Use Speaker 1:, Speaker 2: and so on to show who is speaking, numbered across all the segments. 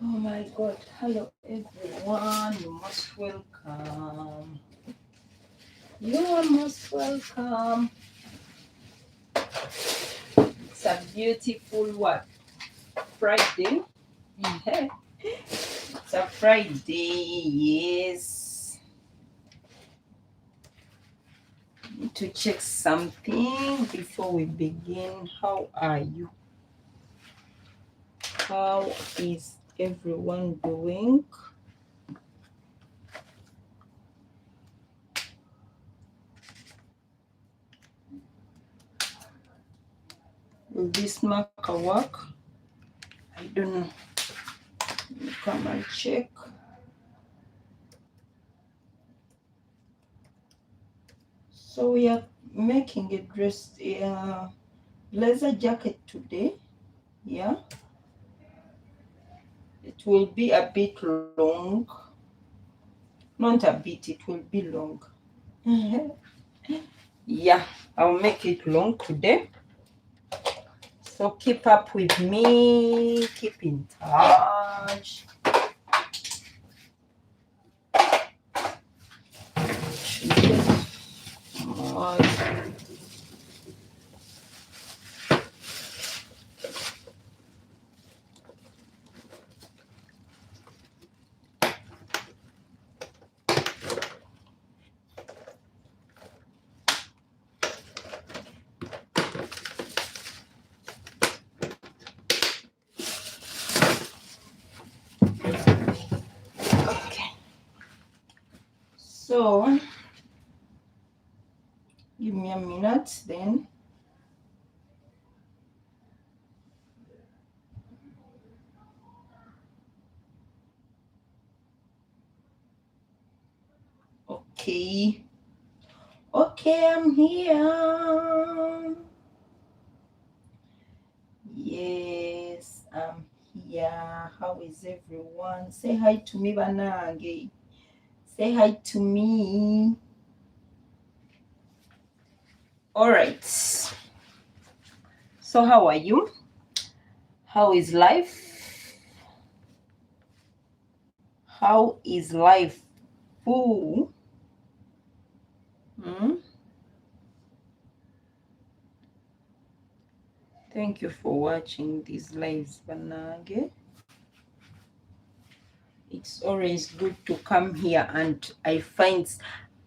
Speaker 1: Oh my God. Hello, everyone. You most welcome. You are most welcome. It's a beautiful what? Friday. It's a Friday. Yes. Need to check something before we begin. How are you? How is everyone doing? Will this marker work? I don't know. Let me come and check. So we are making a dress, blazer jacket today. Yeah, it will be a bit long. Not a bit, it will be long. Yeah, I'll make it long today. So keep up with me, keep in touch. Okay. So give me a minute then. Okay. Okay, I'm here. Yes, I'm here. How is everyone? Say hi to me, Banage. Say hi to me. All right. So, how are you? How is life? How is life? Ooh. Hmm? Thank you for watching these lives, Banage. It's always good to come here and I find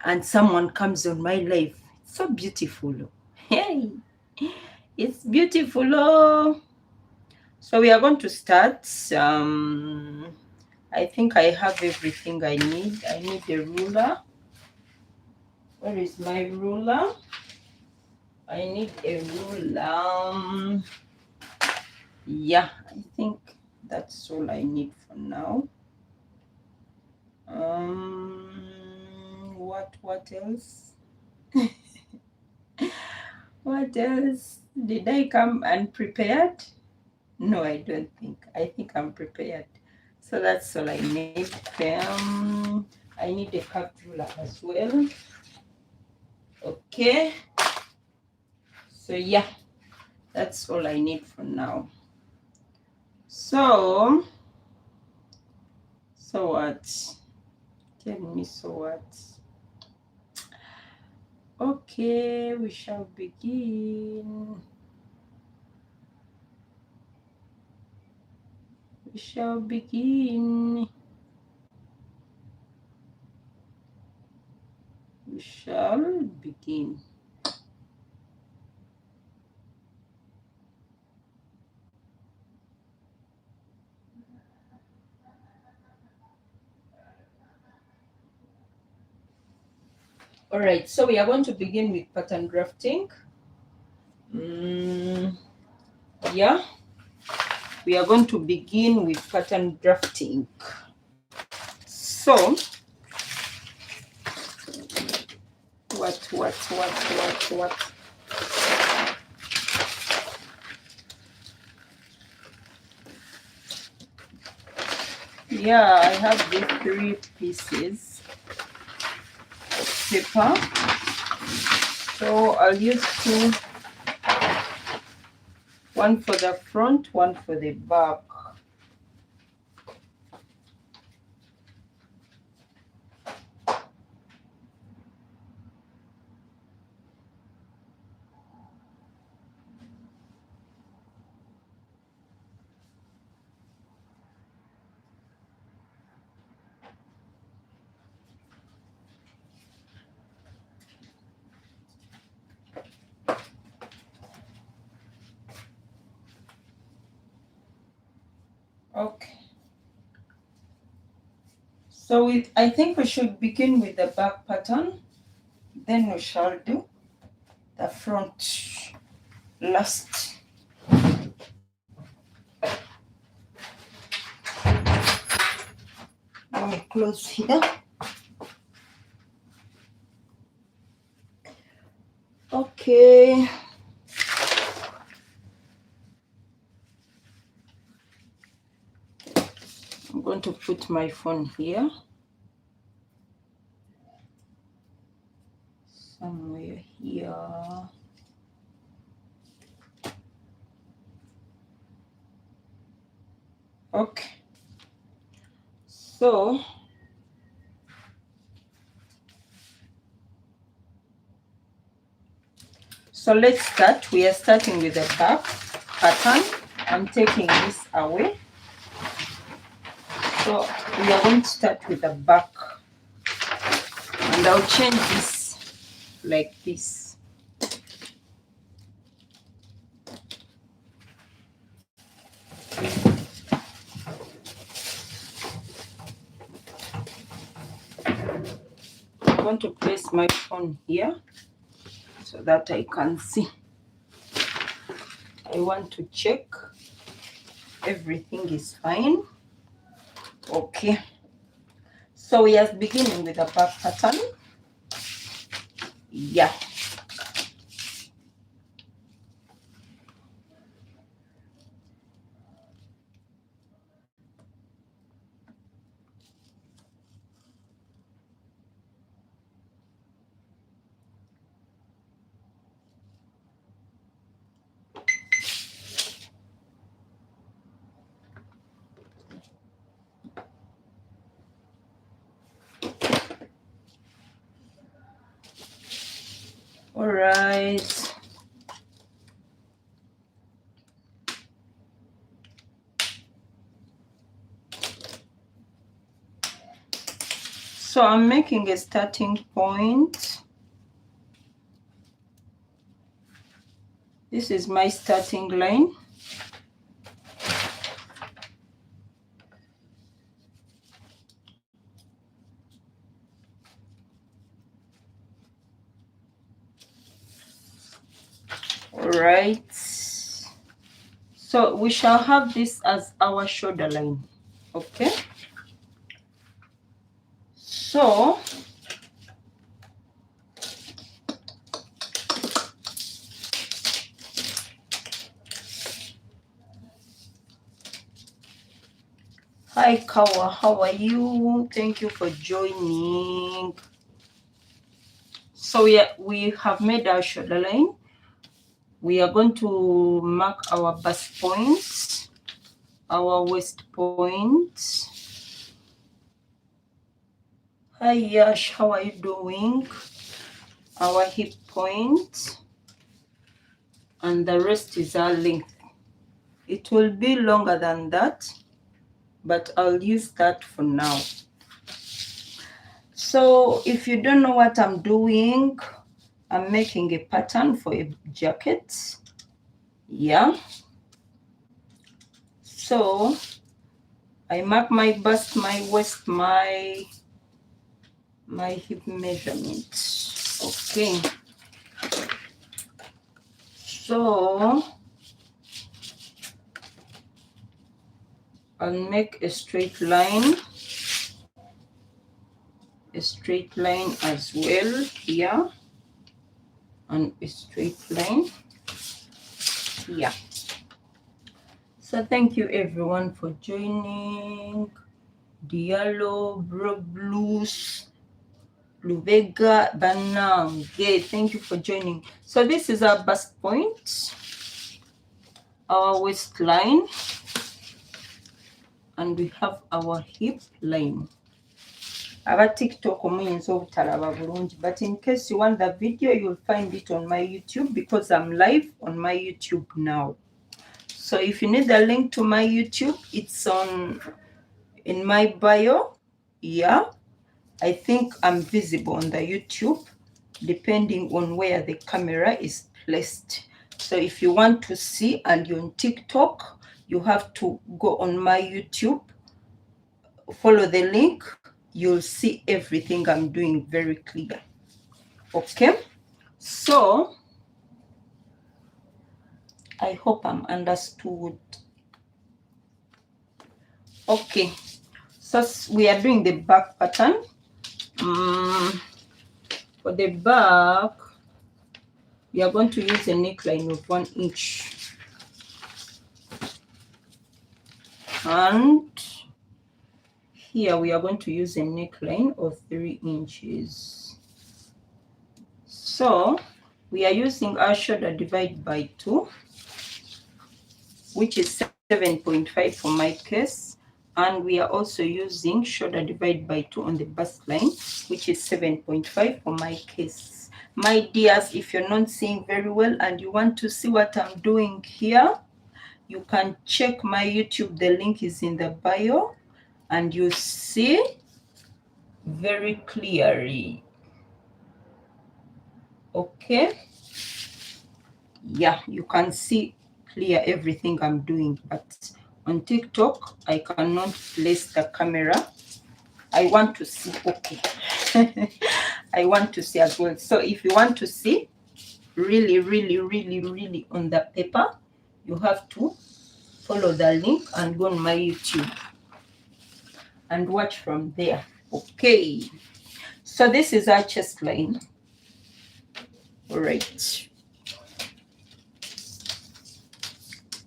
Speaker 1: and someone comes on my life. It's so beautiful. Hey, it's beautiful. Oh. So we are going to start. I think I have everything I need. I need a ruler. Where is my ruler? I need a ruler. Yeah, I think that's all I need for now. What else? What else? Did I come unprepared? No, I don't think. I think I'm prepared. So that's all I need. I need a curved ruler as well. Okay. So yeah, that's all I need for now. So what? Tell me so what? Okay, we shall begin. We shall begin. We shall begin. All right, so we are going to begin with pattern drafting. Yeah, we are going to begin with pattern drafting. So, what? Yeah, I have these 3 pieces of paper. So I'll use 2, one for the front, one for the back. So I think we should begin with the back pattern, then we shall do the front last. Let me close here. Okay. I'm going to put my phone here. Somewhere here. Okay. So let's start. We are starting with the back pattern. I'm taking this away. So we are going to start with the back. And I'll change this like this. I'm going to place my phone here so that I can see. I want to check everything is fine. Okay. So we are beginning with the back pattern. Yeah. All right. So I'm making a starting point. This is my starting line. All right. So we shall have this as our shoulder line. Okay. So hi Kawa, how are you? Thank you for joining. So we have made our shoulder line. We are going to mark our bust points, our waist point. Hi Yash, how are you doing? Our hip point, and the rest is our length. It will be longer than that, but I'll use that for now. So if you don't know what I'm doing, I'm making a pattern for a jacket. Yeah. So I mark my bust, my waist, my hip measurement. Okay. So I'll make a straight line as well here, and a straight line here. So thank you everyone for joining. Diallo, Blues, Luvega, Banange, thank you for joining. So this is our bust point, our waistline, and we have our hip line. Aba TikTok muyinza obutalaba bulungi, but in case you want the video, you'll find it on my YouTube because I'm live on my YouTube now. So if you need the link to my YouTube, it's in my bio. Yeah, I think I'm visible on the YouTube depending on where the camera is placed. So if you want to see and you're on TikTok, you have to go on my YouTube, follow the link. you'll see everything I'm doing very clear. Okay, so I hope I'm understood. Okay, so we are doing the back pattern. For the back, we are going to use a neckline of 1 inch, and here we are going to use a neckline of 3 inches. So we are using our shoulder divide by 2, which is 7.5 for my case, and we are also using shoulder divide by 2 on the bust line, which is 7.5 for my case. My dears, if you're not seeing very well and you want to see what I'm doing here, you can check my YouTube. The link is in the bio, and you see very clearly. Okay, yeah, you can see clear everything I'm doing, but on TikTok I cannot place the camera. I want to see. Okay. I want to see as well. So if you want to see really on the paper, you have to follow the link and go on my YouTube and watch from there. Okay, so this is our chest line. All right,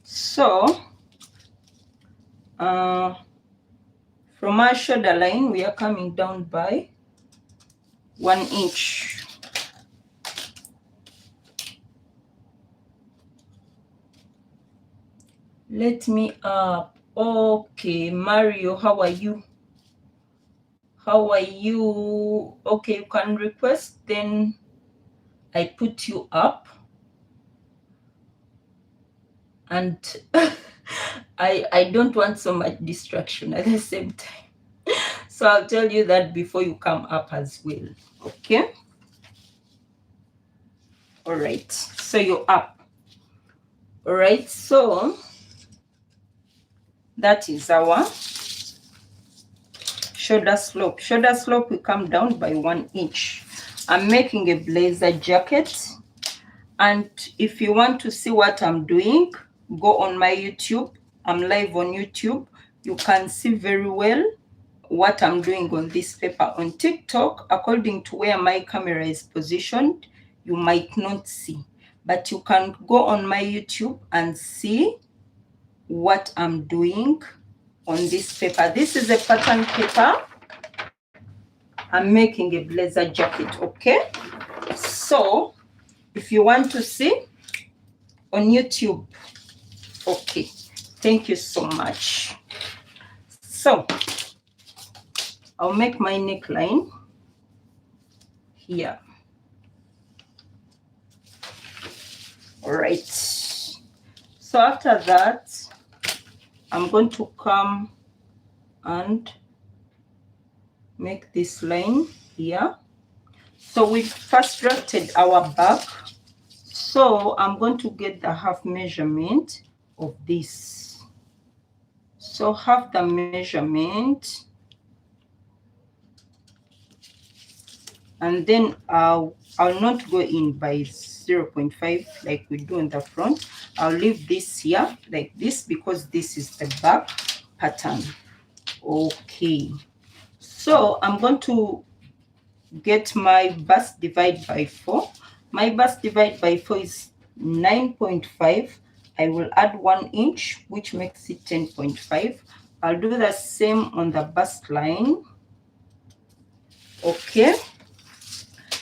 Speaker 1: so from our shoulder line we are coming down by 1 inch. Let me up. Okay, Mario, how are you? How are you? Okay, you can request, then I put you up. And I don't want so much distraction at the same time. So I'll tell you that before you come up as well. Okay? All right. So you're up. All right. So that is our shoulder slope. Shoulder slope, we come down by 1 inch. I'm making a blazer jacket. And if you want to see what I'm doing, go on my YouTube. I'm live on YouTube. You can see very well what I'm doing on this paper. On TikTok, according to where my camera is positioned, you might not see. But you can go on my YouTube and see what I'm doing on this paper. This is a pattern paper. I'm making a blazer jacket, okay? So if you want to see on YouTube, okay, thank you so much. So I'll make my neckline here. All right, so after that I'm going to come and make this line here. So we first drafted our back, so I'm going to get the half measurement of this. So half the measurement, and then I'll not go in by 0.5 like we do on the front. I'll leave this here like this because this is the back pattern. Okay, so I'm going to get my bust divide by 4. My bust divide by 4 is 9.5. I will add 1 inch, which makes it 10.5. I'll do the same on the bust line. Okay,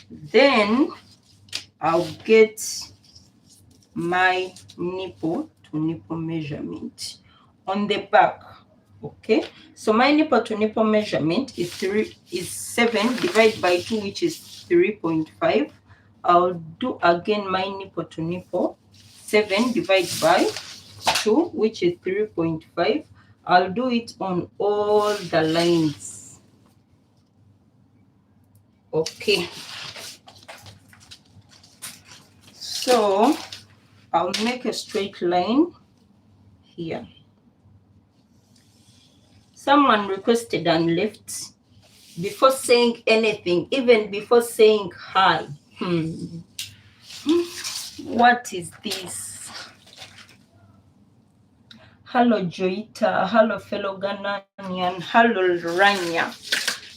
Speaker 1: then I'll get my nipple to nipple measurement on the back. Okay, so my nipple to nipple measurement is 7 divided by 2, which is 3.5. I'll do again my nipple to nipple, 7 divided by 2, which is 3.5. I'll do it on all the lines. Okay, so I'll make a straight line here. Someone requested and left before saying anything, even before saying hi. What is this? Hello, Joita. Hello, fellow Ghanaian. Hello, Rania.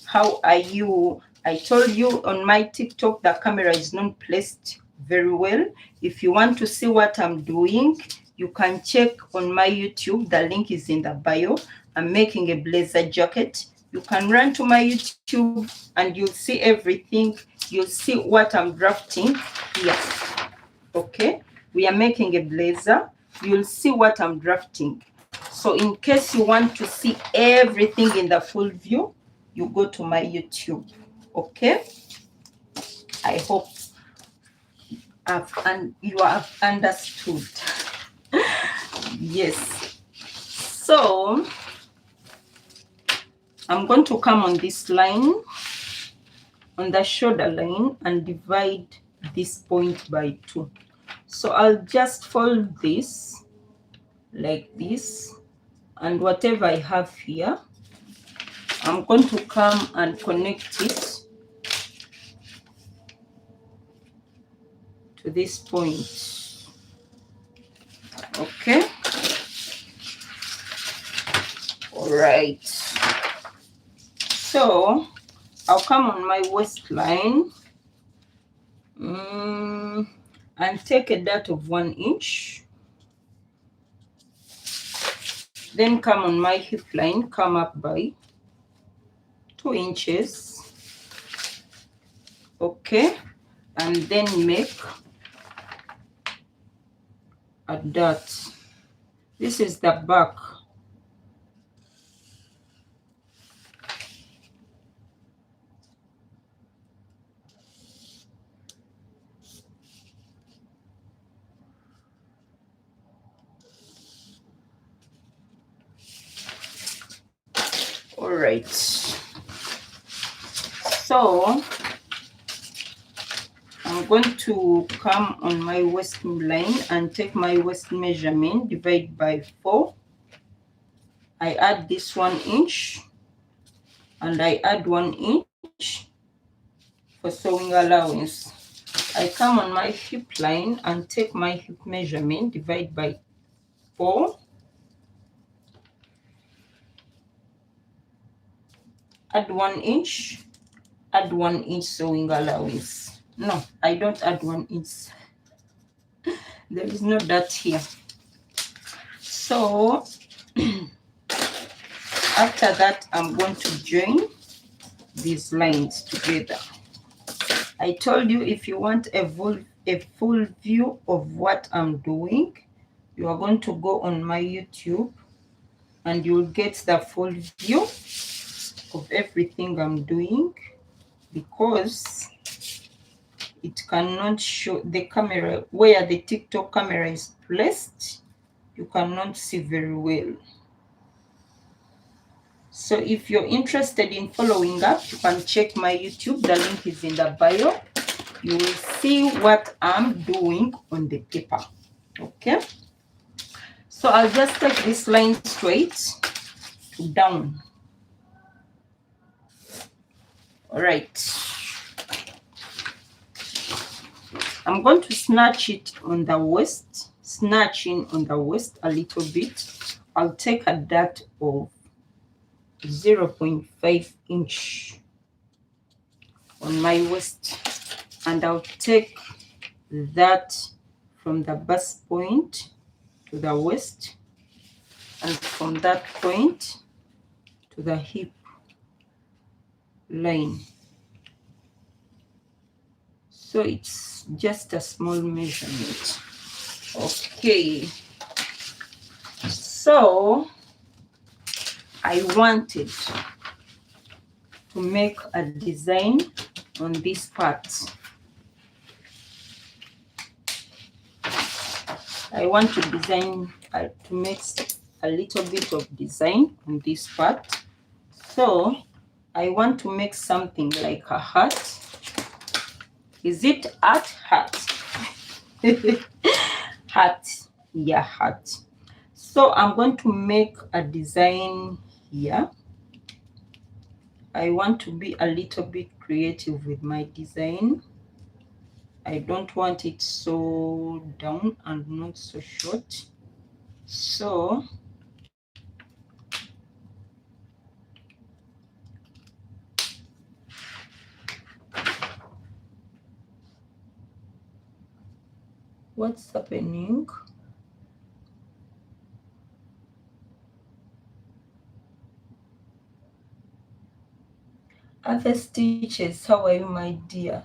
Speaker 1: How are you? I told you on my TikTok, the camera is not placed very well. If you want to see what I'm doing, you can check on my YouTube. The link is in the bio. I'm making a blazer jacket. You can run to my YouTube and you'll see everything. You'll see what I'm drafting here. Okay? We are making a blazer. You'll see what I'm drafting. So in case you want to see everything in the full view, you go to my YouTube. Okay? I hope you have understood. Yes. So I'm going to come on this line, on the shoulder line, and divide this point by 2. So I'll just fold this like this, and whatever I have here, I'm going to come and connect it to this point. Okay. All right. So I'll come on my waistline and take a dart of 1 inch. Then come on my hip line, come up by 2 inches. Okay. And then make a dot. This is the back. All right. So I'm going to come on my waist line and take my waist measurement, divide by 4. I add this 1 inch and I add 1 inch for sewing allowance. I come on my hip line and take my hip measurement, divide by 4. Add 1 inch, add 1 inch sewing allowance. No, I don't add 1 inch. There is no dot here. So after that, I'm going to join these lines together. I told you if you want a full view of what I'm doing, you are going to go on my YouTube and you'll get the full view of everything I'm doing, because it cannot show the camera where the TikTok camera is placed. You cannot see very well. So if you're interested in following up, you can check my YouTube. The link is in the bio. You will see what I'm doing on the paper. Okay. So I'll just take this line straight to down. All right. I'm going to snatch it on the waist, snatching on the waist a little bit. I'll take a dart of 0.5 inch on my waist, and I'll take that from the bust point to the waist, and from that point to the hip line. So it's just a small measurement. Okay. So I wanted to make a design on this part. I want to design, to make a little bit of design on this part. So I want to make something like a hat. Is it hat? Hat. Yeah, hat. So I'm going to make a design here. I want to be a little bit creative with my design. I don't want it so down and not so short. So what's happening? Other stitches, how are you, my dear?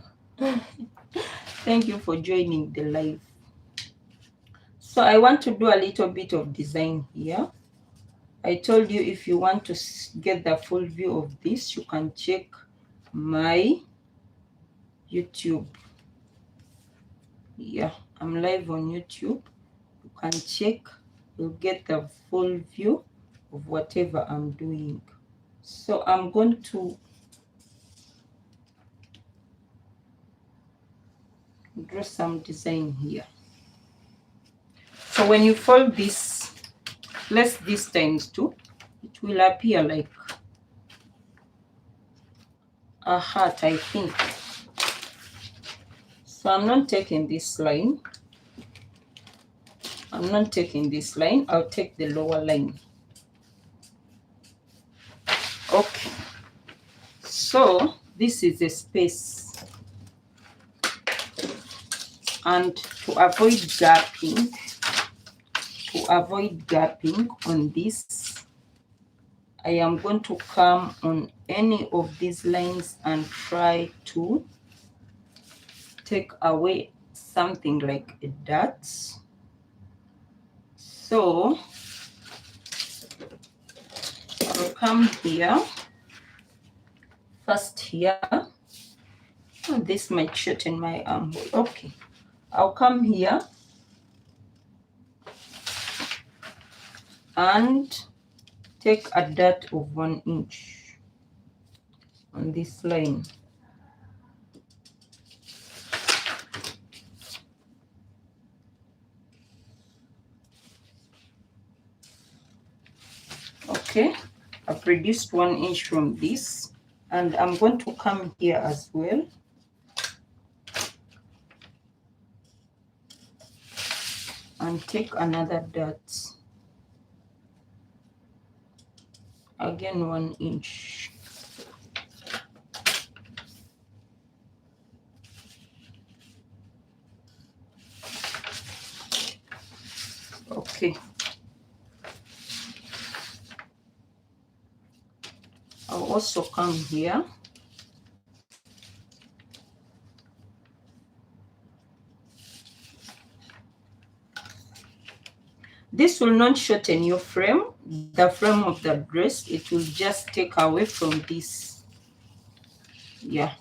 Speaker 1: Thank you for joining the live. So I want to do a little bit of design here. I told you if you want to get the full view of this, you can check my YouTube. Yeah, I'm live on YouTube. You can check, you'll get the full view of whatever I'm doing. So I'm going to draw some design here. So when you fold this, place this times 2, it will appear like a heart, I think. So I'm not taking this line. I'm not taking this line. I'll take the lower line. Okay. So this is a space. And to avoid gapping on this, I am going to come on any of these lines and try to take away something like a dot. So I'll come here, first here. Oh, this might shorten my arm. Okay, I'll come here and take a dot of 1 inch on this line. Okay, I've reduced 1 inch from this, and I'm going to come here as well and take another dot, again 1 inch. Okay, I'll also come here this will not shorten your frame, the frame of the dress. It will just take away from this. Yeah,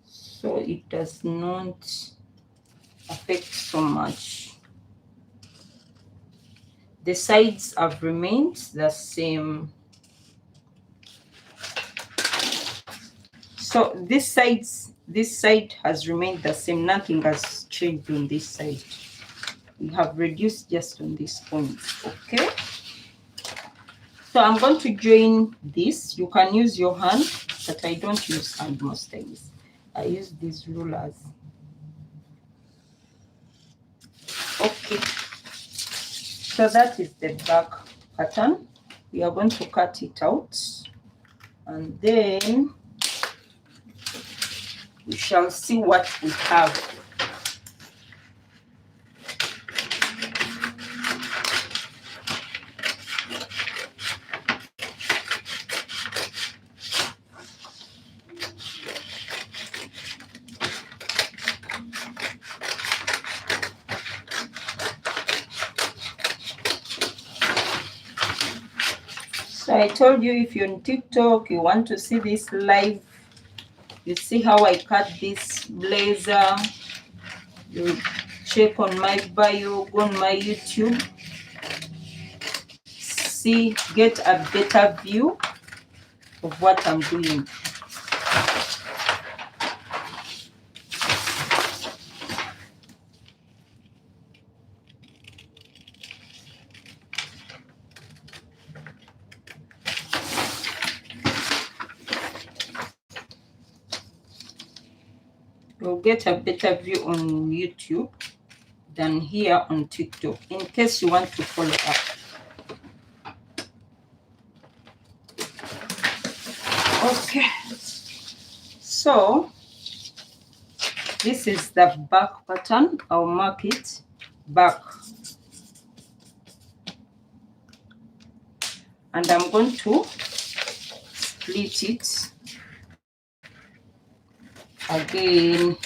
Speaker 1: so it does not affect so much. The sides have remained the same. So this side has remained the same. Nothing has changed on this side. We have reduced just on this point. Okay. So I'm going to join this. You can use your hand, but I don't use hand most times. I use these rulers. Okay. So that is the back pattern. We are going to cut it out, and then we shall see what we have. So I told you, if you're on TikTok, you want to see this live, you see how I cut this blazer, you check on my bio, go on my YouTube, see, get a better view of what I'm doing. you'll get a better view on YouTube than here on TikTok, in case you want to follow up. Okay, so this is the back pattern. I'll mark it back, and I'm going to split it again.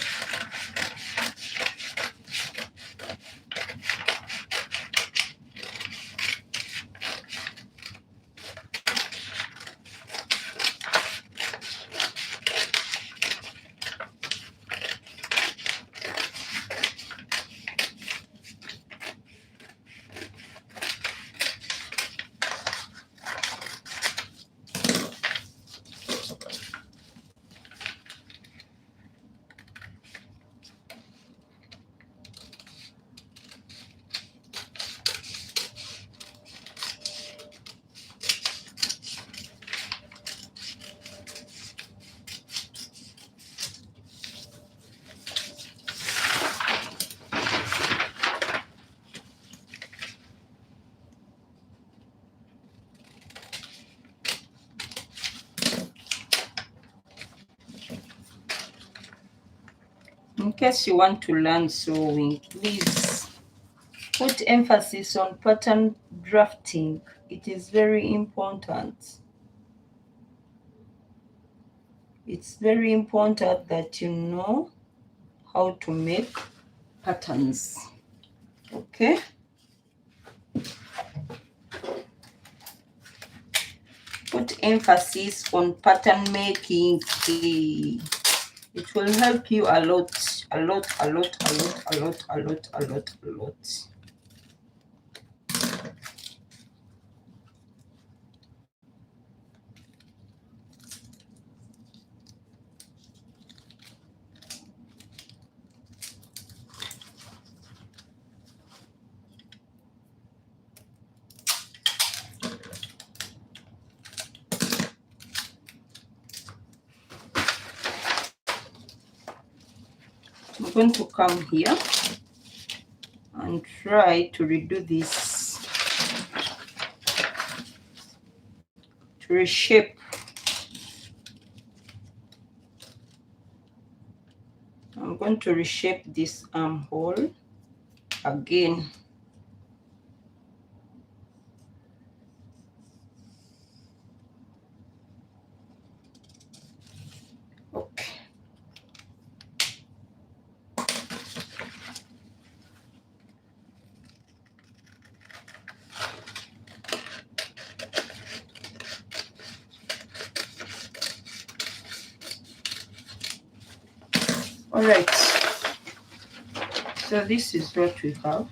Speaker 1: In case you want to learn sewing, please put emphasis on pattern drafting. It is very important. It's very important that you know how to make patterns. Okay? Put emphasis on pattern making. It will help you a lot. I'm going to come here and try to redo this, to reshape. I'm going to reshape this armhole again. Okay. All right, so this is what we have,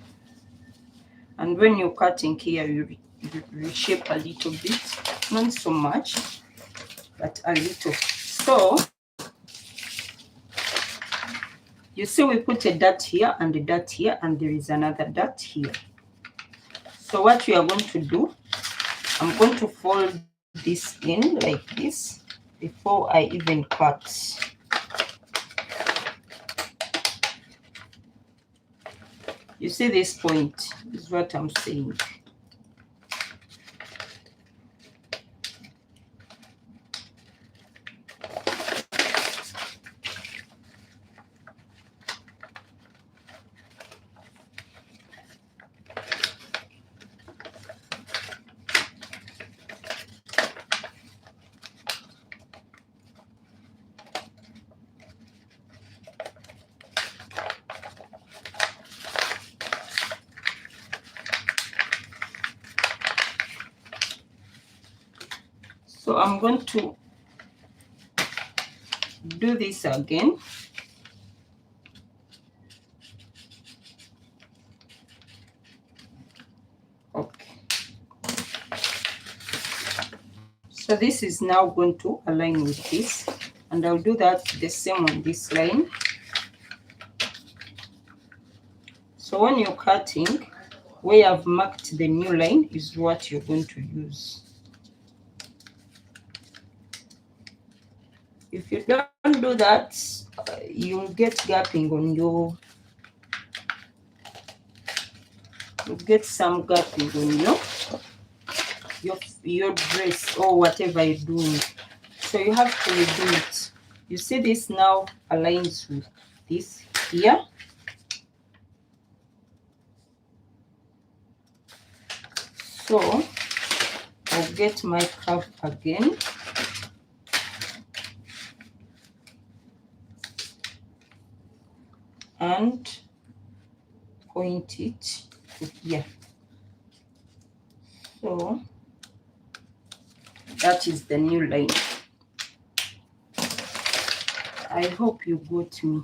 Speaker 1: and when you're cutting here, you reshape a little bit, not so much, but a little. So you see we put a dot here and a dot here, and there is another dot here. So what we are going to do, I'm going to fold this in like this before I even cut. You see this point is what I'm saying. So I'm going to do this again. Okay. So this is now going to align with this, and I'll do that the same on this line. So when you're cutting, where I've marked the new line is what you're going to use. If you don't do that, you'll get gapping on you'll get some gapping on your dress or whatever you're doing. So you have to redo it. You see this now aligns with this here. So I'll get my cuff again. And point it to here. So that is the new line. I hope you got me.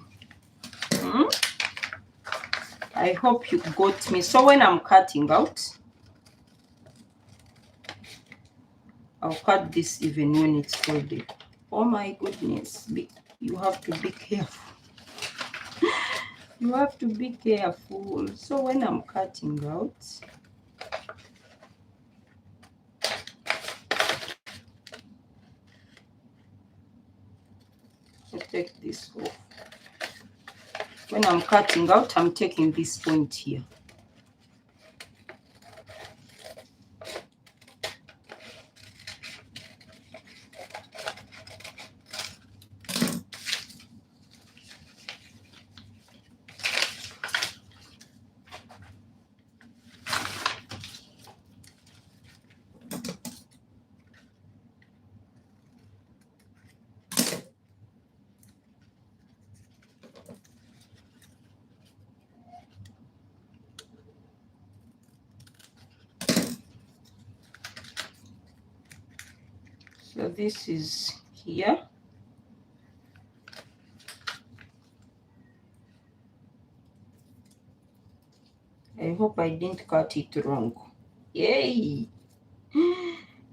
Speaker 1: I hope you got me. So when I'm cutting out, I'll cut this even when it's folded. Oh my goodness, you have to be careful. You have to be careful. So when I'm cutting out, I take this off. When I'm cutting out, I'm taking this point here. So this is here. I hope I didn't cut it wrong. Yay!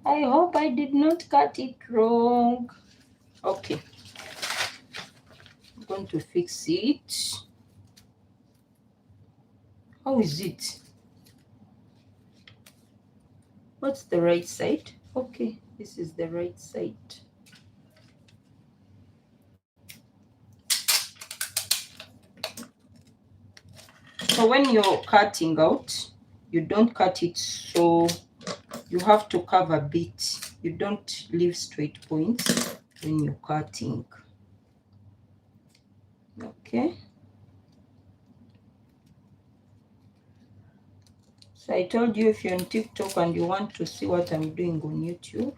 Speaker 1: I hope I did not cut it wrong. Okay. I'm going to fix it. How is it? What's the right side? Okay, this is the right side. So when you're cutting out, you don't cut it so you have to curve a bit. You don't leave straight points when you're cutting. Okay. So I told you if you're on TikTok and you want to see what I'm doing on YouTube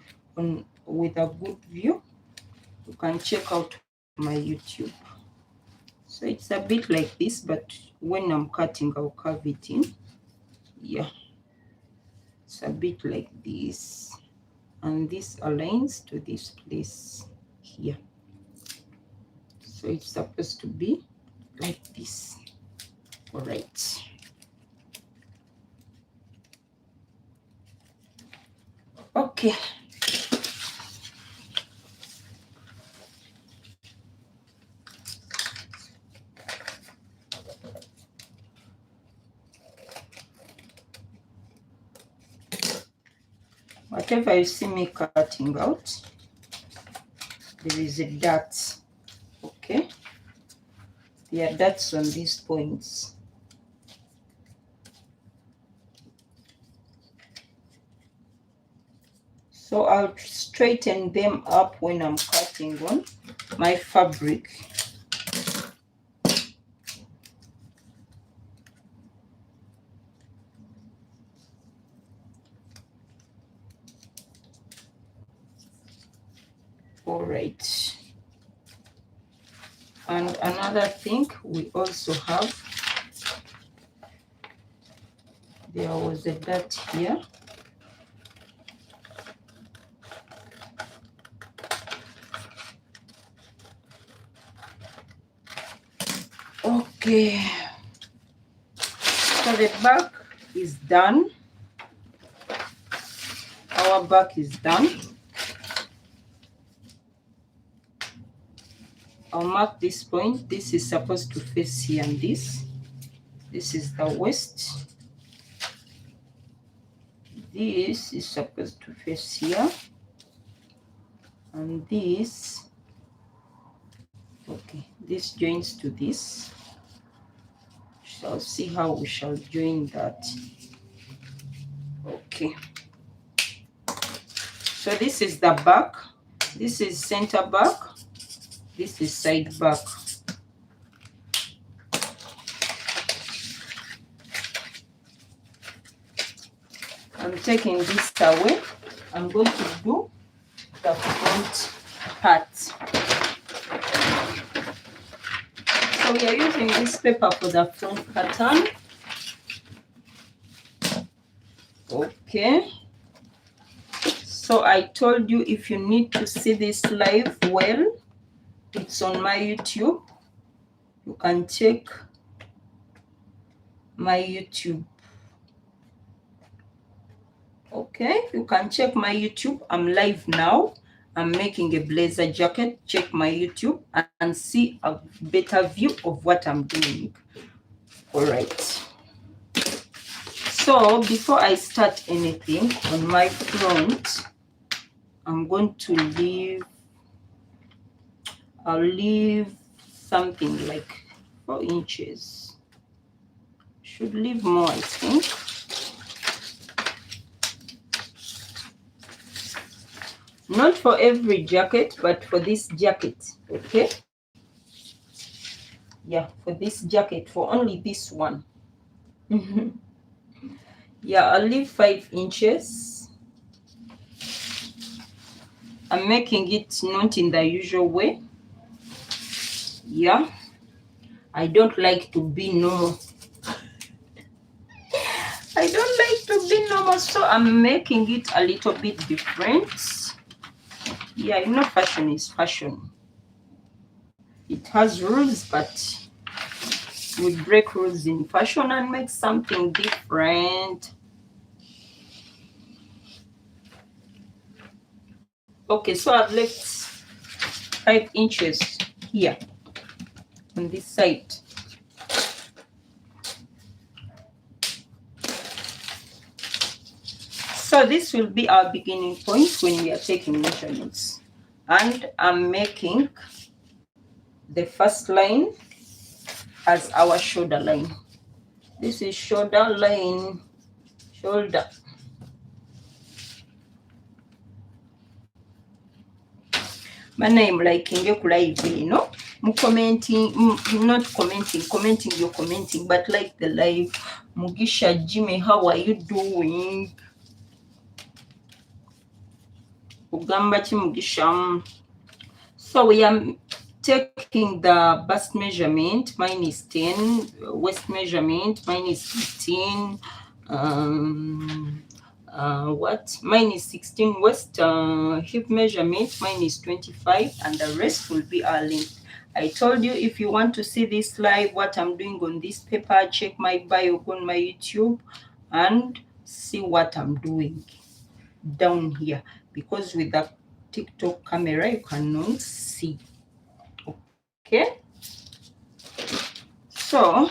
Speaker 1: with a good view, you can check out my YouTube. So it's a bit like this, but when I'm cutting, I'll curve it in. Yeah. It's a bit like this. And this aligns to this place here. So it's supposed to be like this. All right. Okay. Whatever you see me cutting out, there is a dot. Okay. There are dots on these points. So I'll straighten them up when I'm cutting on my fabric. All right. And another thing we also have, there was a dot here. Okay. So the back is done. Our back is done. I'll mark this point. This is supposed to face here and this. This is the waist. This is supposed to face here. And this Okay, this joins to this. Shall see how we shall join that. Okay, so this is the back, this is center back, this is side back. I'm taking this away. I'm going to do the front part. So we are using this paper for the front pattern. Okay. So I told you, if you need to see this live well, it's on my YouTube. You can check my YouTube. Okay, you can check my YouTube. I'm live now. I'm making a blazer jacket. Check my YouTube and see a better view of what I'm doing. All right. So before I start anything on my front, I'm going to leave, I'll leave something like 4 inches. Should leave more, I think. Not for every jacket, but for this jacket, okay? Yeah, for this jacket, for only this one. Yeah, I'll leave 5 inches. I'm making it not in the usual way. Yeah, I don't like to be normal. I don't like to be normal, so I'm making it a little bit different. Yeah, you know, fashion is fashion. It has rules, but we break rules in fashion and make something different. Okay, so I've left 5 inches here on this side. So this will be our beginning point when we are taking measurements. And I'm making the first line as our shoulder line. This is shoulder line, shoulder. My name like in your live, you know, commenting, not commenting, you're commenting, but like the live. Mugisha Jimmy, how are you doing? Ugamba Mugisha. So we are taking the bust measurement. Mine is 10. Waist measurement. Mine is 15. Mine is 16. Waist hip measurement. Mine is 25. And the rest will be our length. I told you, if you want to see this live, what I'm doing on this paper, check my bio on my YouTube and see what I'm doing down here. Because with the TikTok camera, you cannot see. Okay, so,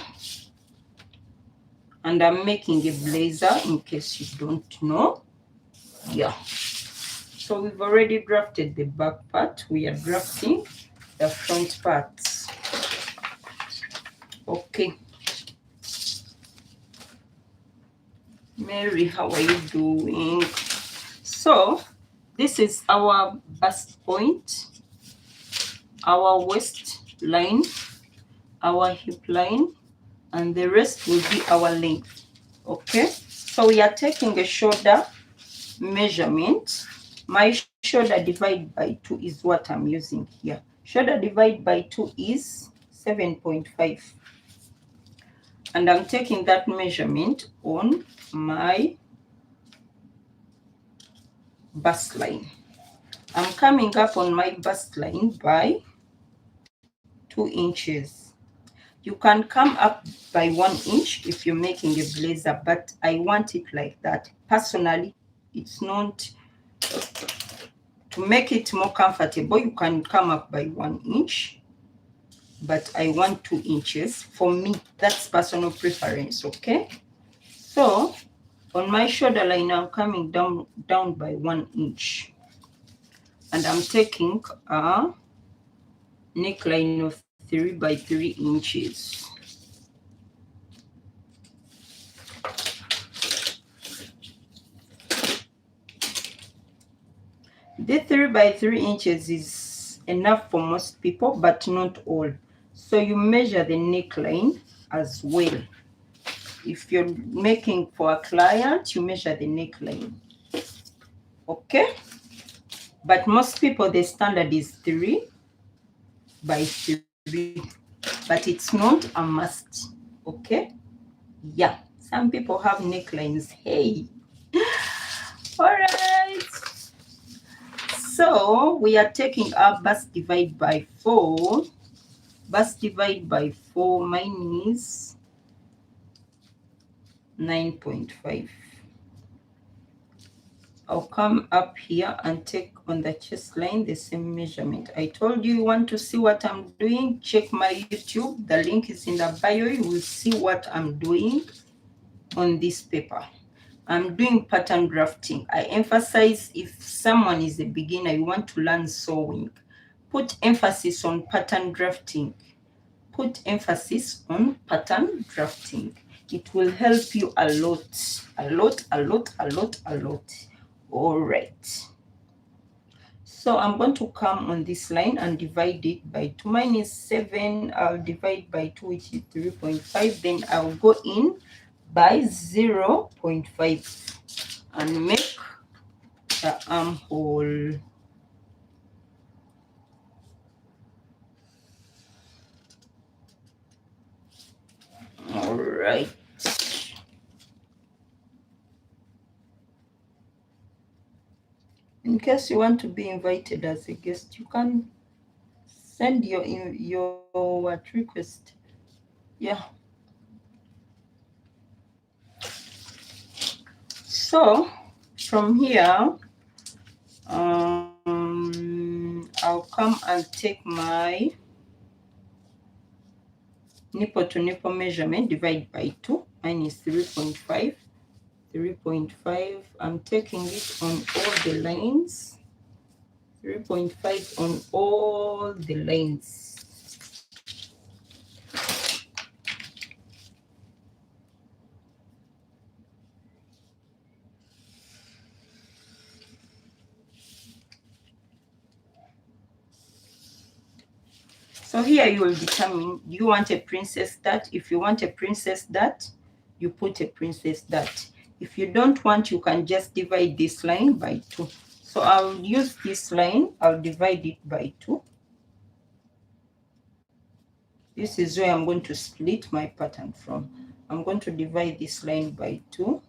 Speaker 1: and I'm making a blazer in case you don't know. Yeah, so we've already drafted the back part. We are drafting the front parts. Okay, Mary, how are you doing? So this is our bust point, our waist line, our hip line, and the rest will be our length. Okay, so we are taking a shoulder measurement. My shoulder divided by 2 is what I'm using here. Shoulder divided by 2 is 7.5. And I'm taking that measurement on my bust line. I'm coming up on my bust line by 2 inches. You can come up by 1 inch if you're making a blazer, but I want it like that. Personally, it's not, to make it more comfortable, you can come up by 1 inch, but I want 2 inches. For me, that's personal preference, okay? So on my shoulder line, I'm coming down by 1 inch. And I'm taking neckline of 3 by 3 inches. The 3 by 3 inches is enough for most people, but not all. So you measure the neckline as well. If you're making for a client, you measure the neckline. Okay? But most people, the standard is 3 by 3. But it's not a must. Okay? Yeah. Some people have necklines. Hey. All right. So we are taking our bust divide by 4. Bust divide by 4, mine is 9.5. I'll come up here and take on the chest line the same measurement. I told you want to see what I'm doing. Check my YouTube. The link is in the bio. You will see what I'm doing on this paper. I'm doing pattern drafting. I emphasize if someone is a beginner, you want to learn sewing, put emphasis on pattern drafting. Put emphasis on pattern drafting. It will help you a lot, a lot, a lot, a lot, a lot. All right. So I'm going to come on this line and divide it by 2. Mine is 7. I'll divide by 2, which is 3.5. Then I'll go in by 0.5 and make the armhole. All right. In case you want to be invited as a guest, you can send your request. Yeah. So from here, I'll come and take my nipple to nipple measurement, divide by 2. Mine is 3.5. 3.5. I'm taking it on all the lines. 3.5 on all the lines. So here you will determine, do you want a princess dart? If you want a princess dart, you put a princess dart. If you don't want, you can just divide this line by 2. So I'll use this line, I'll divide it by 2. This is where I'm going to split my pattern from. I'm going to divide this line by 2.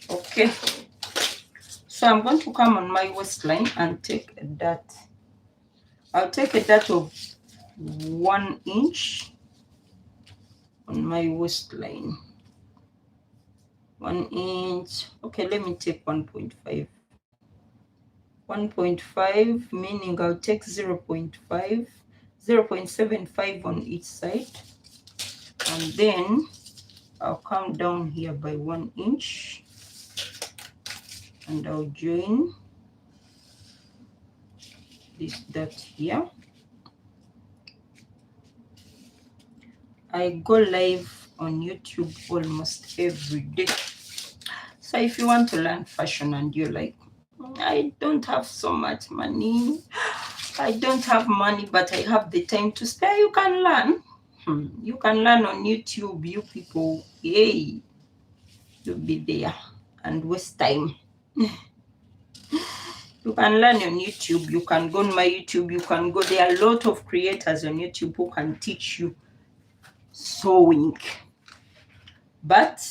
Speaker 1: Okay. So I'm going to come on my waistline and take a dart. I'll take a dart of 1 inch on my waistline. 1 inch. Okay, let me take 1.5. 1.5, meaning I'll take 0.5, 0.75 on each side. And then I'll come down here by 1 inch. And I'll join this dot here. I go live on YouTube almost every day. So if you want to learn fashion and you're like, I don't have so much money, I don't have money, but I have the time to spare, you can learn. You can learn on YouTube, you people. Yay! You'll be there and waste time. You can learn on YouTube. You can go on my YouTube. You can go. There are a lot of creators on YouTube who can teach you sewing. But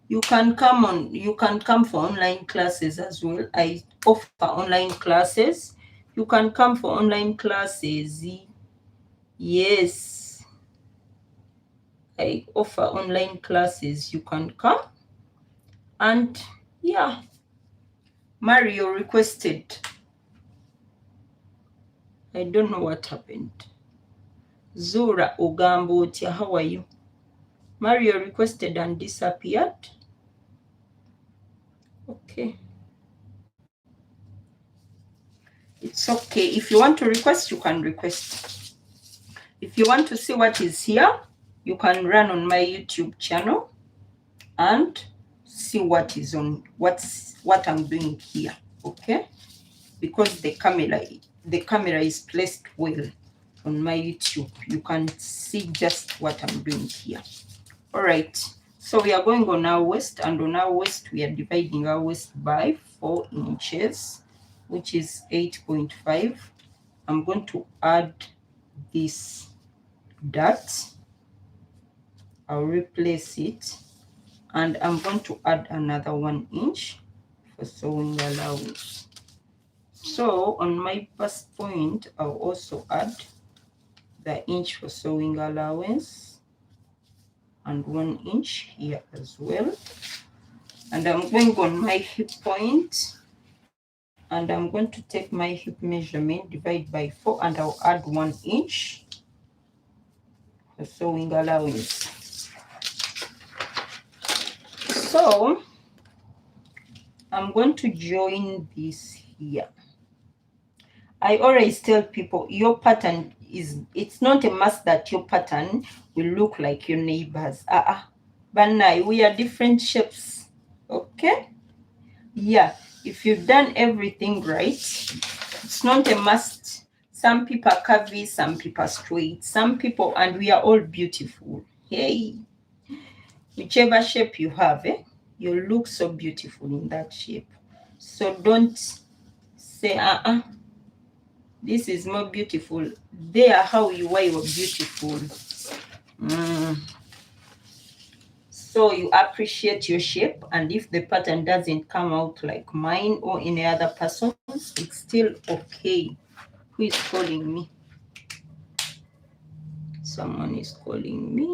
Speaker 1: you can come on. You can come for online classes as well. I offer online classes. You can come for online classes. Yes, I offer online classes. You can come. And yeah, Mario requested. I don't know what happened. Zura Ogambotia, how are you? Mario requested and disappeared. Okay. It's okay. If you want to request, you can request. If you want to see what is here, you can run on my YouTube channel and see what is on what I'm doing here. Okay, because the camera is placed well on my YouTube. You can see just what I'm doing here. All right, so we are going on our waist, and on our waist we are dividing our waist by 4 inches, which is 8.5. I'm going to add this dot. I'll replace it, and I'm going to add another 1 inch for sewing allowance. So on my first point, I'll also add the inch for sewing allowance and 1 inch here as well. And I'm going on my hip point, and I'm going to take my hip measurement, divide by 4, and I'll add 1 inch for sewing allowance. So I'm going to join this here. I always tell people your pattern it's not a must that your pattern will look like your neighbors. But now we are different shapes. Okay? Yeah. If you've done everything right, it's not a must. Some people are curvy, some people are straight, some people, and we are all beautiful. Hey, whichever shape you have, you look so beautiful in that shape. So don't say, this is more beautiful. They are how you are beautiful. So you appreciate your shape, and if the pattern doesn't come out like mine or any other person's, it's still okay. Who is calling me? Someone is calling me.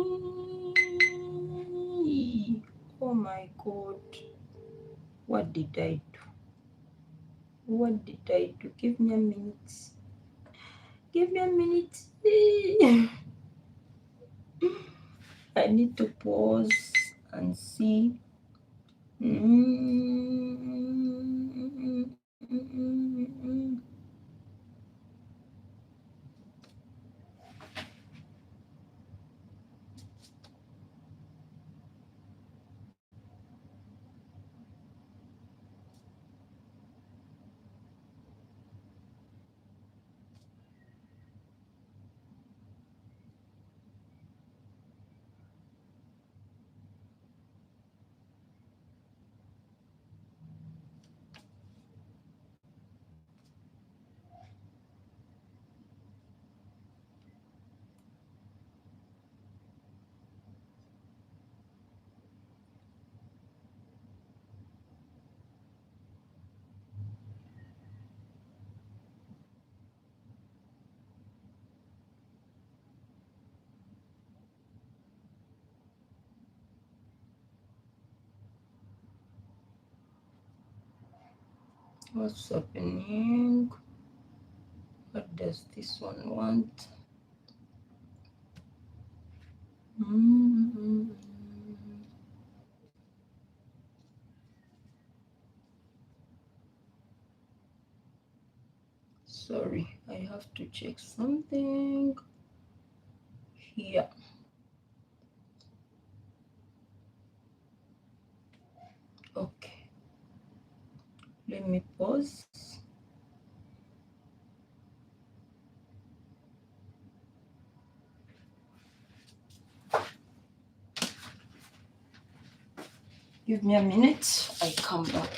Speaker 1: Oh my God. What did I do? What did I do? Give me a minute. Give me a minute. I need to pause and see. What's happening? What does this one want? Sorry, I have to check something here. Okay, let me pause. Give me a minute, I come back.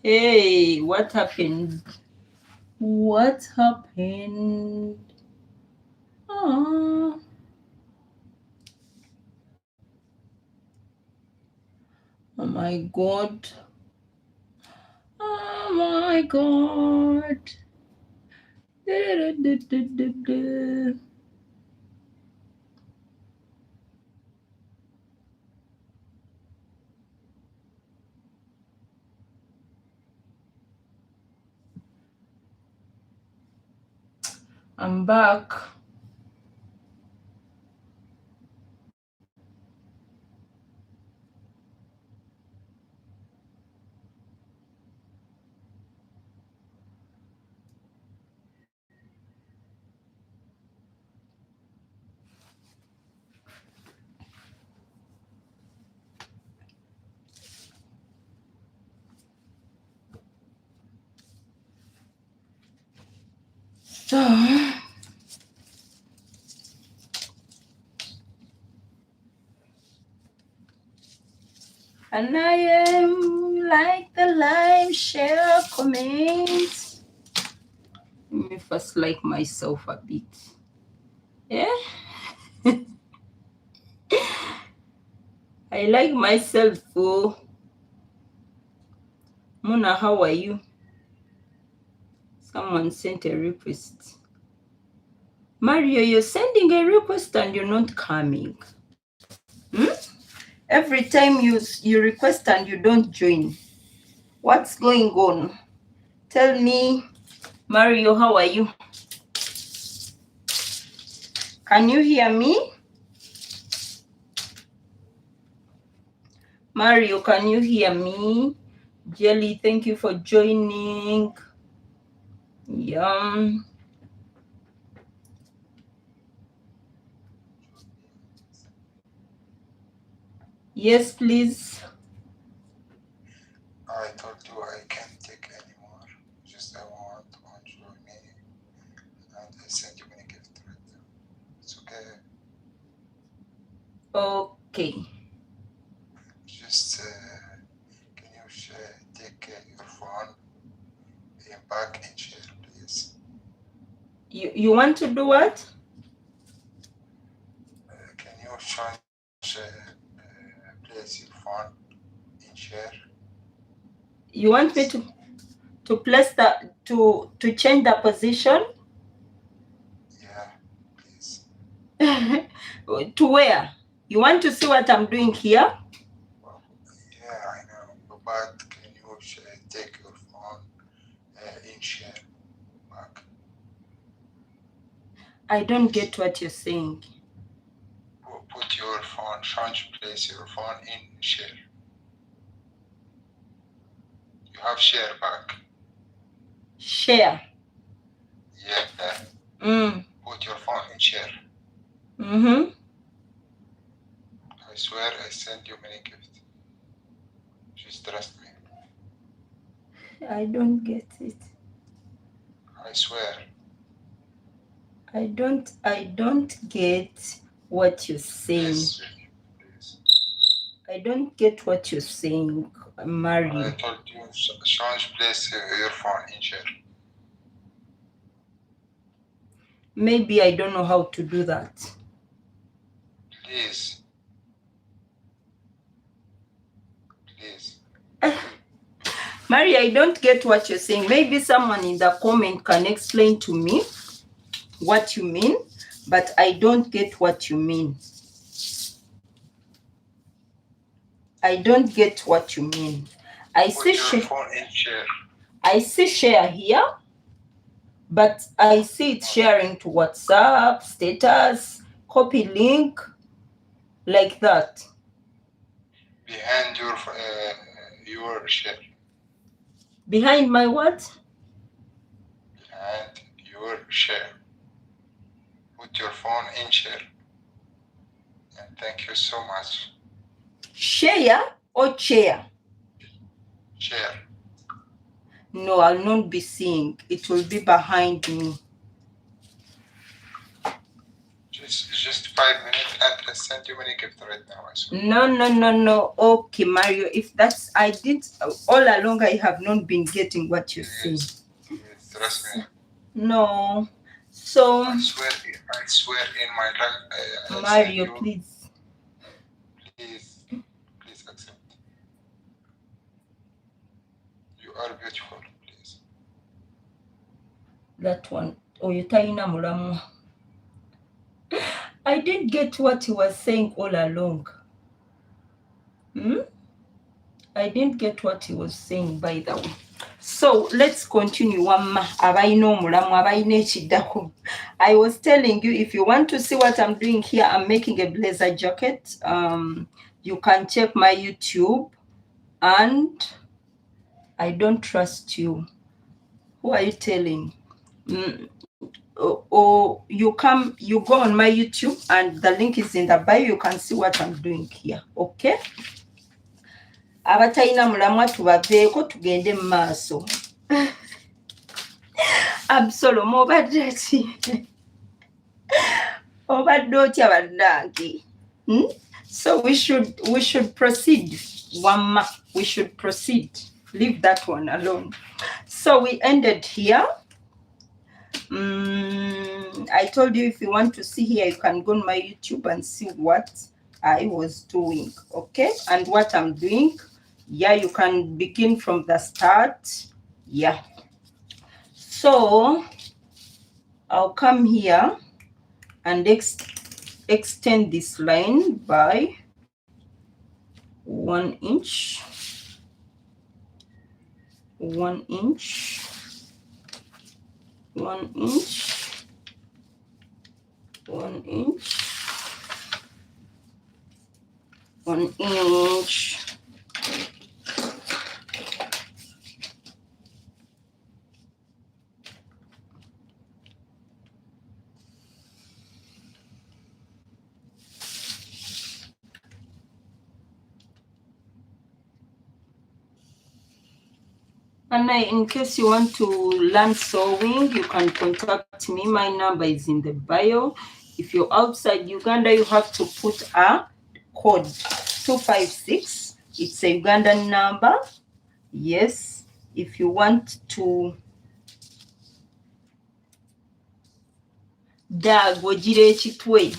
Speaker 1: Hey, what happened? What happened? Oh. Oh my God. Oh my God. I'm back. So, and I am like the live, share, comment. Let me first like myself a bit. Yeah. I like myself. Oh, Mona, how are you? Someone sent a request. Mario, you're sending a request and you're not coming. Every time you request and you don't join. What's going on? Tell me. Mario, how are you? Can you hear me? Mario, can you hear me? Jelly, thank you for joining. Yum. Yes, please.
Speaker 2: I told you I can't take anymore. Just I want to enjoy me, and I send you many gifts right now. It's okay.
Speaker 1: Okay.
Speaker 2: Just can you take your phone back and share, please?
Speaker 1: You want to do what?
Speaker 2: Can you change place your phone in share?
Speaker 1: You want me to place to change the position?
Speaker 2: Yeah, please.
Speaker 1: To where? You want to see what I'm doing here?
Speaker 2: Well, yeah, I know. But can you take your phone in share back?
Speaker 1: I don't get what you're saying.
Speaker 2: Put your phone, change place your phone in share. You have share back.
Speaker 1: Share.
Speaker 2: Yeah. Put your phone in share.
Speaker 1: Mm-hmm.
Speaker 2: I swear I send you many gifts. Just trust me.
Speaker 1: I don't get it.
Speaker 2: I swear.
Speaker 1: I don't get what you're saying.
Speaker 2: Please.
Speaker 1: I don't get what you're saying, Mario.
Speaker 2: I told you change place your phone in share.
Speaker 1: Maybe I don't know how to do that.
Speaker 2: Please. Please.
Speaker 1: Mario, I don't get what you're saying. Maybe someone in the comment can explain to me what you mean, but I don't get what you mean. I don't get what you mean. I
Speaker 2: Put your phone in share.
Speaker 1: I see share here, but I see it sharing to WhatsApp, status, copy link, like that.
Speaker 2: Behind your share.
Speaker 1: Behind my what?
Speaker 2: Behind your share. Put your phone in share. And thank you so much.
Speaker 1: Share or chair?
Speaker 2: Share.
Speaker 1: No, I'll not be seeing. It will be behind me.
Speaker 2: Just 5 minutes and I send you many gift right now. I swear.
Speaker 1: No. Okay, Mario, if that's, I did, all along I have not been getting what you say.
Speaker 2: Yes, trust me.
Speaker 1: No. So,
Speaker 2: I swear in my life, I
Speaker 1: Mario,
Speaker 2: send you,
Speaker 1: please.
Speaker 2: please accept. You are beautiful, please.
Speaker 1: That one. Oh, you taina mulamu. I didn't get what he was saying all along. I didn't get what he was saying, by the way. So let's continue. Wamma abayina omulamu abayina ekiddako. I was telling you, if you want to see what I'm doing here, I'm making a blazer jacket. You can check my YouTube, and I don't trust you. Who are you telling? Or you go on my YouTube, and the link is in the bio. You can see what I'm doing here. Okay? Abatalina mulamwa tubaveeko tugende mu maaso. Absalom obadde ki? Obadde otya bannange? So we should proceed. Wamma, we should proceed. Leave that one alone. So we ended here. I told you if you want to see here, you can go on my YouTube and see what I was doing, okay? And what I'm doing. Yeah, you can begin from the start. Yeah. So I'll come here and extend this line by 1 inch. 1 inch. 1 inch. 1 inch. 1 inch. And in case you want to learn sewing, you can contact me. My number is in the bio. If you're outside Uganda, you have to put a code 256. It's a Ugandan number. Yes. If you want to Dago gira ekitwe.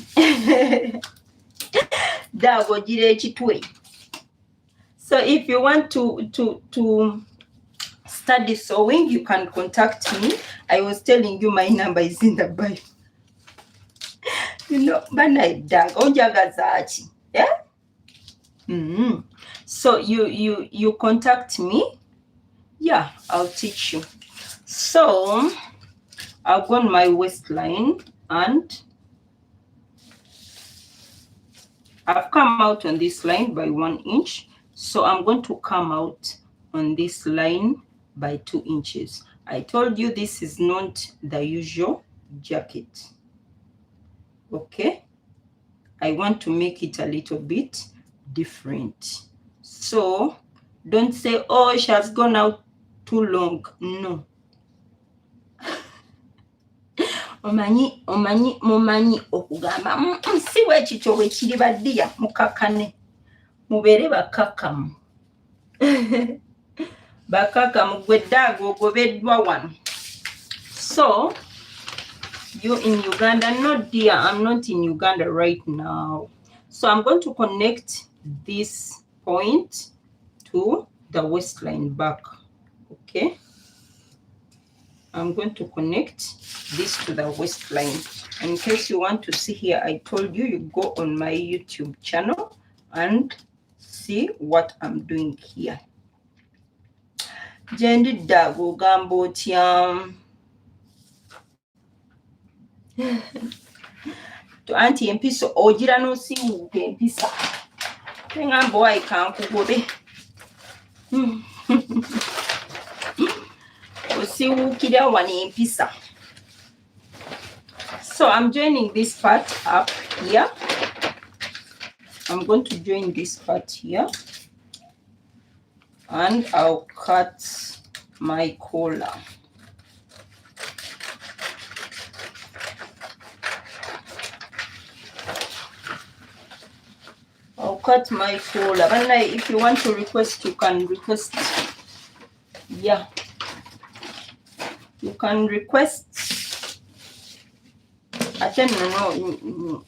Speaker 1: Dago gira ekitwe. So if you want to study sewing, you can contact me. I was telling you my number is in the bio. You know, yeah. So you contact me. Yeah, I'll teach you. So I'll go on my waistline, and I've come out on this line by 1 inch. So I'm going to come out on this line by 2 inches. I told you this is not the usual jacket. Okay? I want to make it a little bit different. So don't say, oh, she has gone out too long. No. Mumanyi okugamba si wekityo bwe kiri baddiya mukakane mubeere bakakamu. Bakakamu gwe ddaago ogobeddwa wano. So you in Uganda? No, dear, I'm not in Uganda right now. So I'm going to connect this point to the waistline back. Okay. I'm going to connect this to the waistline. In case you want to see here, I told you, you go on my YouTube channel and see what I'm doing here. Jendi dago gambo tiam. To auntie empiso ojira no si uke empisa. Tenga boy kan kugobe. So I'm joining this part up here. I'm going to join this part here, and I'll cut my collar. cut my collar. But if you want to request, you can request. Yeah, you can request. I don't know.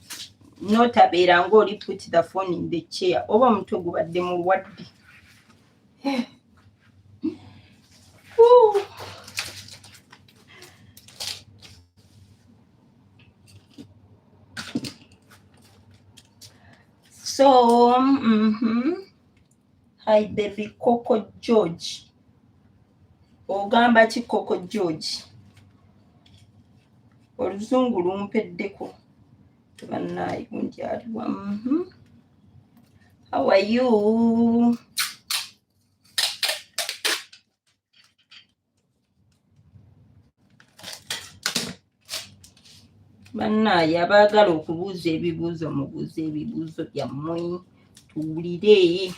Speaker 1: Notabeera ng'oli put the phone in the chair. Oba omutwe gubadde mulwadde. So, hi baby Coco George. Ogamba ki Coco George? Oluzungu lumpeddeko. Tubanayi gundi aliwa. How are you? Bannaye abaagala okubuuza ebibuuzo mubuuza ebibuuzo byammwe tuwulire.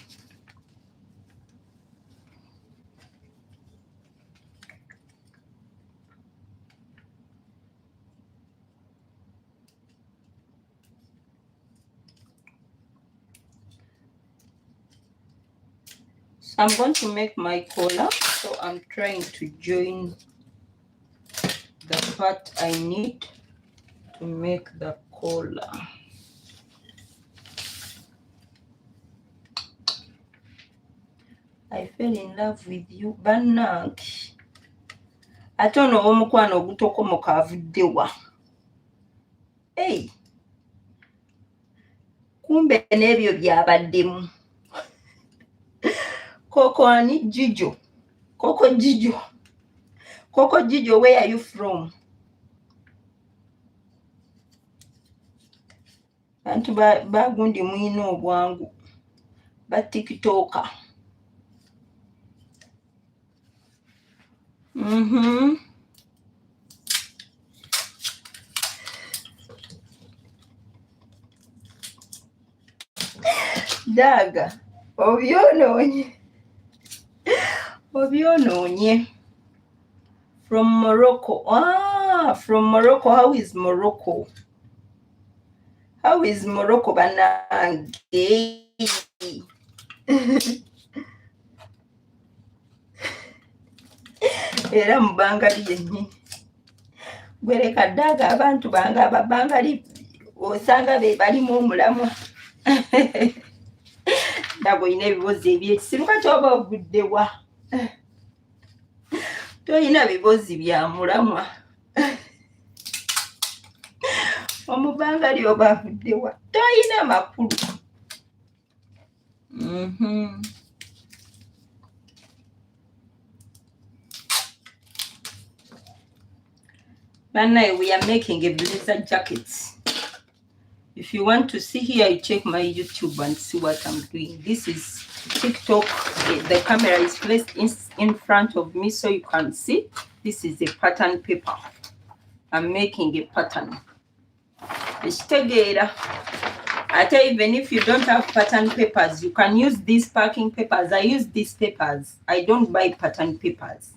Speaker 1: So I'm going to make my collar. So I'm trying to join the part I need to make the collar. I fell in love with you. Bannange. Ate ono omukwano ogutokomoka avudde wa? Hey. Kumbe n'ebyo byabaddemu. Coco ani Jijo. Coco Jijo. Coco Jijo, where are you from? Bantu bagundi mwino obwangu. Ba TikToker. Daga. Obyonoonye. From Morocco. From Morocco. How is Morocco? How is Morocco, banange? Era mu Bangali yennyini. Gwereka Daga abantu bange Ababangali osanga be balimu omulamwa. Daga olina ebibuuzo ebyekisiru kati oba ovudde wa? Toyina bibuuzo bya mulamwa. Omubangali oba avudde wa? Toyina makulu. Bannaye, we are making a blazer jacket. If you want to see here, you check my YouTube and see what I'm doing. This is TikTok. The camera is placed in front of me so you can see. This is a pattern paper. I'm making a pattern. Even if you don't have pattern papers, you can use these packing papers. I use these papers. I don't buy pattern papers.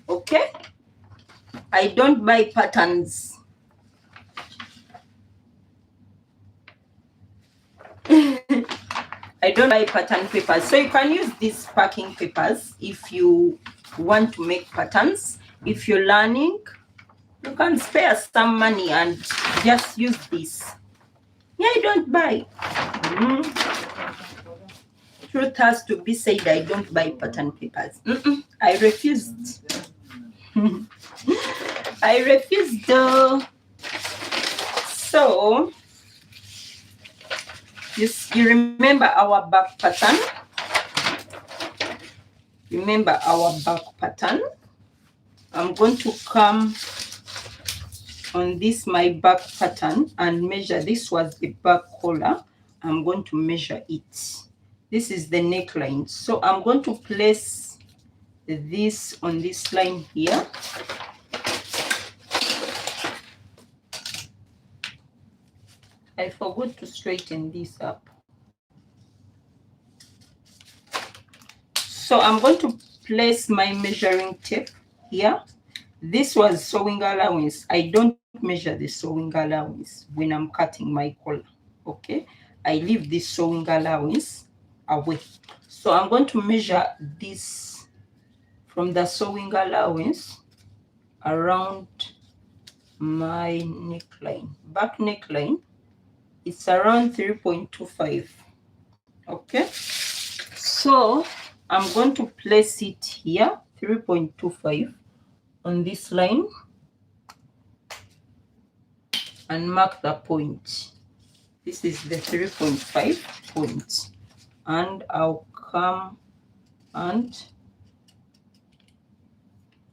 Speaker 1: Okay? I don't buy patterns. I don't buy pattern papers. So you can use these packing papers if you want to make patterns. If you're learning, you can spare some money and just use this. Yeah, I don't buy. Truth has to be said, I don't buy pattern papers. I refused. I refused. So, you remember our back pattern? Remember our back pattern? I'm going to come on this my back pattern and measure. This was the back collar. I'm going to measure it. This is the neckline. So I'm going to place this on this line here. I forgot to straighten this up. So I'm going to place my measuring tape here. This was sewing allowance. I don't measure the sewing allowance when I'm cutting my collar. Okay, I leave this sewing allowance away. So I'm going to measure this from the sewing allowance around my neckline. Back neckline, it's around 3.25. Okay, so I'm going to place it here, 3.25 on this line, and mark the point. This is the 3.5 point, and I'll come, and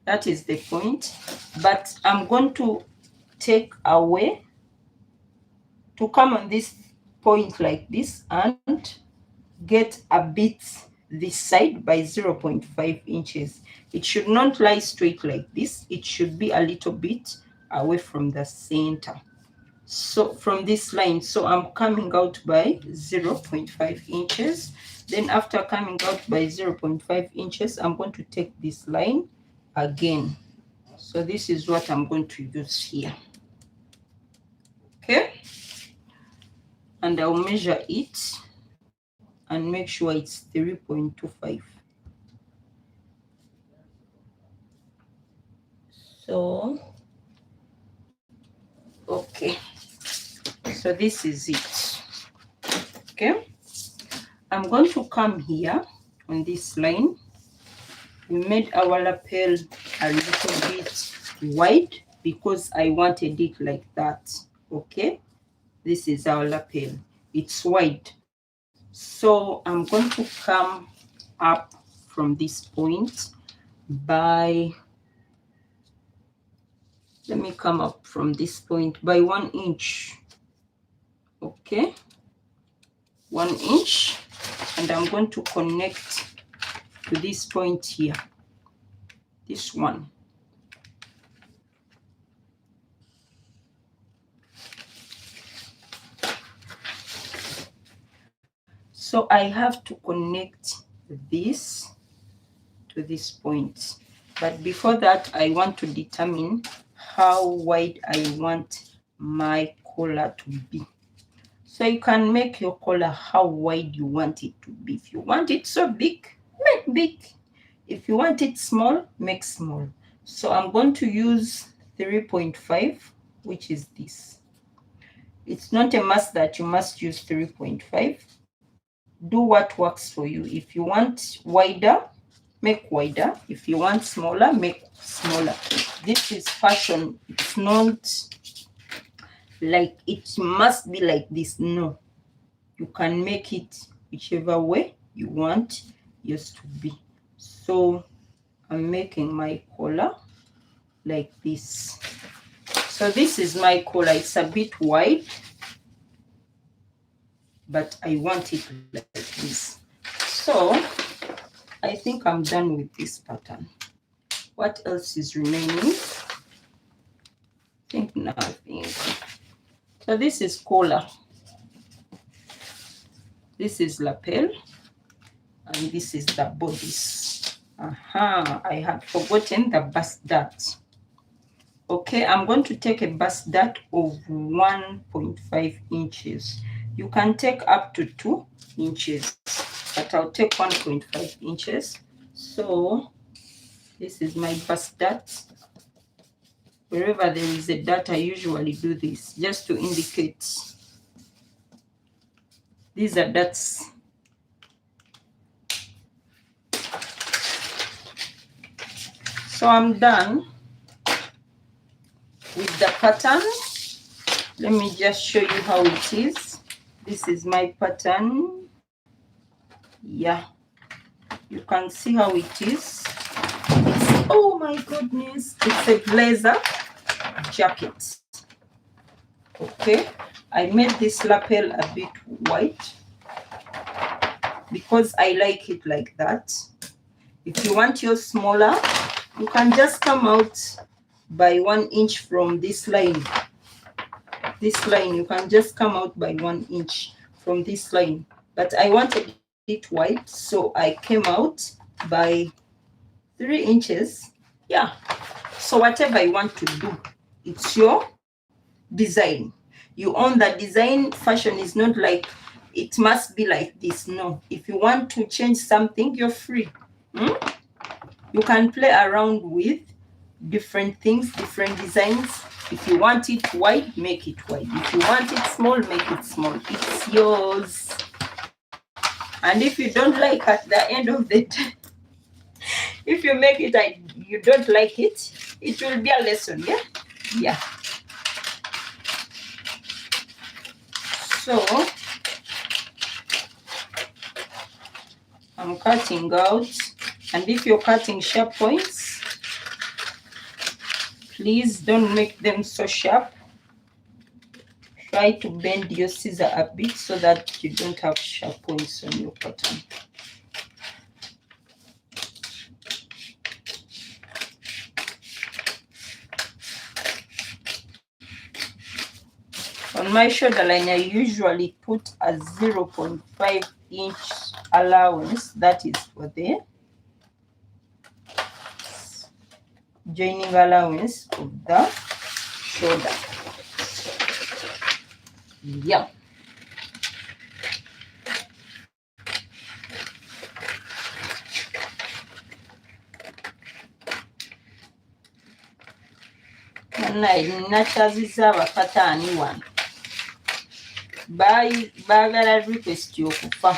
Speaker 1: that is the point, but I'm going to take away to come on this point like this and get a bit this side by 0.5 inches. It should not lie straight like this. It should be a little bit away from the center. So from this line, so I'm coming out by 0.5 inches. Then after coming out by 0.5 inches, I'm going to take this line again. So this is what I'm going to use here. Okay, and I'll measure it and make sure it's 3.25. So, okay, so this is it. Okay, I'm going to come here on this line. We made our lapel a little bit wide because I wanted it like that. Okay, this is our lapel. It's wide. So I'm going to come up from this point by, let me come up from this point by 1 inch. Okay, 1 inch, and I'm going to connect to this point here, this one. So I have to connect this to this point. But before that, I want to determine how wide I want my collar to be. So you can make your collar how wide you want it to be. If you want it so big, make big. If you want it small, make small. So I'm going to use 3.5, which is this. It's not a must that you must use 3.5. Do what works for you. If you want wider, make wider. If you want smaller, make smaller. This is fashion. It's not like it must be like this. No, you can make it whichever way you want yours to be. So I'm making my collar like this. So this is my collar. It's a bit wide, but I want it like this. So I think I'm done with this pattern. What else is remaining? I think nothing. So this is collar. This is lapel, and this is the bodice. I had forgotten the bust dart. Okay, I'm going to take a bust dart of 1.5 inches. You can take up to 2 inches, but I'll take 1.5 inches. So this is my bust dart. Wherever there is a dart, I usually do this just to indicate these are darts. So I'm done with the pattern. Let me just show you how it is. This is my pattern. Yeah, you can see how it is. It's, oh my goodness, it's a blazer jacket. Okay, I made this lapel a bit white because I like it like that. If you want yours smaller, you can just come out by 1 inch from this line. This line, you can just come out by 1 inch from this line. But I wanted it white, so I came out by 3 inches. Yeah, so whatever you want to do, it's your design. You own the design. Fashion is not like it must be like this. No, if you want to change something, you're free. You can play around with different things, different designs. If you want it wide, make it wide. If you want it small, make it small. It's yours. And if you don't like at the end of the day, if you make it and you don't like it, it will be a lesson, yeah? Yeah. So, I'm cutting out. And if you're cutting sharp points, please don't make them so sharp. Try to bend your scissor a bit so that you don't have sharp points on your pattern. On my shoulder line, I usually put a 0.5 inch allowance. That is for the joining allowance of the shoulder. Yeah. Nakyazizza abapataani wano baagala request okufa.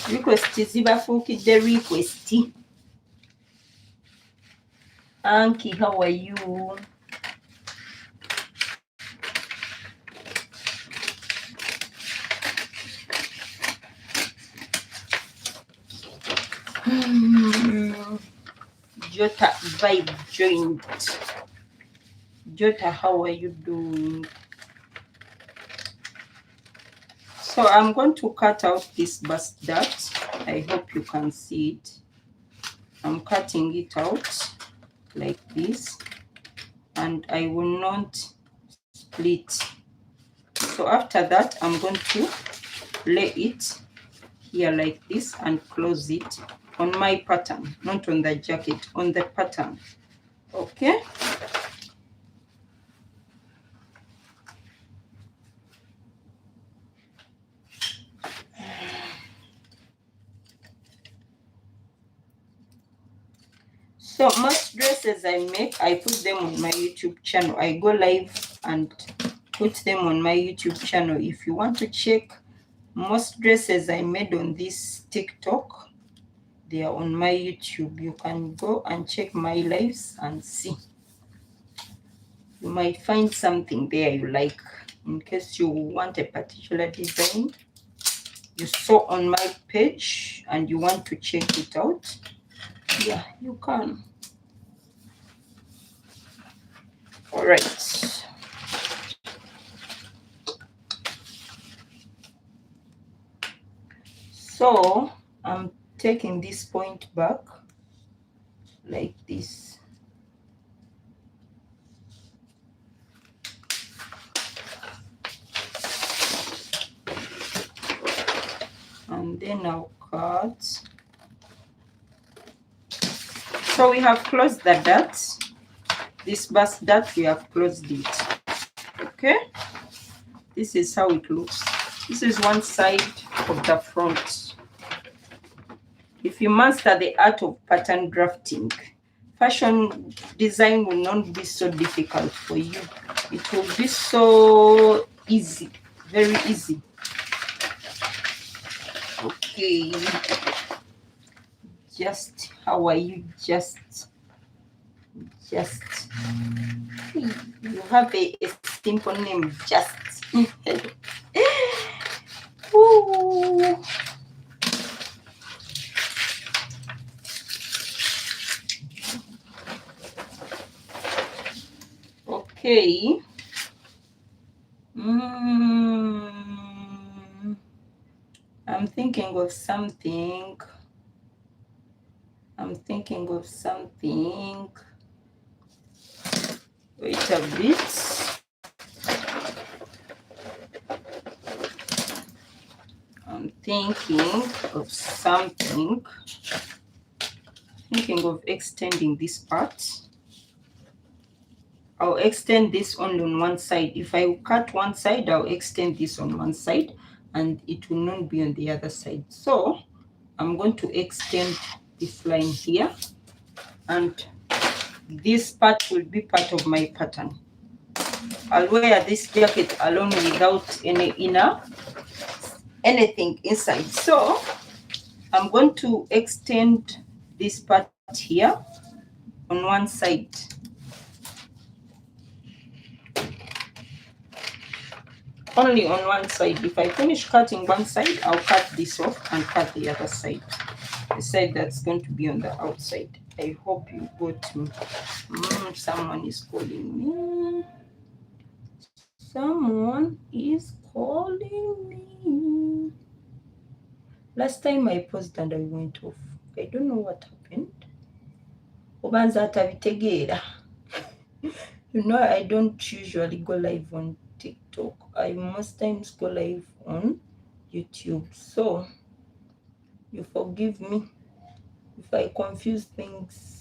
Speaker 1: Request zibafuukidde request. Anki, how are you? Jota Vibe joined. Jota, how are you doing? So I'm going to cut out this bust dart. I hope you can see it. I'm cutting it out like this, and I will not split. So after that, I'm going to lay it here like this and close it on my pattern, not on the jacket, on the pattern. Okay. So most dresses I make, I put them on my YouTube channel. I go live and put them on my YouTube channel. If you want to check most dresses I made on this TikTok, they are on my YouTube. You can go and check my lives and see. You might find something there you like. In case you want a particular design you saw on my page and you want to check it out, yeah, you can. All right. So I'm taking this point back like this. And then I'll cut. So we have closed the dart. This bust dart, we have closed it. Okay. This is how it looks. This is one side of the front. If you master the art of pattern drafting, fashion design will not be so difficult for you. It will be so easy, very easy. Okay. Just, how are you? Just. You have a simple name, Just. Ooh. Okay. I'm thinking of something. Wait a bit. I'm thinking of something. Thinking of extending this part. I'll extend this only on one side. If I cut one side, I'll extend this on one side and it will not be on the other side. So I'm going to extend this line here, and this part will be part of my pattern. I'll wear this jacket alone without any inner, anything inside. So I'm going to extend this part here on one side. Only on one side. If I finish cutting one side, I'll cut this off and cut the other side. The side that's going to be on the outside. I hope you got me. Someone is calling me. Someone is calling me. Last time I paused and I went off. I don't know what happened. Obanza atabitegeera. You know, I don't usually go live on TikTok. I most times go live on YouTube. So you forgive me if I confuse things.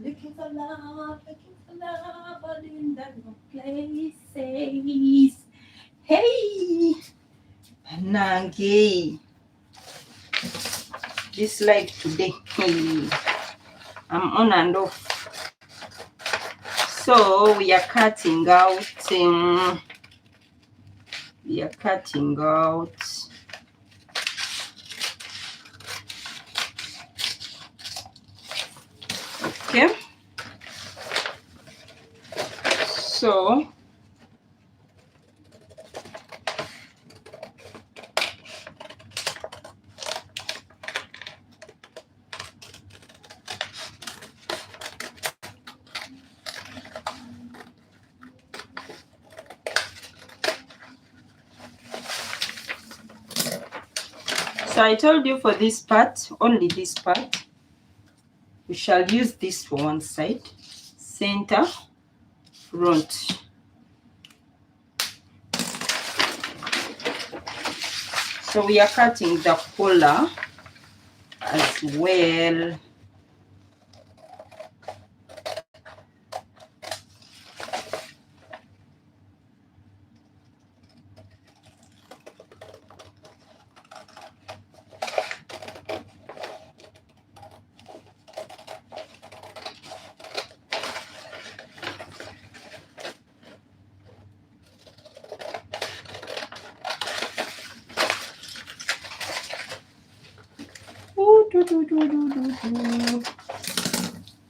Speaker 1: looking for love all in the wrong places. Hey, Nangi, this live today, hey, I'm on and off. So we are cutting out. Okay. So I told you for this part, only this part, we shall use this for one side, center, front. So we are cutting the collar as well.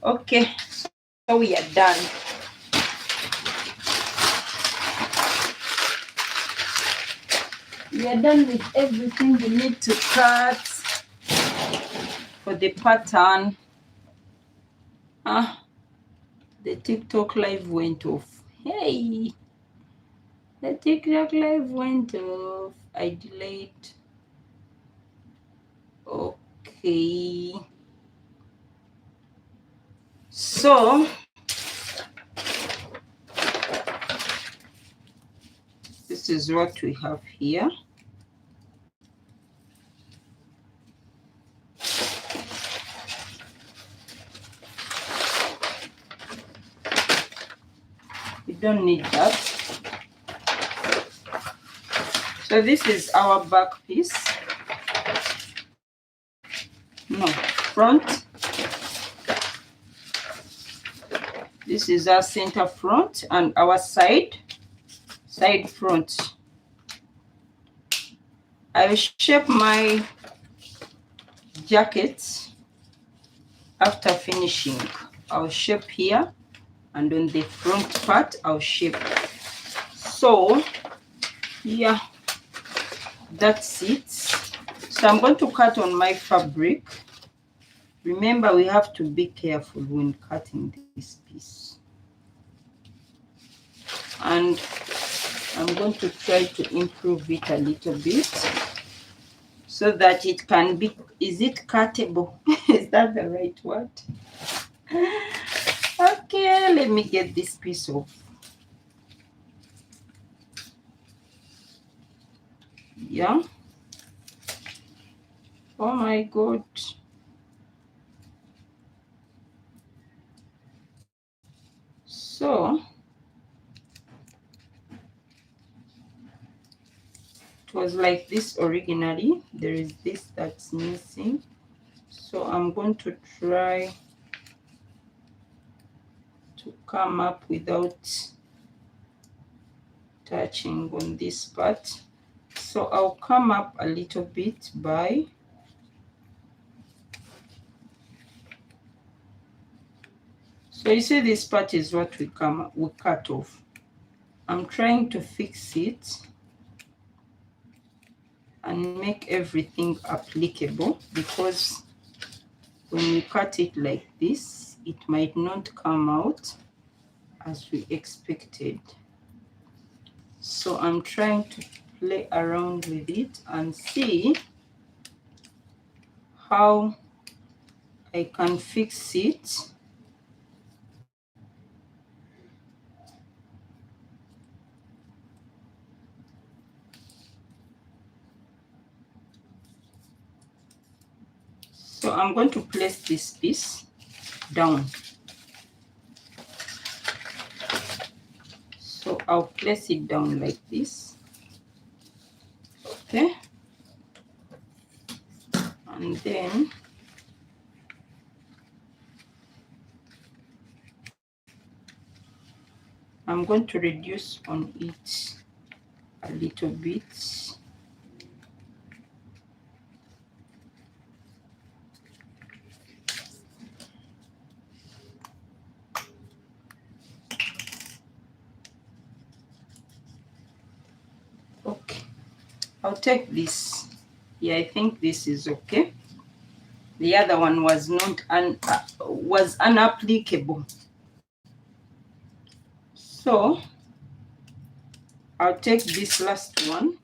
Speaker 1: Okay, so we are done. We are done with everything we need to cut for the pattern. The TikTok live went off. Hey, the TikTok live went off. I delayed. Okay. So this is what we have here. We don't need that. So this is our back piece. No, front. This is our center front and our side front. I will shape my jacket after finishing. I'll shape here, and on the front part I'll shape. So yeah, that's it. So I'm going to cut on my fabric. Remember, we have to be careful when cutting this piece. And I'm going to try to improve it a little bit so that it can be, is it cuttable? Is that the right word? Okay, let me get this piece off. Yeah. Oh my God. So it was like this originally. There is this that's missing. So I'm going to try to come up without touching on this part. So I'll come up a little bit by so you see this part is what we cut off. I'm trying to fix it and make everything applicable, because when we cut it like this, it might not come out as we expected. So I'm trying to play around with it and see how I can fix it. So I'm going to place this piece down I'll place it down like this. Okay. And then I'm going to reduce on it a little bit. Okay, I'll take this. Yeah, I think this is okay. The other one was not was unapplicable. So I'll take this last one.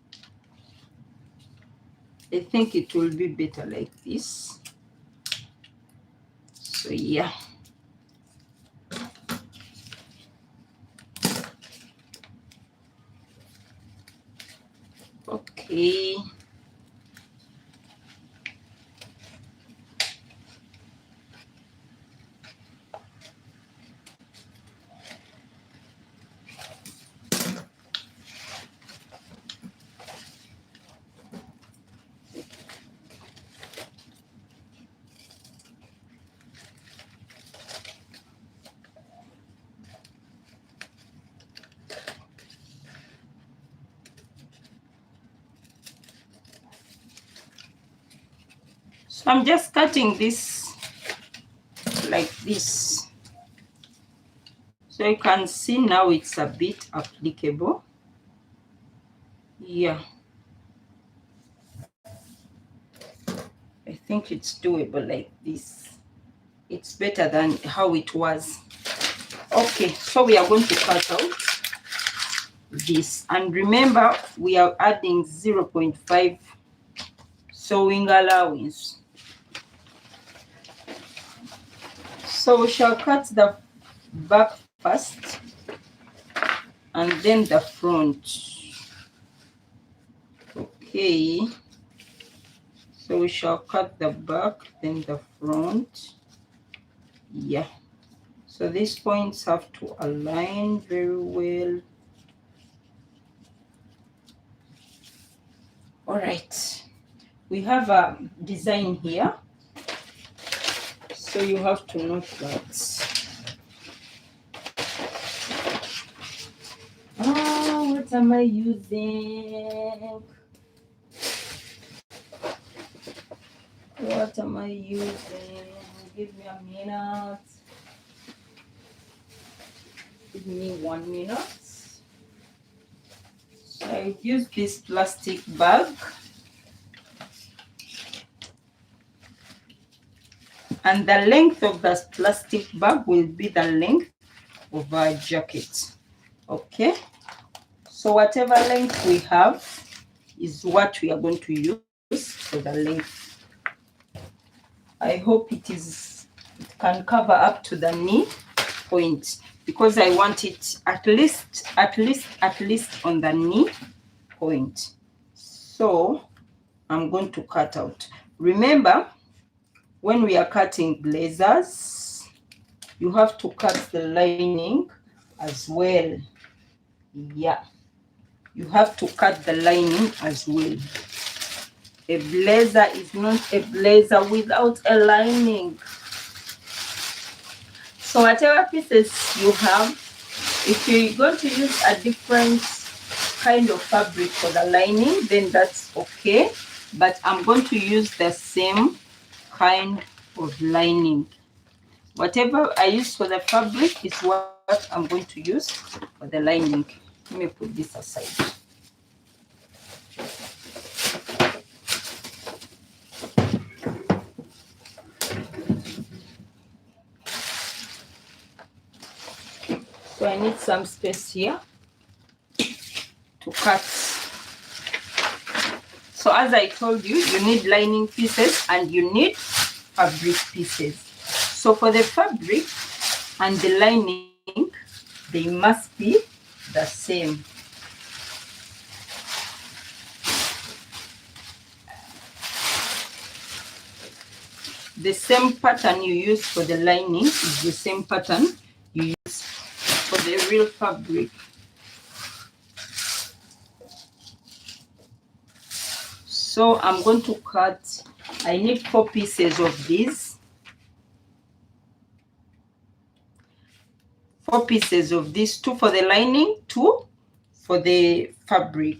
Speaker 1: I think it will be better like this. So yeah. Okay. So I'm just cutting this like this. So you can see now it's a bit applicable. Yeah. I think it's doable like this. It's better than how it was. Okay, so we are going to cut out this. And remember, we are adding 0.5 sewing allowance. So we shall cut the back first and then the front. Okay, so we shall cut the back, then the front. Yeah, so these points have to align very well. All right, we have a design here, so you have to note that. What am I using? What am I using? Give me a minute. Give me 1 minute. So I use this plastic bag. And the length of the plastic bag will be the length of our jacket. Okay. So whatever length we have is what we are going to use for the length. I hope it can cover up to the knee point, because I want it at least on the knee point. So I'm going to cut out. Remember, when we are cutting blazers, you have to cut the lining as well. Yeah, you have to cut the lining as well. A blazer is not a blazer without a lining. So whatever pieces you have, if you're going to use a different kind of fabric for the lining, then that's okay. But I'm going to use the same kind of lining. Whatever I use for the fabric is what I'm going to use for the lining. Let me put this aside. So I need some space here to cut. So as I told you, you need lining pieces and you need fabric pieces. So for the fabric and the lining, they must be the same. The same pattern you use for the lining is the same pattern you use for the real fabric. So I'm going to cut, I need 4 pieces of these. 4 pieces of this, 2 for the lining, 2 for the fabric.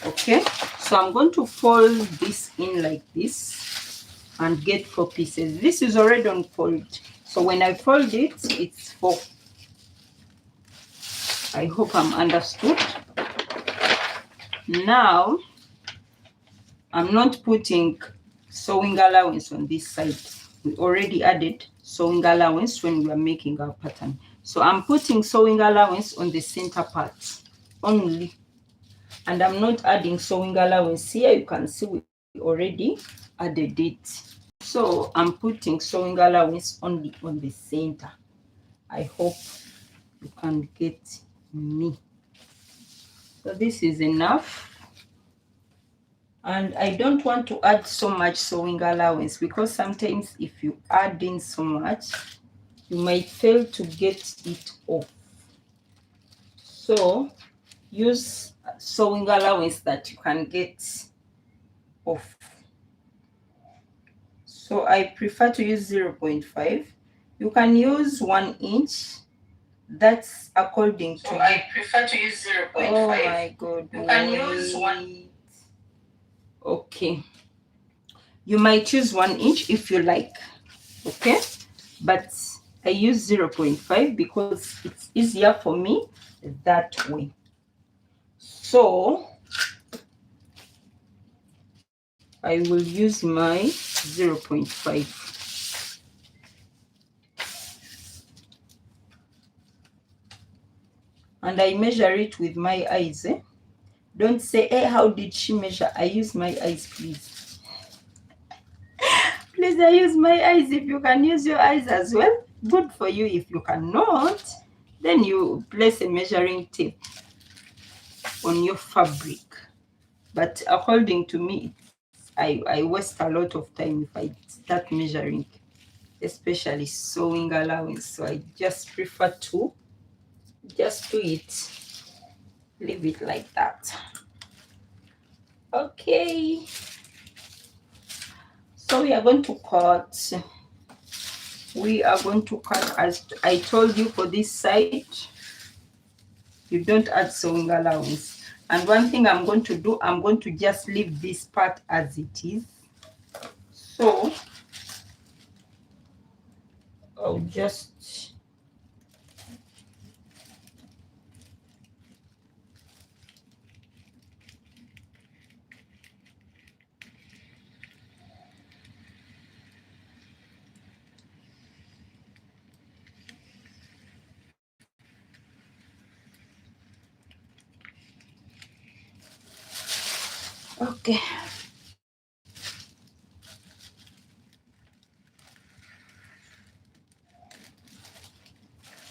Speaker 1: Okay, so I'm going to fold this in like this and get 4 pieces. This is already on fold, so when I fold it, it's 4. I hope I'm understood. Now I'm not putting sewing allowance on this side. We already added sewing allowance when we are making our pattern. So I'm putting sewing allowance on the center part only. And I'm not adding sewing allowance here. You can see we already added it. So I'm putting sewing allowance only on the center. I hope you can get me. So this is enough. And I don't want to add so much sewing allowance, because sometimes if you add in so much, you might fail to get it off. So use sewing allowance that you can get off. So I prefer to use 0.5. You can use 1 inch. That's according to you.
Speaker 2: I prefer to use 0.5.
Speaker 1: Oh my God.
Speaker 2: You can use 1.
Speaker 1: Okay. You might use 1 inch if you like. Okay. But I use 0.5 because it's easier for me that way. So I will use my 0.5. And I measure it with my eyes. Don't say, hey, how did she measure? I use my eyes, please. Please, I use my eyes. If you can use your eyes as well, good for you. If you cannot, then you place a measuring tape on your fabric. But according to me, I waste a lot of time if I start measuring, especially sewing allowance. So I just prefer to just do it, leave it like that. Okay, so we are going to cut. We are going to cut, as I told you, for this side you don't add sewing allowance. And one thing I'm going to do, I'm going to just leave this part as it is. So I'll just okay.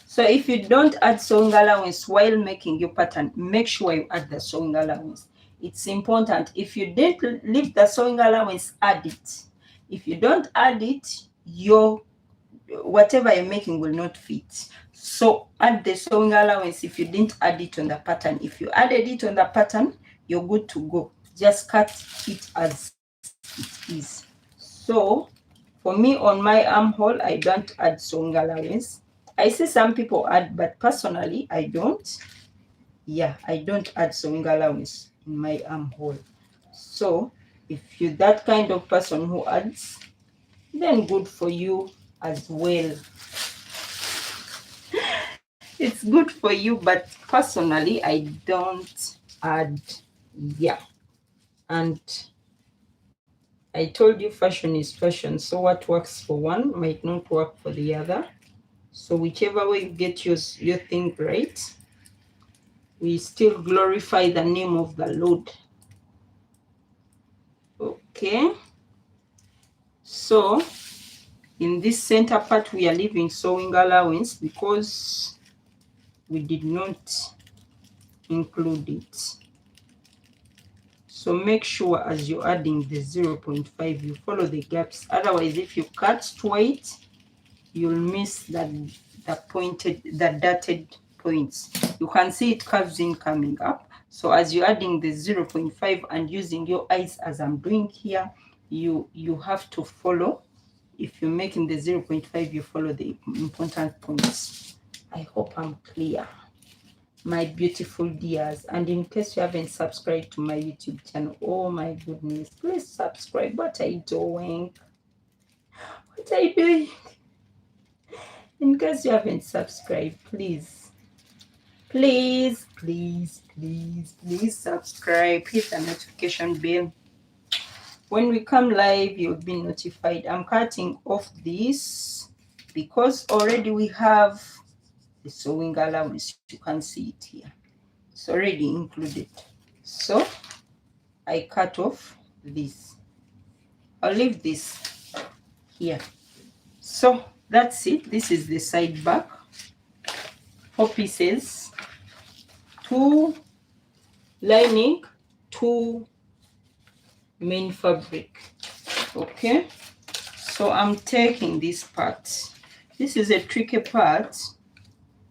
Speaker 1: So if you don't add sewing allowance while making your pattern, make sure you add the sewing allowance. It's important. If you didn't leave the sewing allowance, add it. If you don't add it, your whatever you're making will not fit. So add the sewing allowance if you didn't add it on the pattern. If you added it on the pattern, you're good to go. Just cut it as it is. So for me, on my armhole, I don't add sewing allowance. I see some people add, but personally, I don't. Yeah, I don't add sewing allowance in my armhole. So if you're that kind of person who adds, then good for you as well. It's good for you, but personally, I don't add. Yeah. And I told you fashion is fashion. So what works for one might not work for the other. So whichever way you get your thing right, we still glorify the name of the Lord. Okay. So in this center part, we are leaving sewing allowance because we did not include it. So make sure as you're adding the 0.5, you follow the gaps. Otherwise, if you cut straight, you'll miss the dotted points. You can see it curves in coming up. So as you're adding the 0.5 and using your eyes as I'm doing here, you have to follow. If you're making the 0.5, you follow the important points. I hope I'm clear, my beautiful dears. And in case you haven't subscribed to my YouTube channel, oh my goodness, please subscribe. What are you doing? What are you doing? In case you haven't subscribed, please subscribe. Hit the notification bell. When we come live, you'll be notified. I'm cutting off this because already we have the sewing allowance. You can see it here. It's already included. So I cut off this. I'll leave this here. So that's it. This is the side back. 4 pieces, 2 lining, 2 main fabric. Okay, so I'm taking this part. This is a tricky part,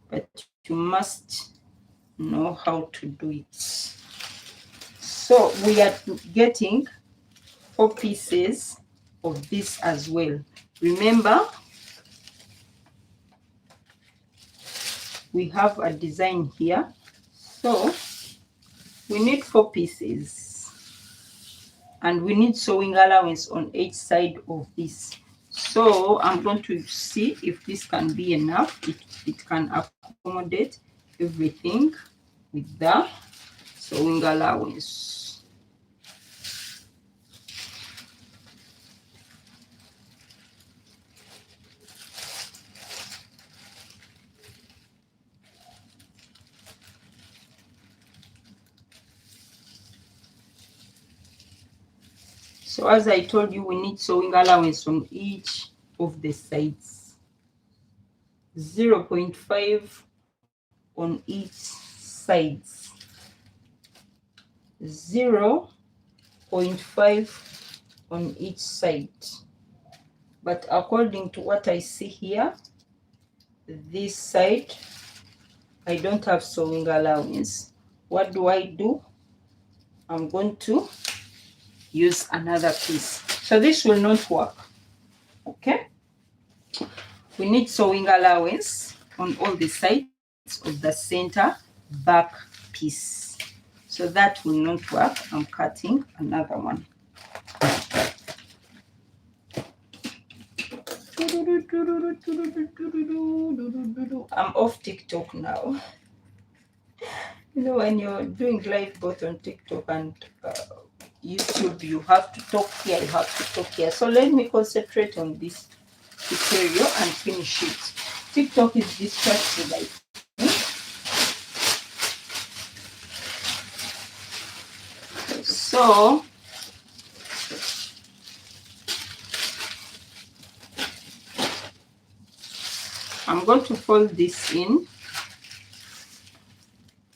Speaker 1: but you must know how to do it. So we are getting 4 pieces of this as well. Remember, we have a design here, so we need 4 pieces, and we need sewing allowance on each side of this. So I'm going to see if this can be enough. It can accommodate everything with the sewing allowance. So as I told you, we need sewing allowance on each of the sides. 0.5 on each sides. 0.5 on each side. But according to what I see here, this side, I don't have sewing allowance. What do? I'm going to use another piece. So this will not work. Okay? We need sewing allowance on all the sides of the center back piece. So that will not work. I'm cutting another one. I'm off TikTok now. You know, when you're doing live both on TikTok and YouTube, you have to talk here, you have to talk here. So let me concentrate on this tutorial and finish it. TikTok is distracting, I think. So I'm going to fold this in,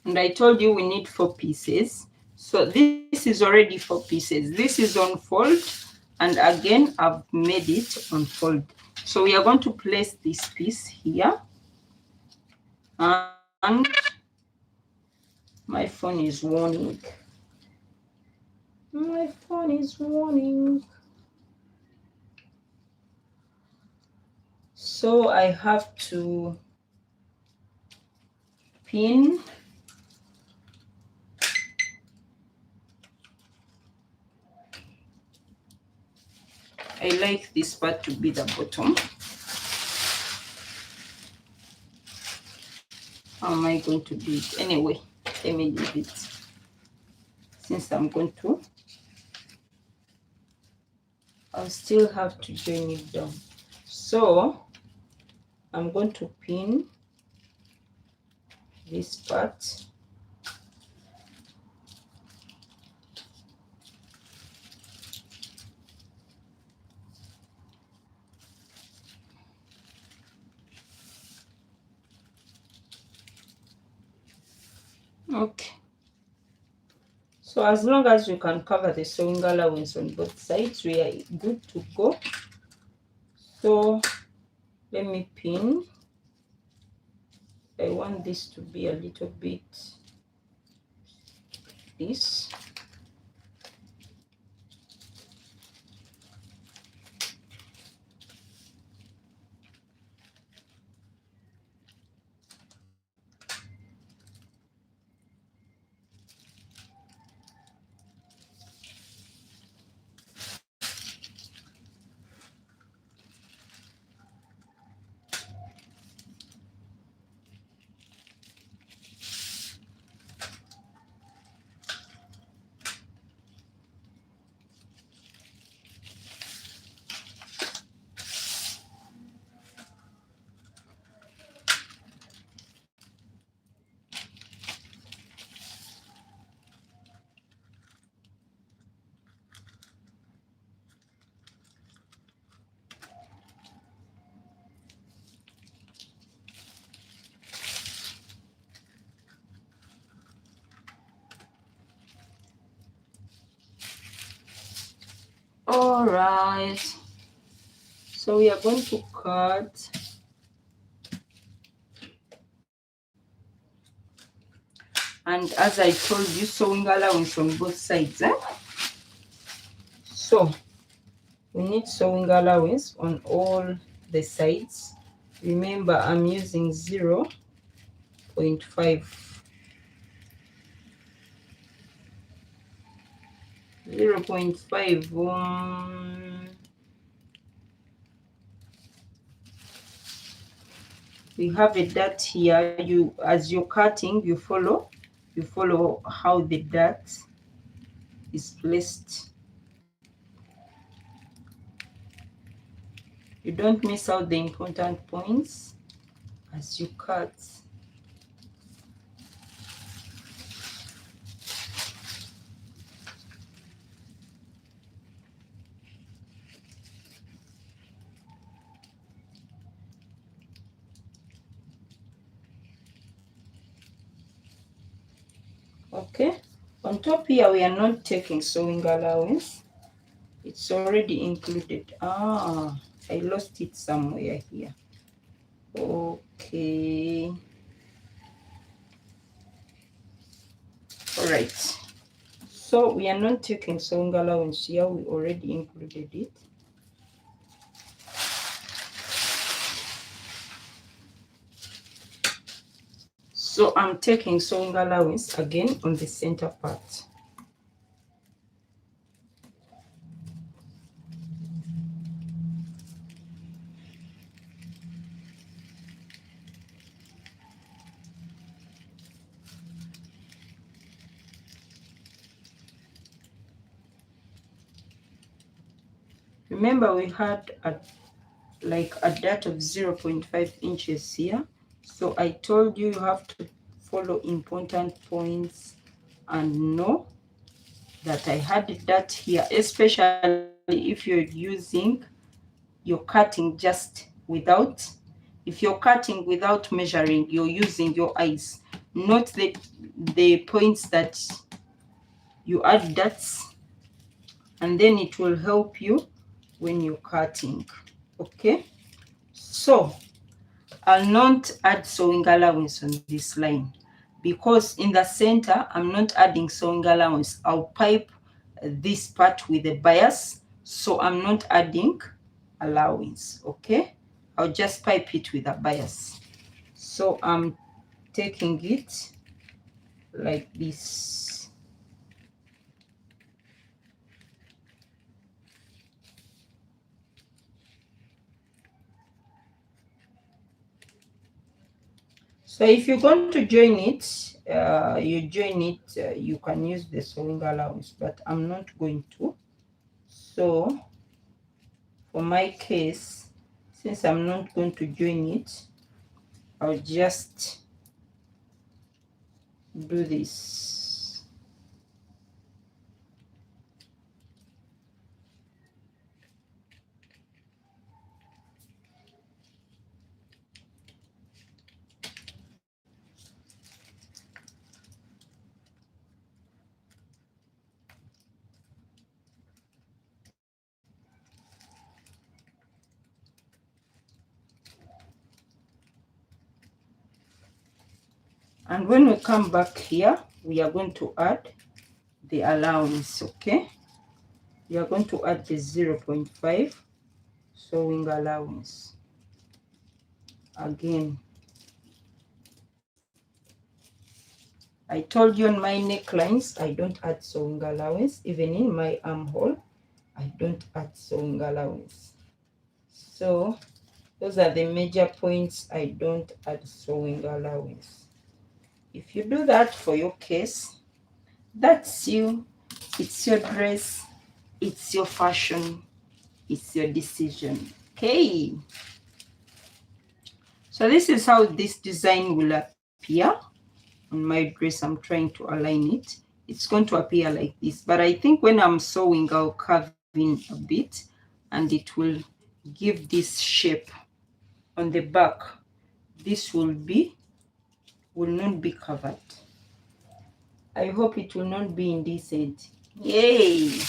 Speaker 1: and I told you we need 4 pieces. So this is already 4 pieces. This is on fold, and again I've made it on fold. So we are going to place this piece here, and my phone is warning. My phone is warning. So I have to pin I like this part to be the bottom. How am I going to do it? Anyway, let me leave it, since I'm going to, I'll still have to join it down. So I'm going to pin this part. Okay. So as long as you can cover the sewing allowance on both sides, we are good to go. So let me pin. I want this to be a little bit this. All right, so we are going to cut and as I told you, sewing allowance on both sides. So we need sewing allowance on all the sides. Remember, I'm using 0.5. 0.5. We have a dot here. You, as you're cutting, you follow how the dot is placed. You don't miss out the important points as you cut. Okay, on top here we are not taking sewing allowance. It's already included. I lost it somewhere here. Okay, all right, so we are not taking sewing allowance here. We already included it. So I'm taking sewing allowance again on the center part. Remember, we had like a dot of 0.5 inches here. So I told you have to follow important points and know that I had that here, especially if you're using, you're cutting just without, if you're cutting without measuring, you're using your eyes, not the points that you add dots, and then it will help you when you're cutting. Okay, so I'll not add sewing allowance on this line because in the center I'm not adding sewing allowance. I'll pipe this part with a bias, so I'm not adding allowance. Okay, I'll just pipe it with a bias. So I'm taking it like this. So if you're going to join it, you can use the sewing allowance, but I'm not going to. So for my case, since I'm not going to join it, I'll just do this. And when we come back here, we are going to add the allowance. Okay, you are going to add the 0.5 sewing allowance again. I told you on my necklines I don't add sewing allowance. Even in my armhole I don't add sewing allowance. So those are the major points I don't add sewing allowance. If you do that for your case, that's you. It's your dress, it's your fashion, it's your decision. Okay, so this is how this design will appear on my dress. I'm trying to align it. It's going to appear like this, but I think when I'm sewing I'll curve in a bit and it will give this shape on the back. This will not be covered. I hope it will not be indecent. Yay!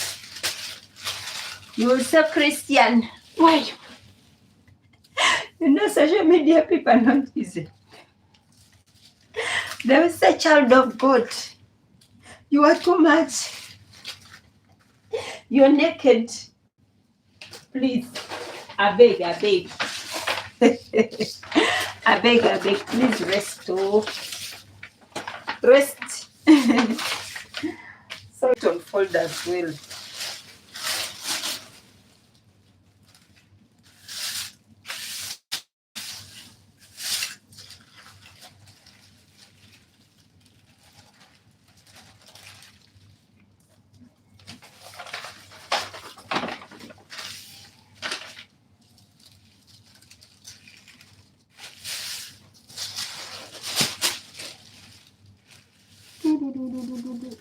Speaker 1: You also Christian. Why? You know, social media people are not easy. They will say, child of God, you are too much. You're naked. Please. I beg. I beg. Please rest. Oh. Rest. So it unfold as well.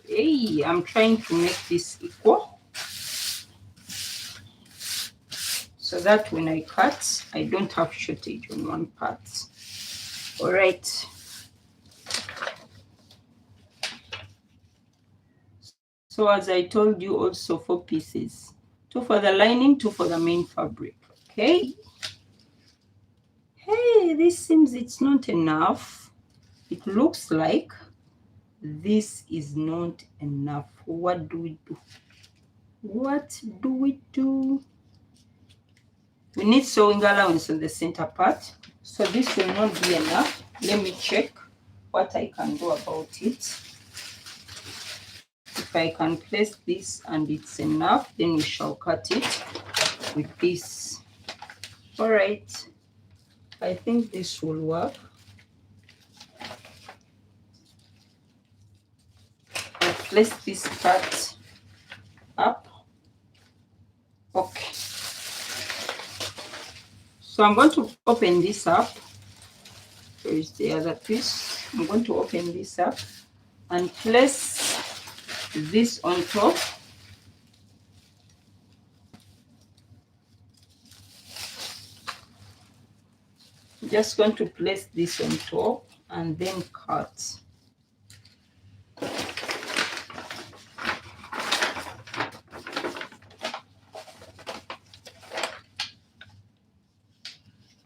Speaker 1: Hey, I'm trying to make this equal so that when I cut, I don't have shortage on one part. All right. So as I told you, also 4 pieces. 2 for the lining, 2 for the main fabric. Okay. Hey, this seems it's not enough. It looks like this is not enough. What do we do? What do we do? We need sewing allowance on the center part. So this will not be enough. Let me check what I can do about it. If I can place this and it's enough, then we shall cut it with this. All right. I think this will work. I'll place this part up. Okay. So I'm going to open this up. Where is the other piece? I'm going to open this up and place this on top. Just going to place this on top and then cut.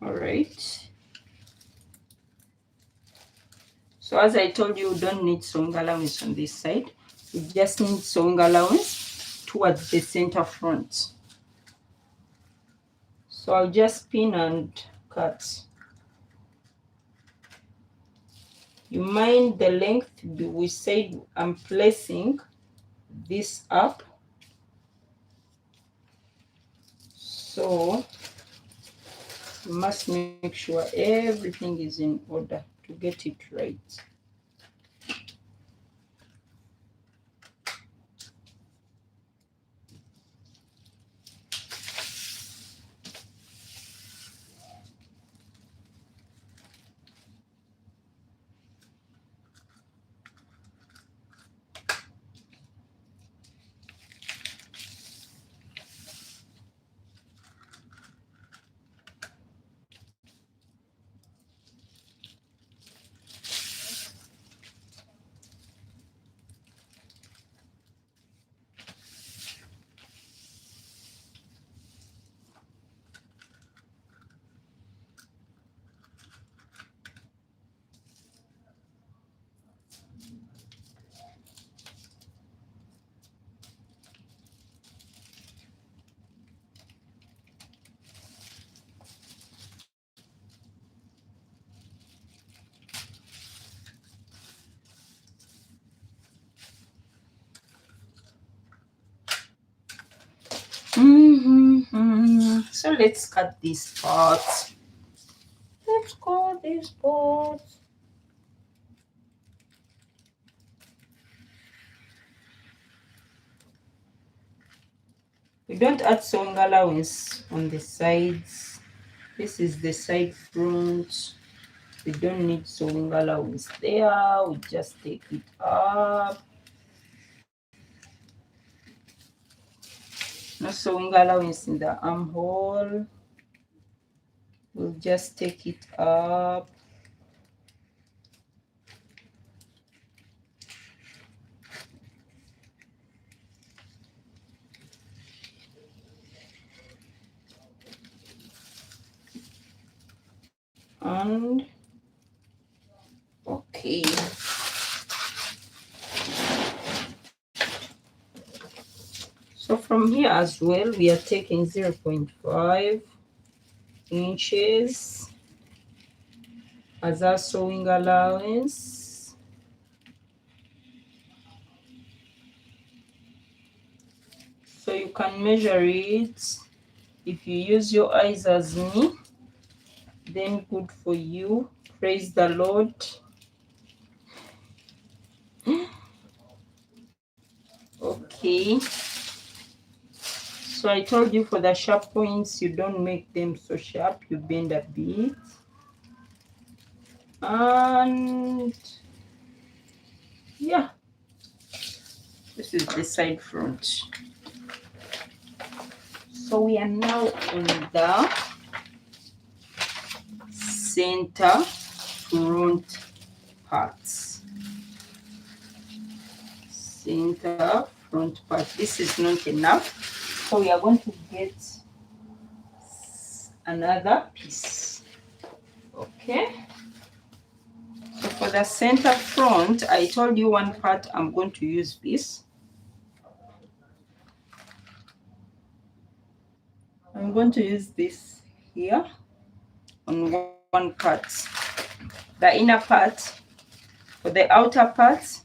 Speaker 1: All right. So as I told you, you don't need sewing allowance on this side. You just need sewing allowance towards the center front. So I'll just pin and cut. You mind the length. We said I'm placing this up. So you must make sure everything is in order to get it right. So let's cut these parts. Let's cut these parts. We don't add sewing allowance on the sides. This is the side front. We don't need sewing allowance there. We just take it up. No sewing allowance in the armhole. We'll just take it up. And okay. So from here as well, we are taking 0.5 inches as our sewing allowance. So you can measure it. If you use your eyes as me, then good for you. Praise the Lord. Okay. So I told you for the sharp points, you don't make them so sharp. You bend a bit. And yeah, this is the side front. So we are now on the center front parts. Center front part. This is not enough, so we are going to get another piece. Okay. So for the center front, I told you one part I'm going to use this. I'm going to use this here on one part. The inner part. For the outer part,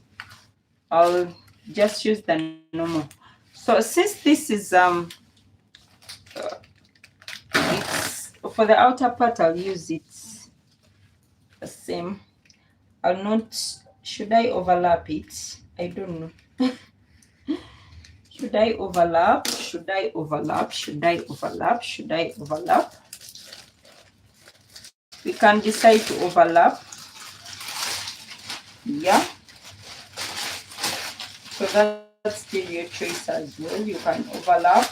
Speaker 1: I'll just use the normal. So since this is it's for the outer part, I'll use it the same. I'll not. Should I overlap it? I don't know. Should I overlap? Should I overlap? Should I overlap? Should I overlap? We can decide to overlap. Yeah. So that's still your choice as well. You can overlap.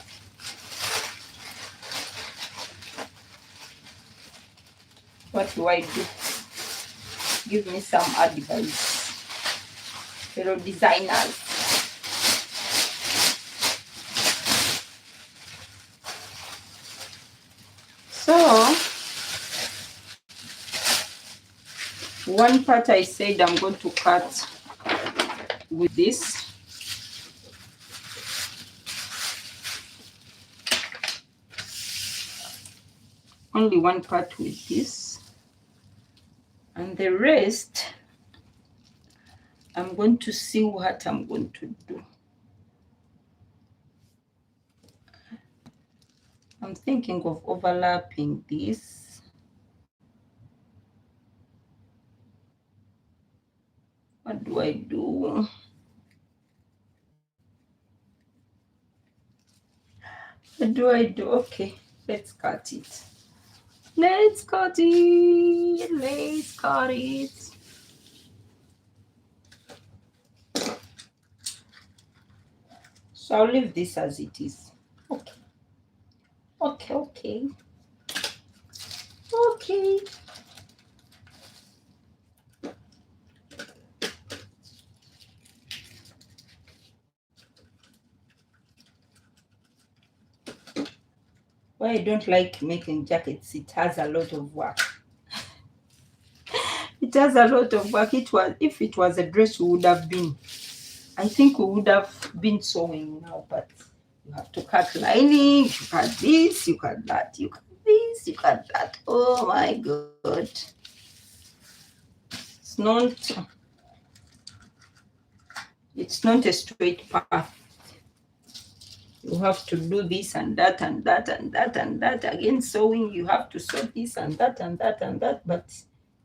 Speaker 1: What do I do? Give me some advice, fellow designers. So one part I said I'm going to cut with this. Only one part with this. And the rest, I'm going to see what I'm going to do. I'm thinking of overlapping this. What do I do? What do I do? Okay, let's cut it. Let's cut it. Let's cut it. So I'll leave this as it is. Okay. Okay, okay. Okay. Why I don't like making jackets, it has a lot of work. It has a lot of work. If it was a dress, we would have been, I think we would have been sewing now, but you have to cut lining, you cut this, you cut that, you cut this, you cut that. Oh my God. It's not a straight path. You have to do this and that and that and that and that. Again, sewing, you have to sew this and that and that and that. But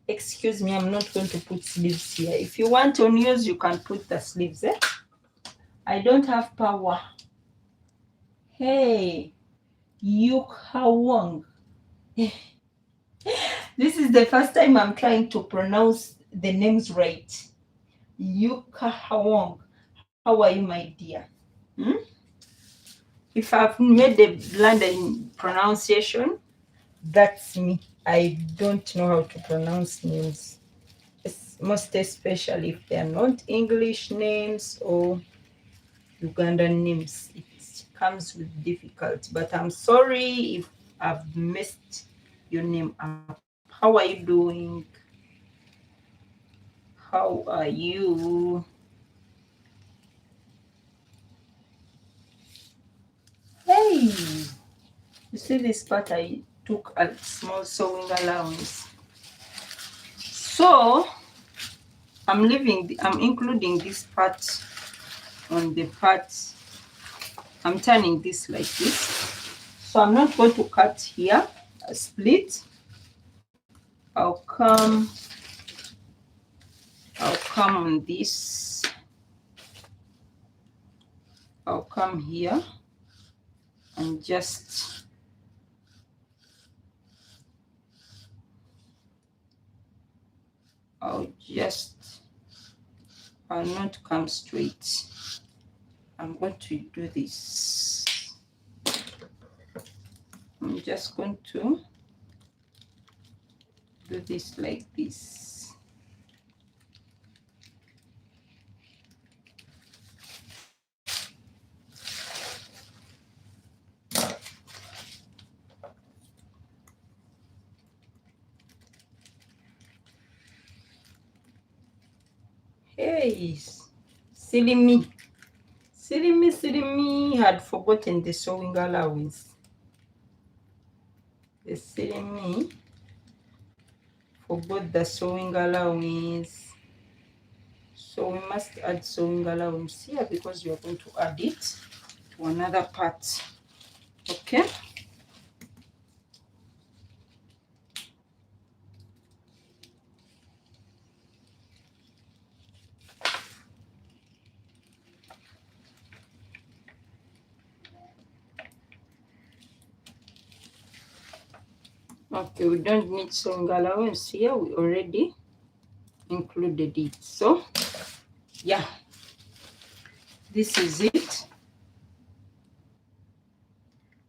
Speaker 1: excuse me, I'm not going to put sleeves here. If you want on yours, you can put the sleeves. I don't have power. Hey, Yuk Hawang. This is the first time I'm trying to pronounce the names right. Yuka Hawang. How are you, my dear? If I've made a blunder in pronunciation, that's me. I don't know how to pronounce names, most especially if they're not English names or Ugandan names. It comes with difficulty, but I'm sorry if I've messed your name up. How are you doing? How are you? Hey, you see this part? I took a small sewing allowance. So I'm including this part on the part. I'm turning this like this. So I'm not going to cut here a split. I'll come on this. I'll come here and just I'll not come straight. I'm going to do this. I'm just going to do this like this. Hey, silly me, had forgotten the sewing allowance. The silly me forgot the sewing allowance. So we must add sewing allowance here because we are going to add it to another part. Okay. Okay, we don't need sewing allowance here. We already included it. So, yeah, this is it.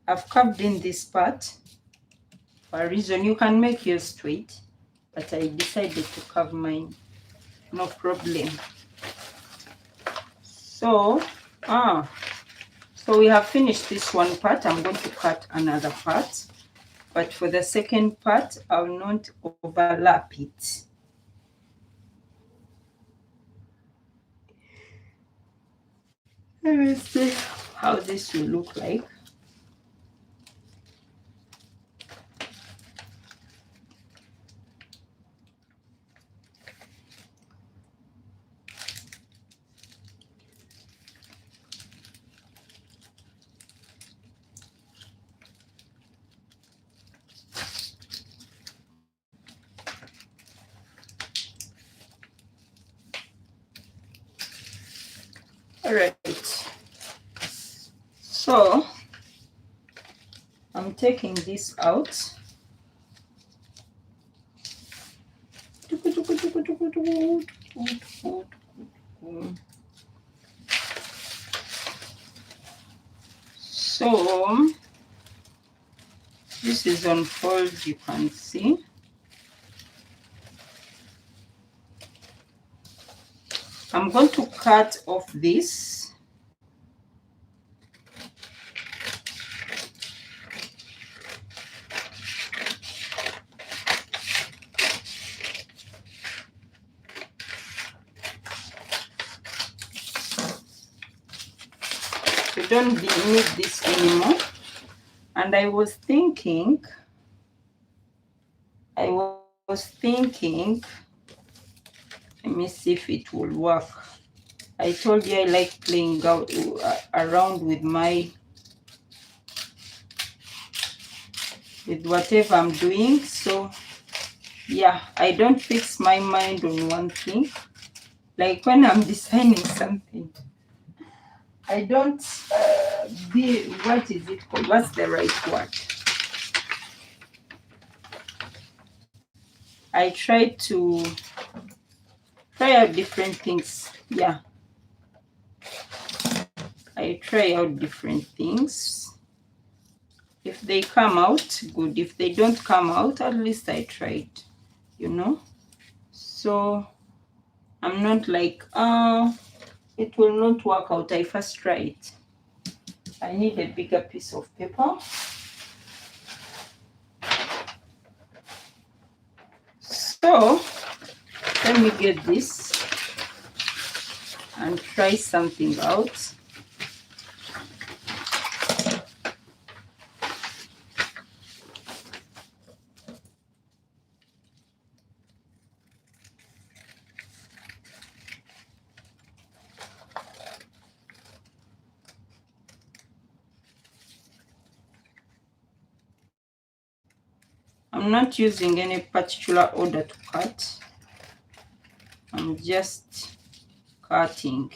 Speaker 1: I've carved in this part for a reason. You can make yours straight, but I decided to carve mine. No problem. So, so we have finished this one part. I'm going to cut another part. But for the second part, I will not overlap it. Let me see how this will look like. All right, so I'm taking this out. So this is on fold, you can see. I'm going to cut off this. We don't need this anymore. And I was thinking, let me see if it will work. I told you I like playing around with my with whatever I'm doing. So yeah, I don't fix my mind on one thing. Like when I'm designing something, I don't what is it called? What's the right word? I try to try out different things. Yeah. I try out different things. If they come out, good. If they don't come out, at least I tried, you know. So I'm not like, it will not work out. I first try it. I need a bigger piece of paper. So let me get this and try something out. I'm not using any particular order to cut. I'm just cutting.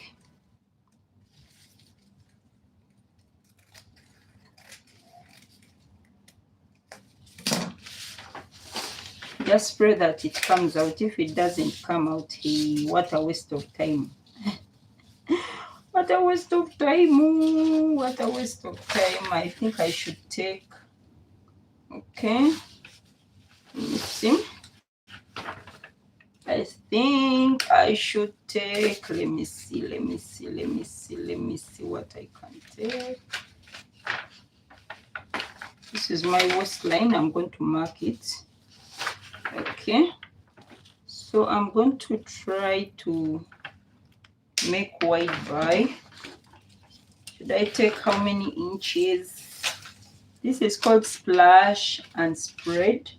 Speaker 1: Just pray that it comes out. If it doesn't come out, hey, what a waste of time. What a waste of time. What a waste of time. I think I should take, okay, let me see. I think I should take, let me see what I can take. This is my waistline. I'm going to mark it. Okay. So I'm going to try to make wide by. Should I take how many inches? This is called splash and spread.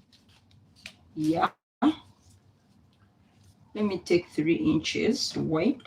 Speaker 1: Yeah. Let me take 3 inches wide.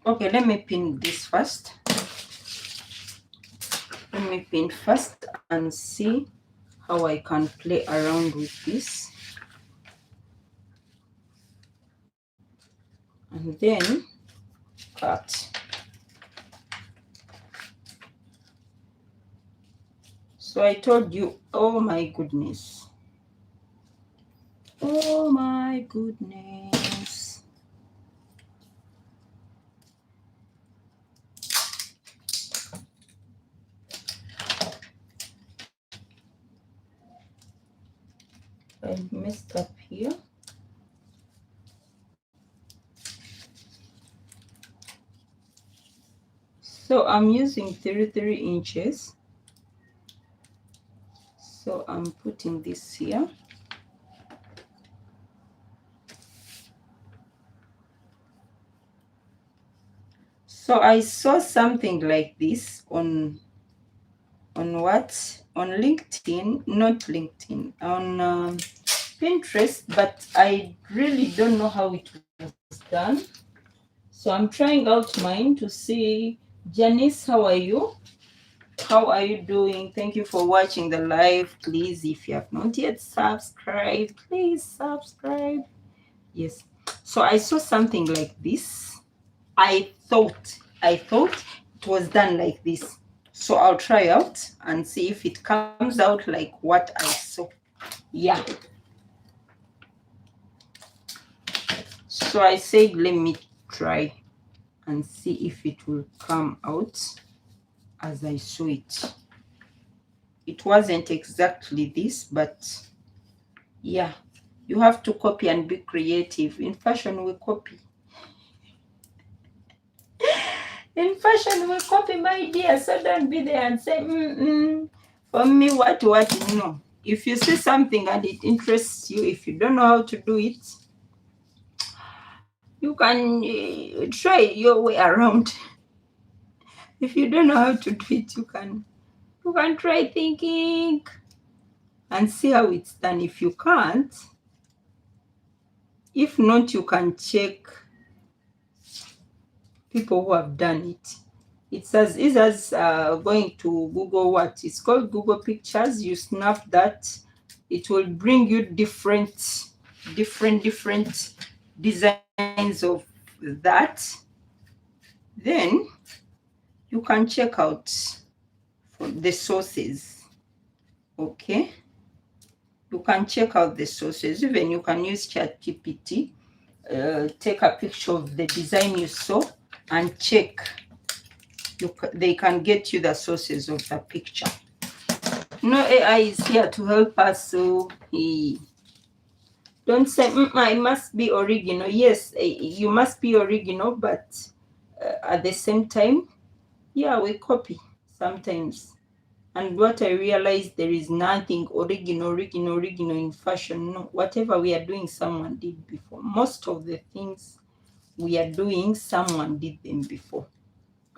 Speaker 1: Okay, let me pin this first. Let me pin first and see how I can play around with this. And then cut. So I told you, oh my goodness. Oh my goodness. I messed up here. So I'm using 33 inches. So I'm putting this here. So I saw something like this on what? On LinkedIn, not LinkedIn, on Pinterest, but I really don't know how it was done. So I'm trying out mine to see. Janice, how are you? How are you doing? Thank you for watching the live. Please, if you have not yet subscribed, please subscribe. Yes. So I saw something like this. I thought it was done like this. So I'll try out and see if it comes out like what I saw. Yeah. So I said, let me try and see if it will come out. as I saw it. It wasn't exactly this, but yeah, you have to copy and be creative. In fashion, we copy. In fashion, we copy, my dear. So don't be there and say, for me, what? No. If you see something and it interests you, if you don't know how to do it, you can try your way around. If you don't know how to do it, you can try thinking and see how it's done. If you can't, if not, you can check people who have done it. It's as easy as going to Google. It's called Google Pictures. You snap that, it will bring you different designs of that. Then you can check out the sources. Okay, you can check out the sources. Even you can use ChatGPT. Take a picture of the design you saw and check. They can get you the sources of the picture. No, AI is here to help us, so don't say, I must be original. Yes, you must be original, but at the same time, yeah, we copy sometimes. And what I realized, there is nothing original in fashion. No, whatever we are doing, someone did before. Most of the things we are doing, someone did them before.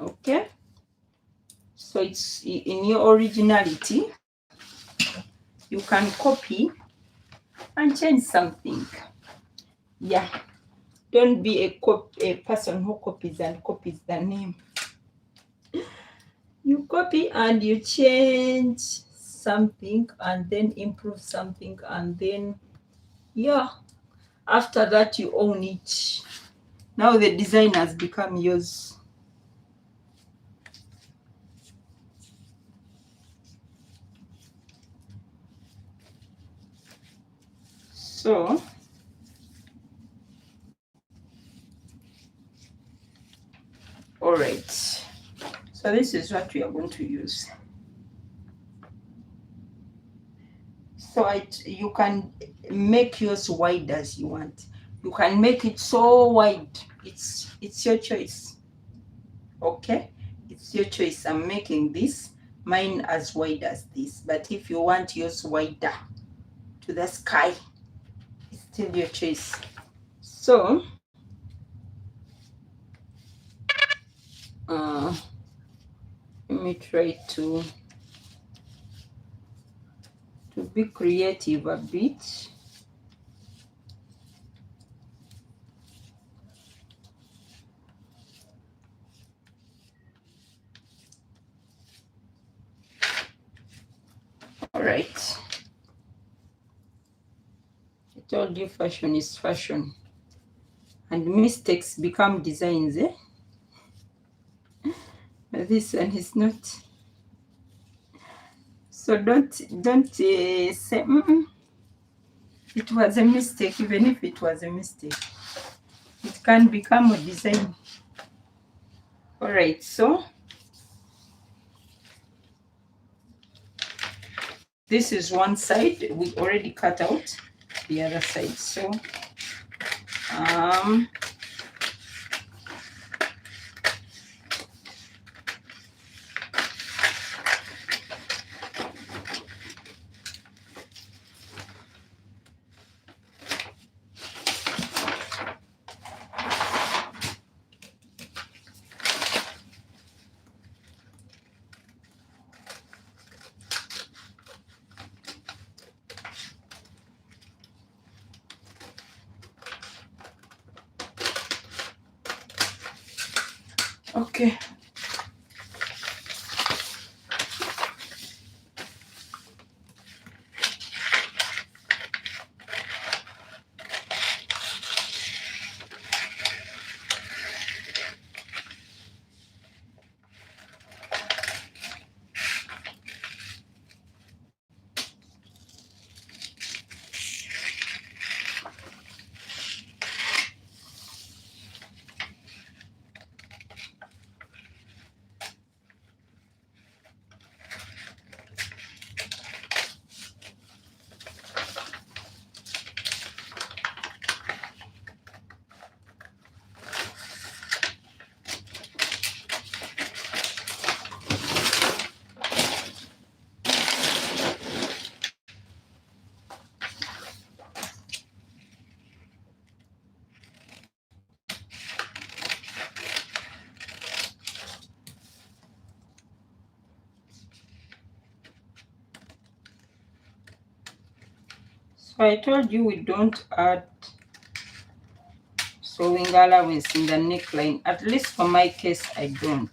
Speaker 1: Okay? So it's in your originality, you can copy and change something. Yeah. Don't be a person who copies and copies the name. You copy and you change something and then improve something, and then, yeah, after that you own it. Now the design has become yours. So, all right. So this is what we are going to use. So you can make yours wide as you want. You can make it so wide. It's your choice. Okay? It's your choice. I'm making this, mine as wide as this. But if you want yours wider to the sky, it's still your choice. So, let me try to be creative a bit. All right. I told you fashion is fashion. And mistakes become designs, eh? This one is not. So don't say, it was a mistake. Even if it was a mistake, it can become a design. All right, so this is one side. We already cut out the other side. So okay. So I told you we don't add sewing allowance in the neckline. At least for my case, I don't.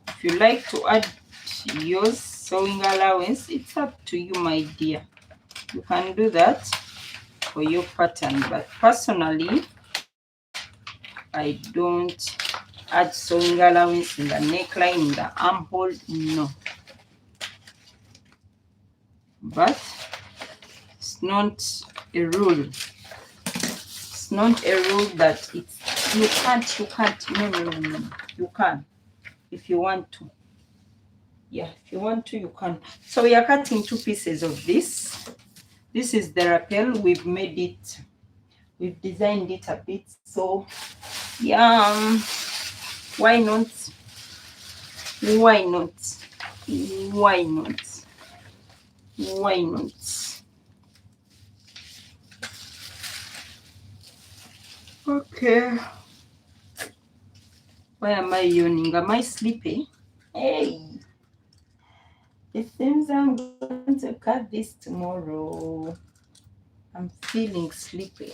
Speaker 1: If you like to add yours sewing allowance, it's up to you, my dear. You can do that for your pattern, but personally, I don't add sewing allowance in the neckline, in the armhole, no. But it's not a rule. It's not a rule that it's you can't. No. You can if you want to. Yeah, if you want to, you can. So we are cutting 2 pieces of this. This is the rappel. We've designed it a bit. So yeah, why not? Why not? Why not? Why not? Okay. Why am I yawning? Am I sleepy? Hey, it seems I'm going to cut this tomorrow. I'm feeling sleepy.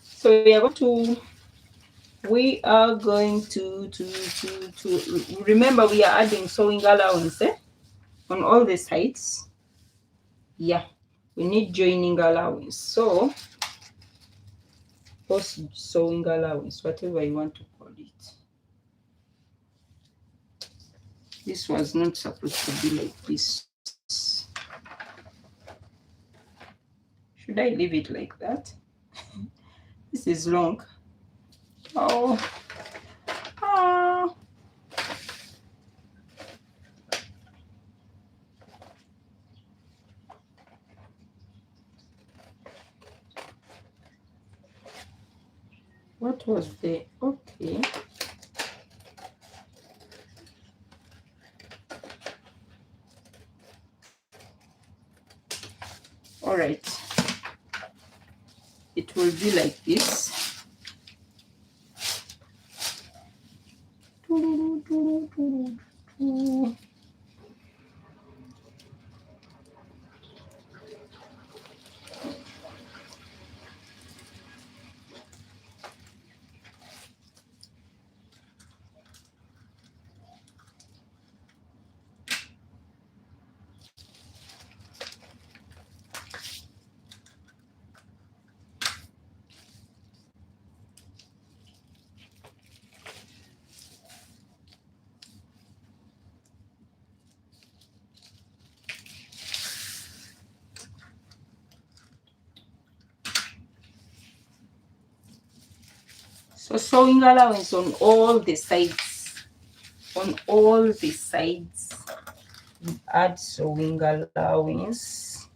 Speaker 1: So we are going to remember we are adding sewing allowance on all the sides. Yeah, we need joining allowance. So post sewing allowance, whatever you want to call it. This was not supposed to be like this. Should I leave it like that? This is long. Oh. Ah. What was the okay? All right. It will be like this. So sewing allowance on all the sides. On all the sides, add sewing allowance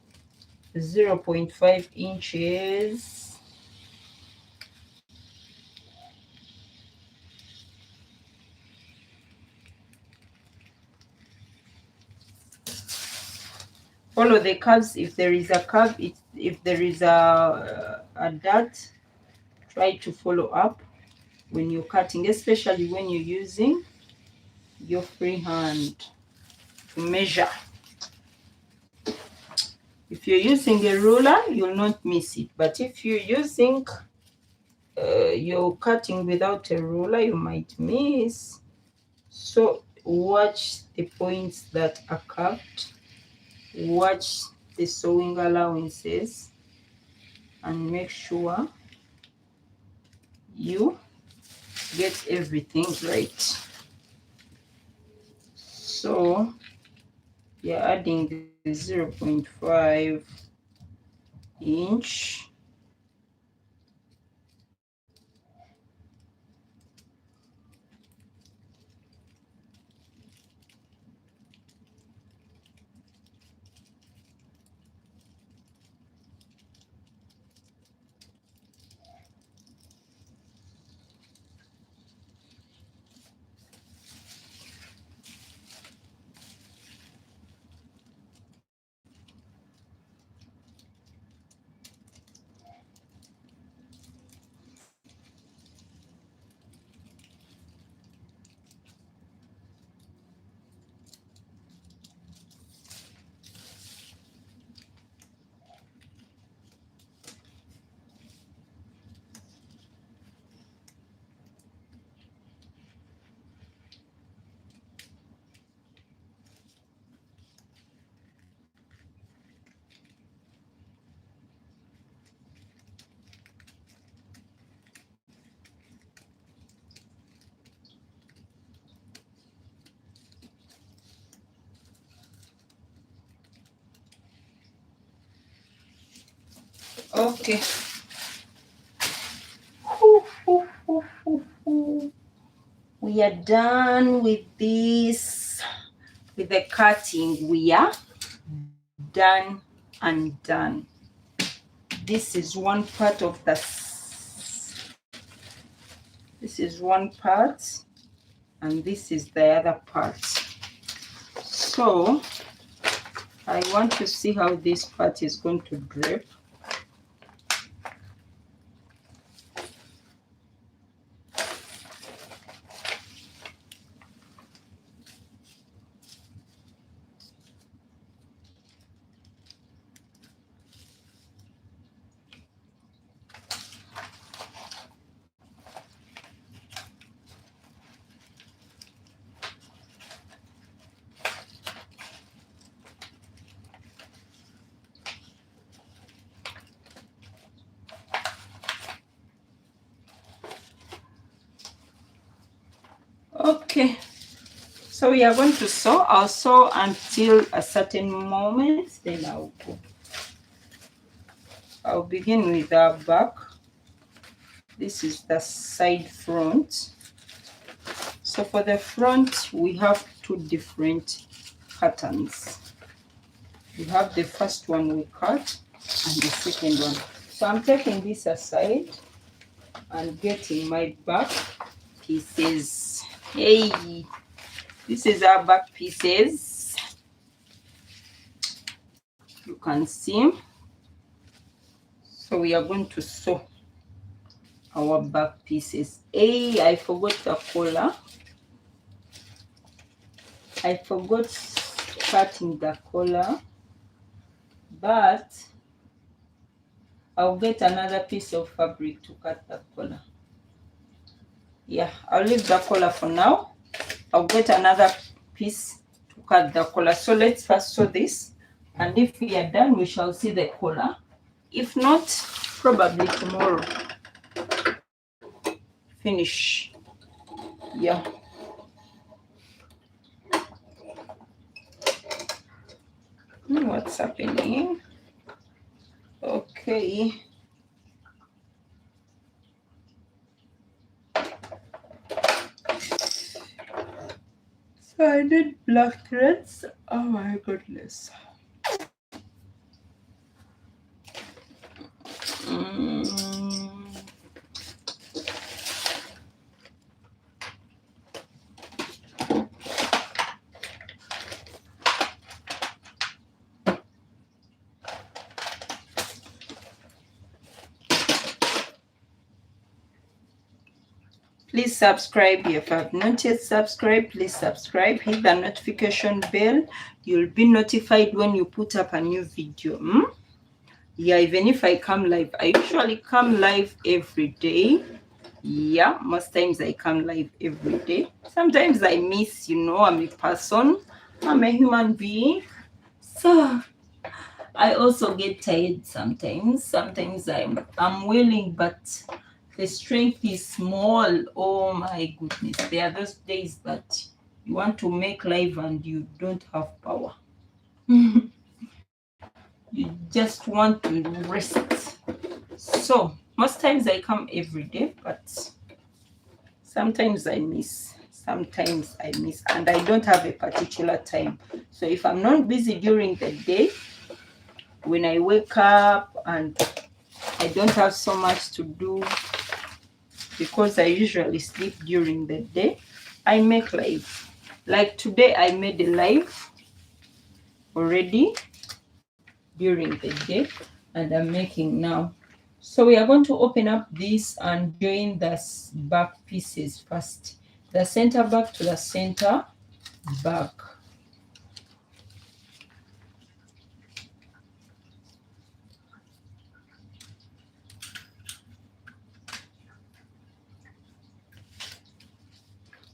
Speaker 1: 0.5 inches. Follow the curves. If there is a curve, if there is a dot, try to follow up when you're cutting, especially when you're using your free hand to measure. If you're using a ruler, you'll not miss it. But if you're using, you're cutting without a ruler, you might miss. So watch the points that are curved. Watch the sewing allowances and make sure you get everything right. So you're adding the 0.5 inch. Okay. We are done with this, with the cutting. We are done and done. This is one part of the, this is one part, and this is the other part. So I want to see how this part is going to drape. Okay, so we are going to sew. I'll sew until a certain moment, then I'll go. I'll begin with our back. This is the side front. So for the front, we have two different patterns. We have the first one we cut and the second one. So I'm taking this aside and getting my back pieces. Hey, this is our back pieces. You can see. So we are going to sew our back pieces. Hey, I forgot the collar. I forgot cutting the collar, but I'll get another piece of fabric to cut the collar. Yeah, I'll leave the collar for now. I'll get another piece to cut the collar. So let's first sew this, and if we are done, we shall see the collar. If not, probably tomorrow. Finish. Yeah. What's happening? Okay. So I need black threads. Oh my goodness. Please subscribe if you have not yet subscribed. Please subscribe, hit the notification bell. You'll be notified when you put up a new video. Yeah, even if I come live, I usually come live every day. Yeah, most times I come live every day. Sometimes I miss, you know, I'm a person, I'm a human being. So I also get tired sometimes. Sometimes I'm willing, but the strength is small. Oh my goodness. There are those days that you want to make live and you don't have power. You just want to rest. So most times I come every day, but sometimes I miss. Sometimes I miss, and I don't have a particular time. So if I'm not busy during the day, when I wake up and I don't have so much to do, because I usually sleep during the day, I make live. Like today, I made a live already during the day, and I'm making now. So we are going to open up this and join the back pieces first. The center back to the center back.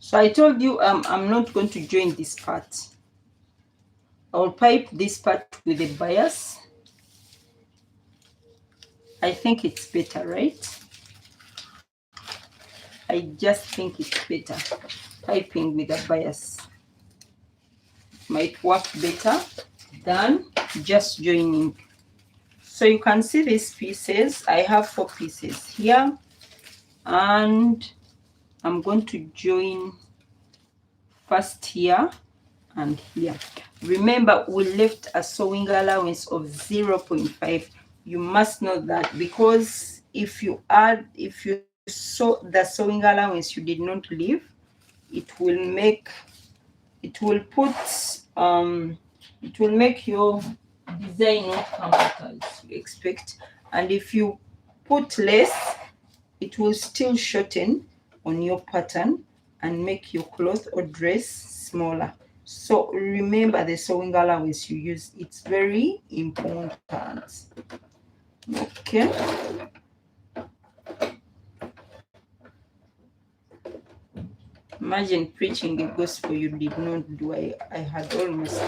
Speaker 1: So I told you I'm not going to join this part. I'll pipe this part with a bias. I think it's better, right? I just think it's better. Piping with a bias might work better than just joining. So you can see these pieces. I have 4 pieces here, and I'm going to join first here and here. Remember, we left a sewing allowance of 0.5. You must know that, because if you sew the sewing allowance you did not leave, it will make your design not come out as you expect. And if you put less, it will still shorten on your pattern and make your cloth or dress smaller. So remember the sewing allowance you use. It's very important. Okay. Imagine preaching a gospel you did not do. I had almost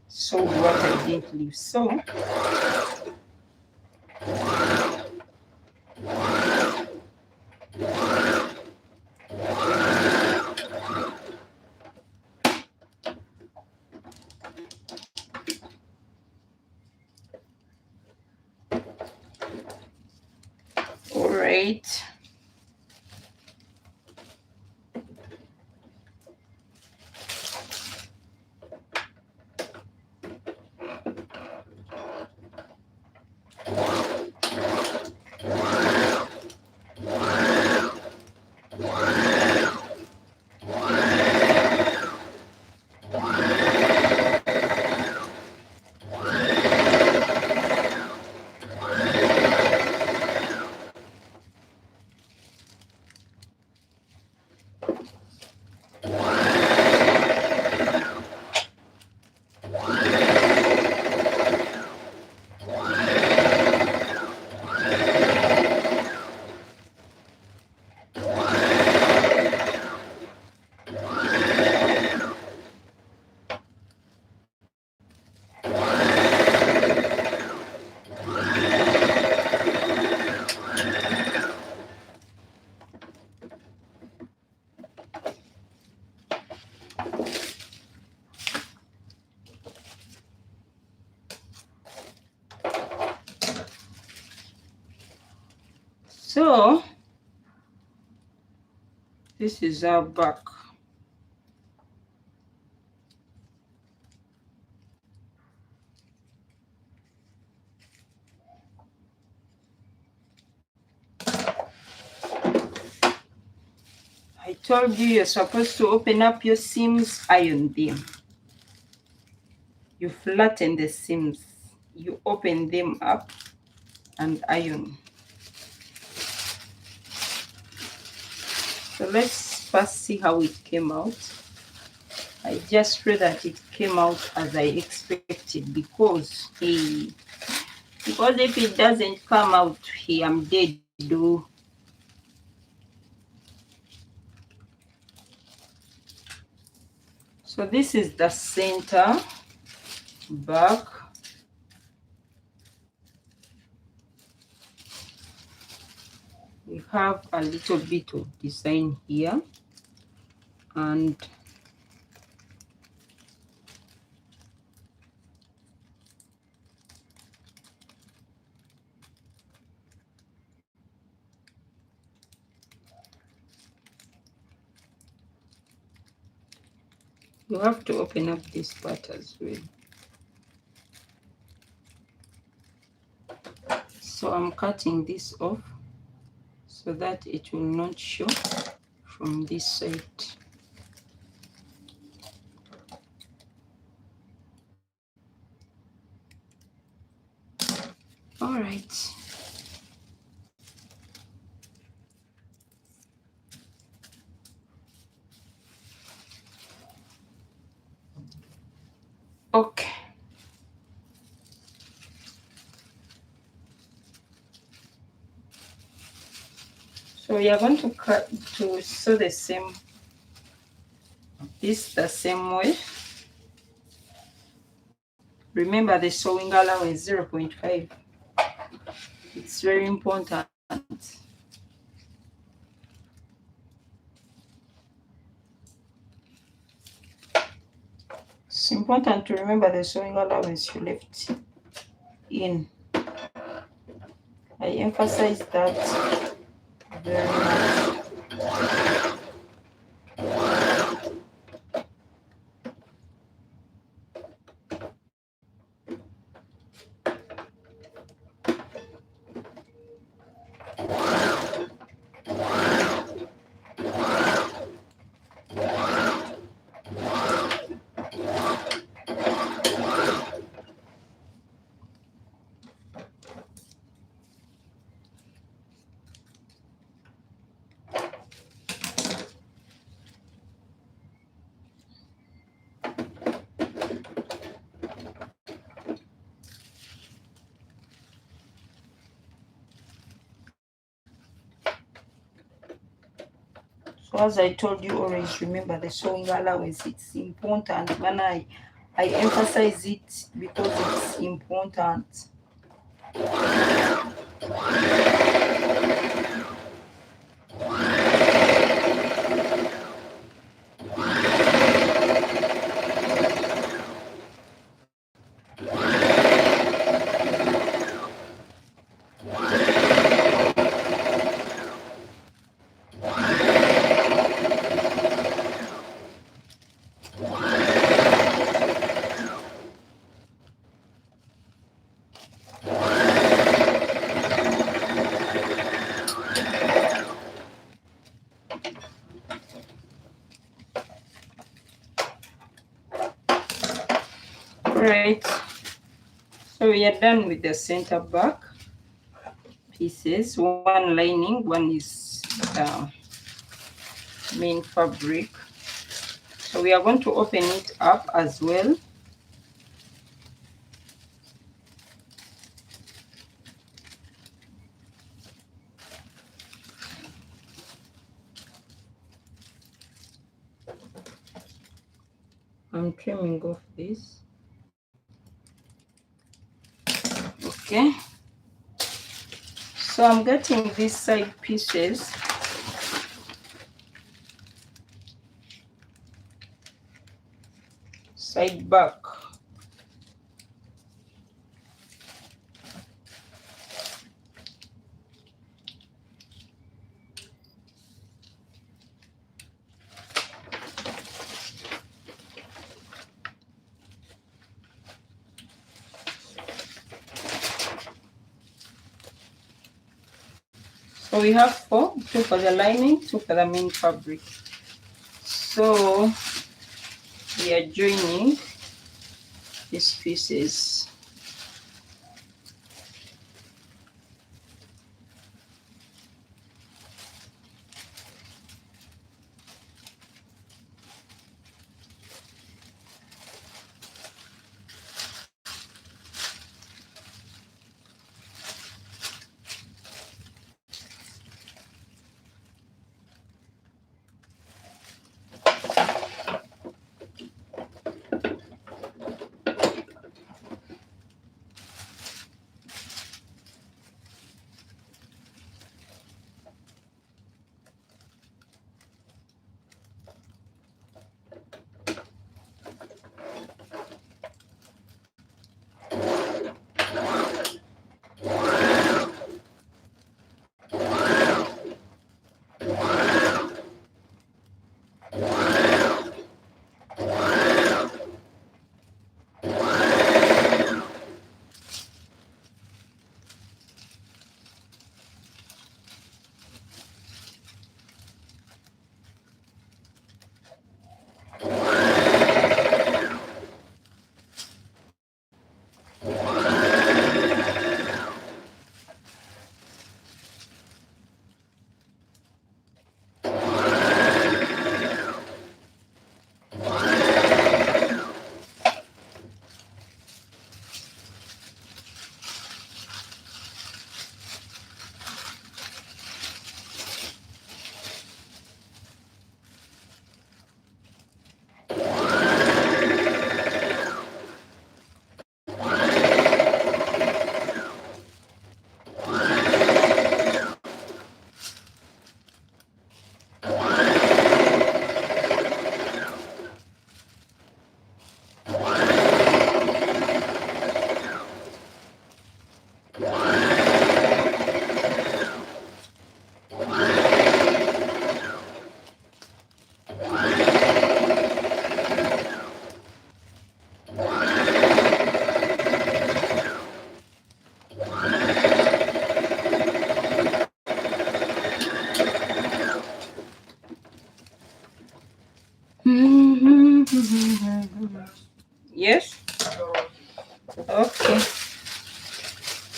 Speaker 1: sold what I didn't leave. So all right. So this is our back. I told you you're supposed to open up your seams, iron them. You flatten the seams, you open them up and iron. So let's first see how it came out. I just pray that it came out as I expected, because if it doesn't come out here, I'm dead though. So this is the center back. We have a little bit of design here, and you have to open up this part as well. So I'm cutting this off so that it will not show from this side. All right. Okay. So we are going to sew the same way. Remember, the sewing allowance is 0.5. It's very important. It's important to remember the sewing allowance you left in. I emphasize that very much. So as I told you, always remember the sewing allowance. It's important. When I emphasize it because it's important. Right, so we are done with the center back pieces. One lining, one is main fabric. So we are going to open it up as well. I'm trimming off this. Okay, so I'm getting these side pieces. Side back. So we have 4, 2 for the lining, 2 for the main fabric. So we are joining these pieces.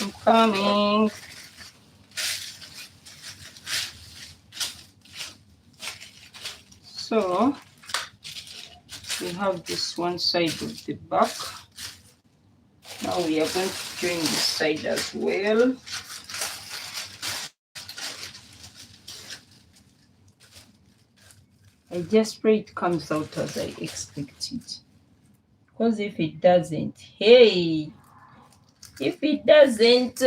Speaker 1: I'm coming. So we have this one side of the back. Now we are going to join this side as well. I just pray it comes out as I expected. Because if it doesn't, hey, if it doesn't,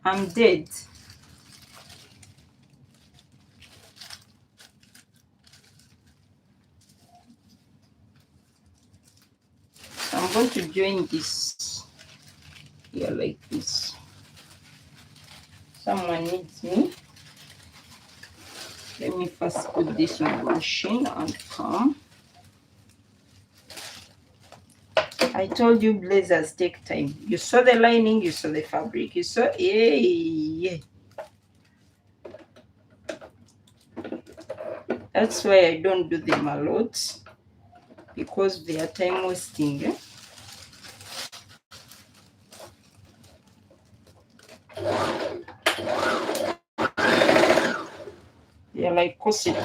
Speaker 1: I'm dead. So I'm going to join this here like this. Someone needs me. Let me first put this on the machine and come. I told you blazers take time. You saw the lining, you saw the fabric, you saw, yeah. That's why I don't do them a lot, because they are time wasting. They are like corset.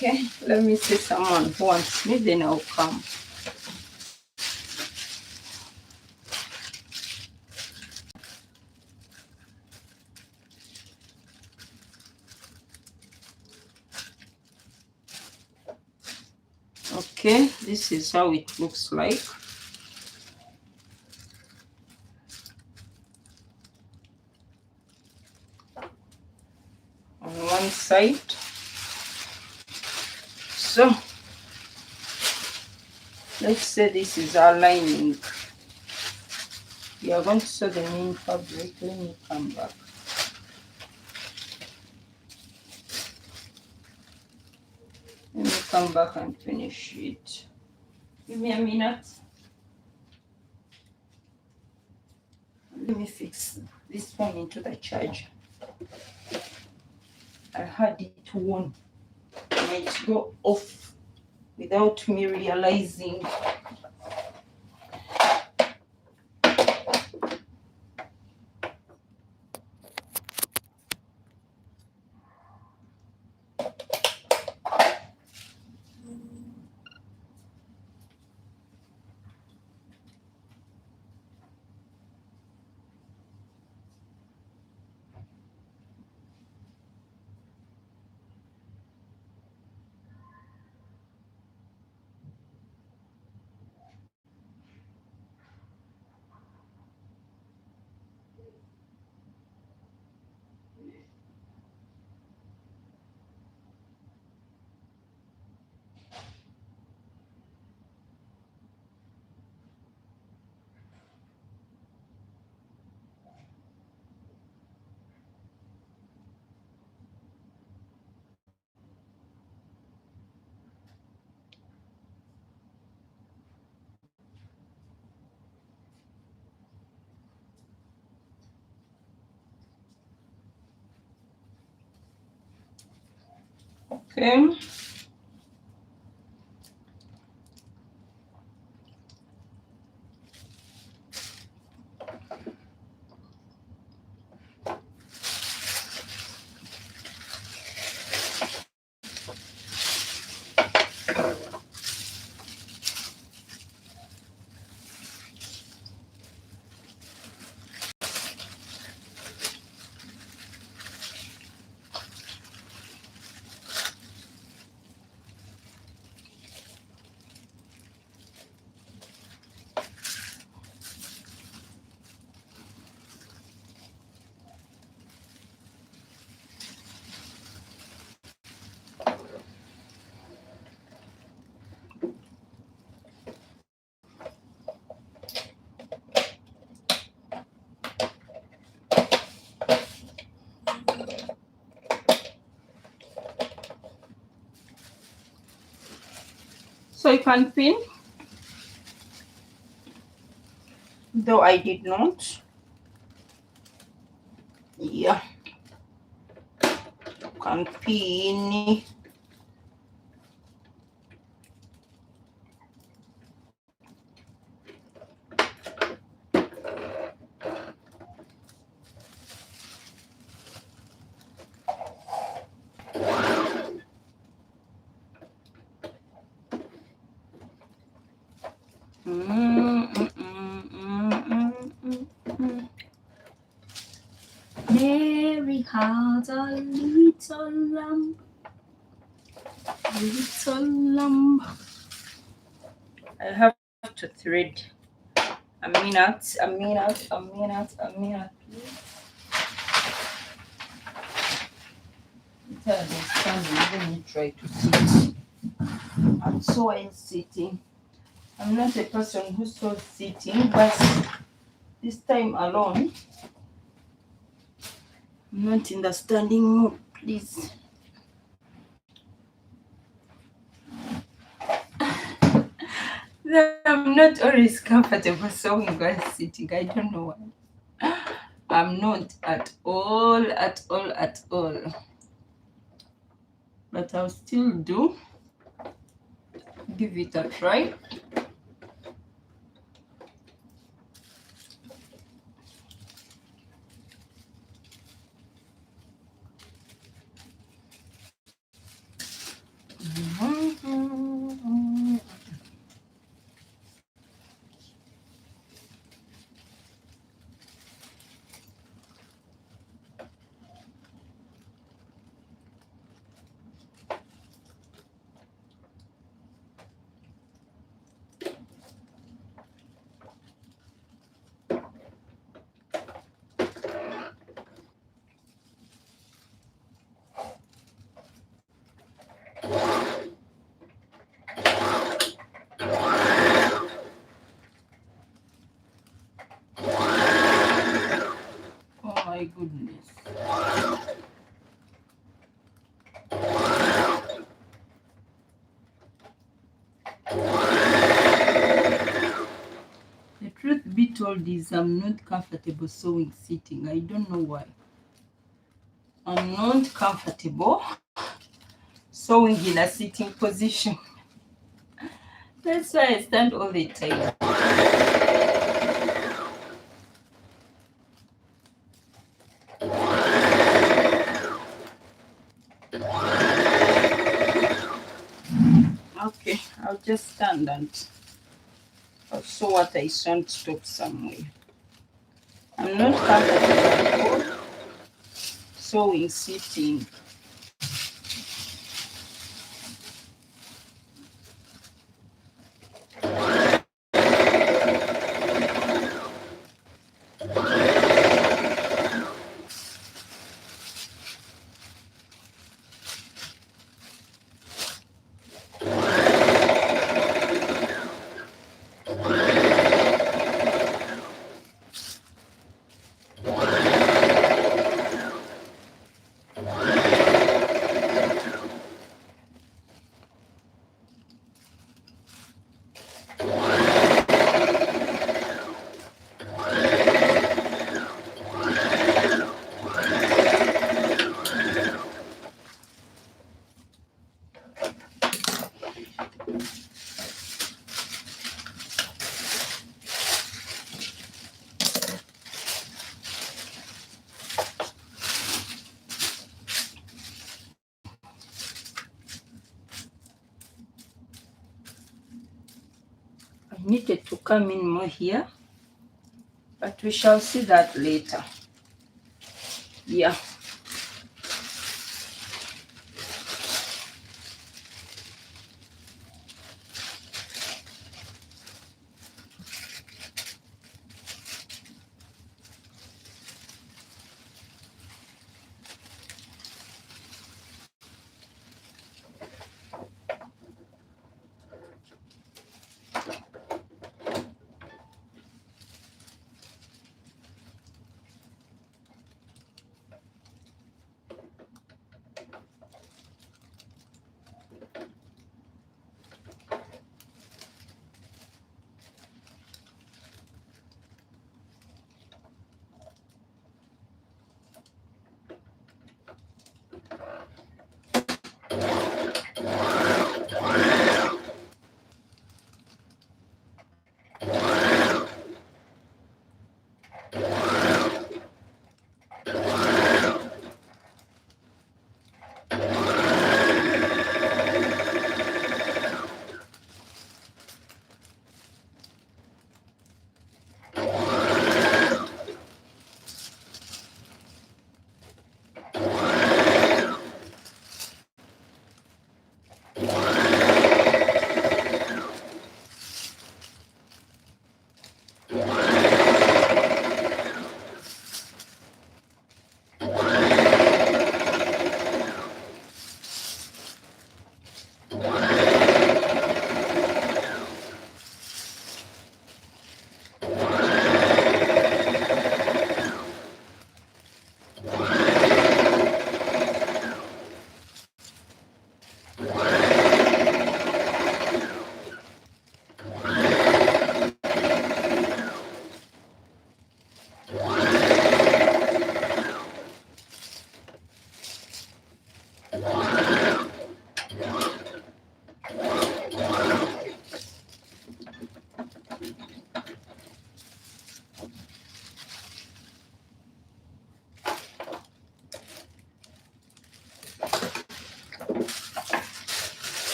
Speaker 1: Okay, let me see someone who wants me, then I'll come. Okay, this is how it looks like. On one side. So let's say this is our lining. We are going to sew the main fabric. Let me come back. Let me come back and finish it. Give me a minute. Let me fix this phone into the charger. I had it on. It might go off without me realizing. Okay. So you can pin, though I did not. Yeah, you can pin. Mary had a little lamb, little lamb. I have to thread a minute, a minute, a minute, a minute, please. Let me try to sit. I'm so sitting. I'm not a person who's so sitting, but this time alone, I'm not in the standing mood, please. I'm not always comfortable sewing while sitting. I don't know why. I'm not at all, at all, at all. But I'll still do. Give it a try. Oh my goodness. The truth be told is I'm not comfortable sewing sitting. I don't know why. I'm not comfortable sewing in a sitting position. That's why I stand all the time. Okay, I'll just stand and I'll sew what I shan't stop somewhere. I'm not comfortable sewing sitting. I needed to come in more here, but we shall see that later. Yeah.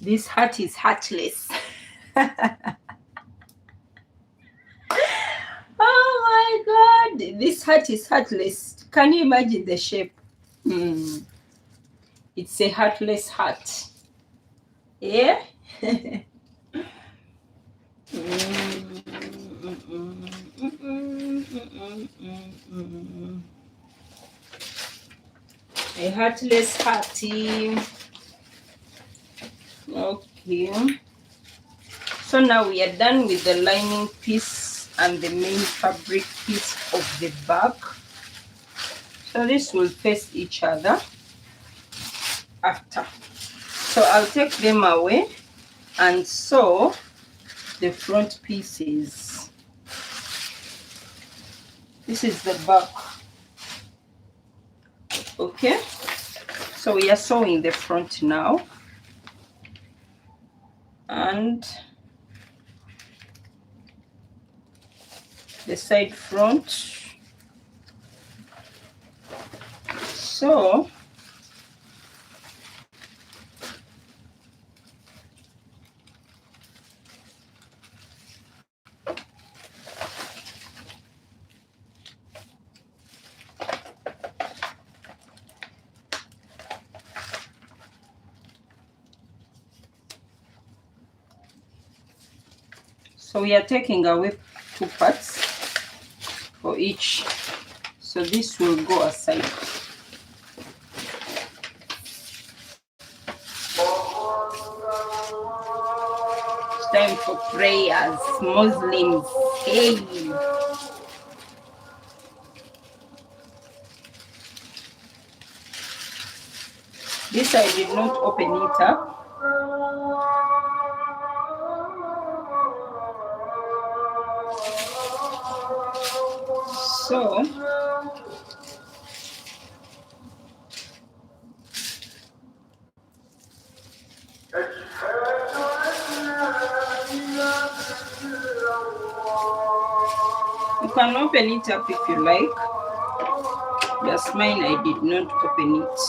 Speaker 1: This heart is heartless. Oh my God, this heart is heartless. Can you imagine the shape? It's a heartless heart. Yeah? A heartless hearty. Okay. So now we are done with the lining piece and the main fabric piece of the back. So this will face each other after. So I'll take them away and sew the front pieces. This is the back. Okay, so we are sewing the front now, and the side front. So we are taking away 2 parts for each. So this will go aside. It's time for prayers, Muslims. Hey. This I did not open it up. So you can open it up if you like. Just mine, I did not open it.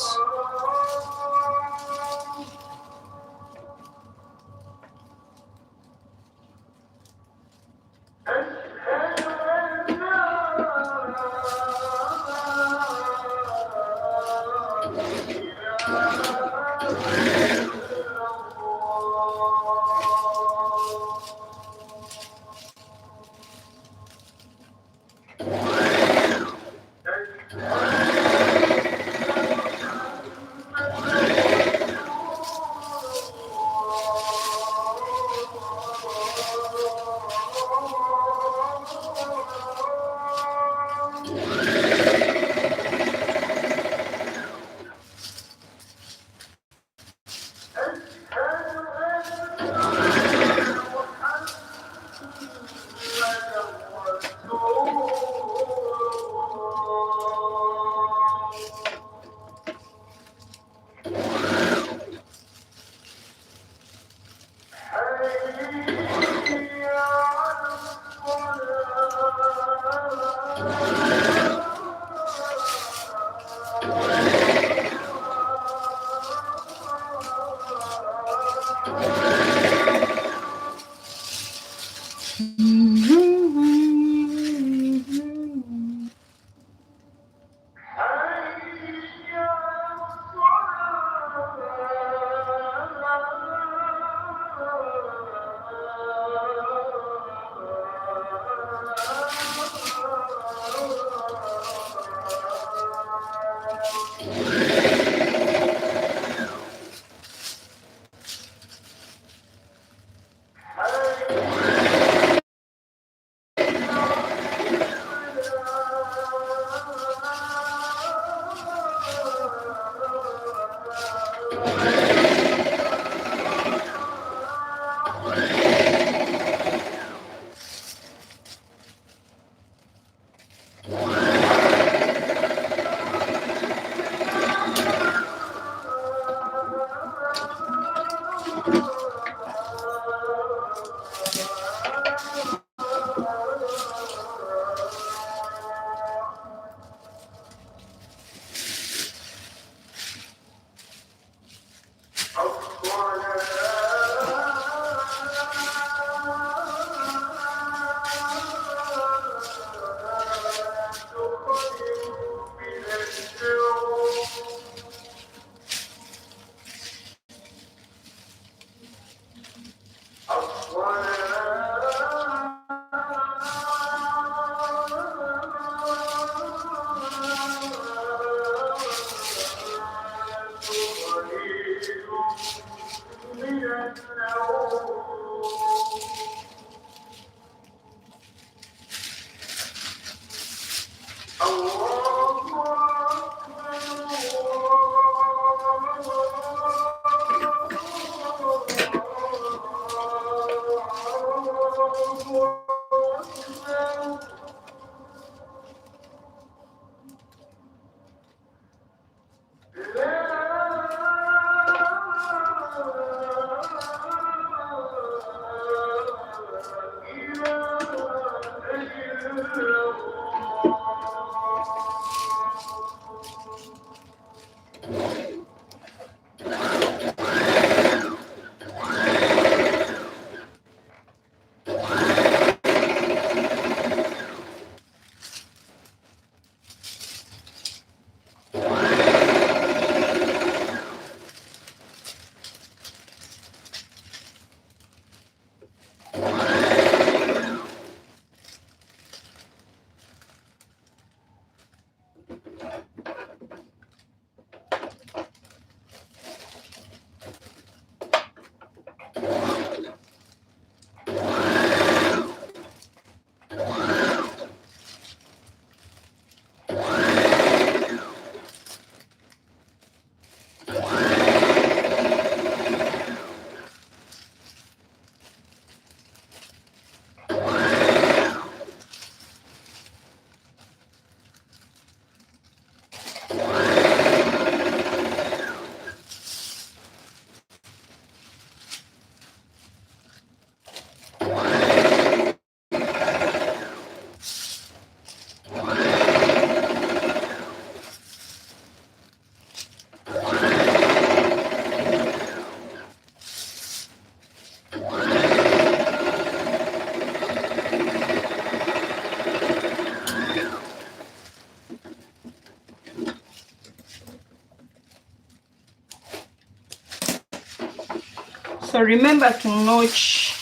Speaker 1: So remember to notch,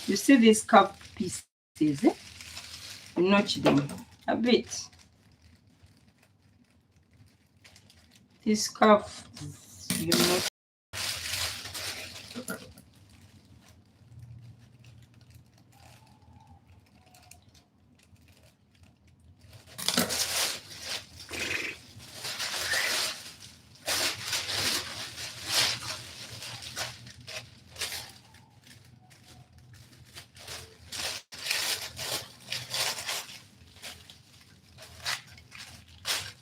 Speaker 1: you see these curved pieces, eh? You notch them a bit. These curved, you notch.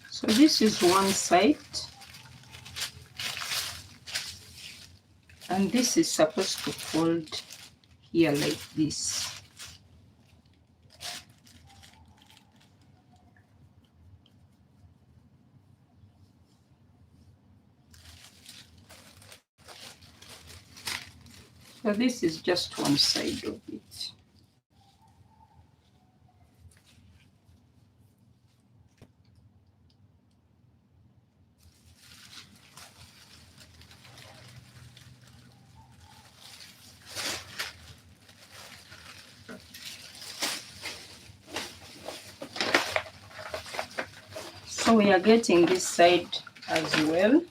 Speaker 1: So this is one side, and this is supposed to fold here like this. So this is just one side of it. So we are getting this side as well.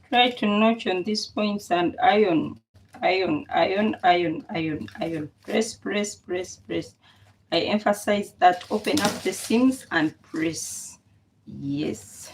Speaker 1: Try to notch on these points and iron, iron, iron, iron, iron, iron. Press, press, press, press. I emphasize that. Open up the seams and press. Yes.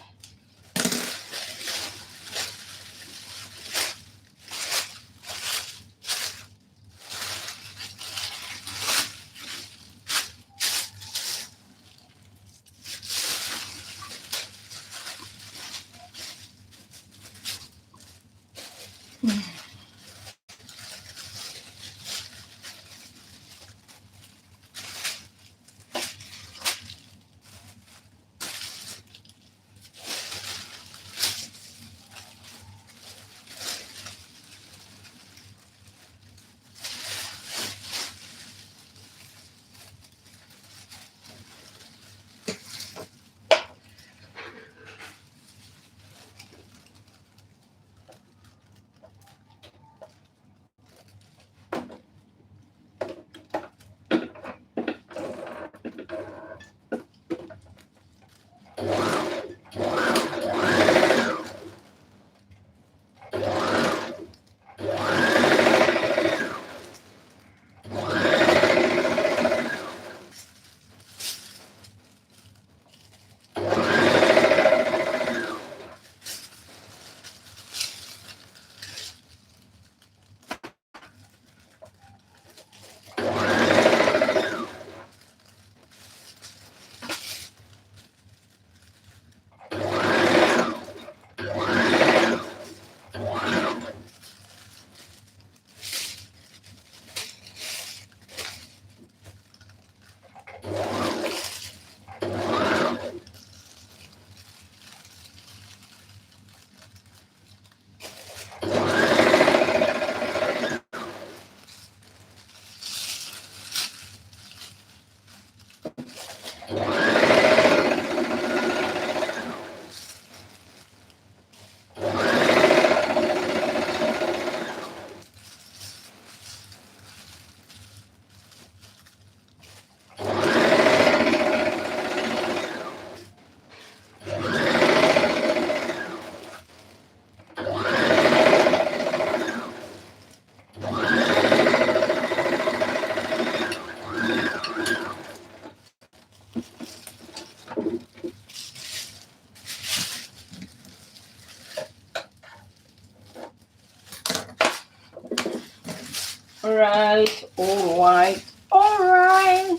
Speaker 1: All right, all right, all right.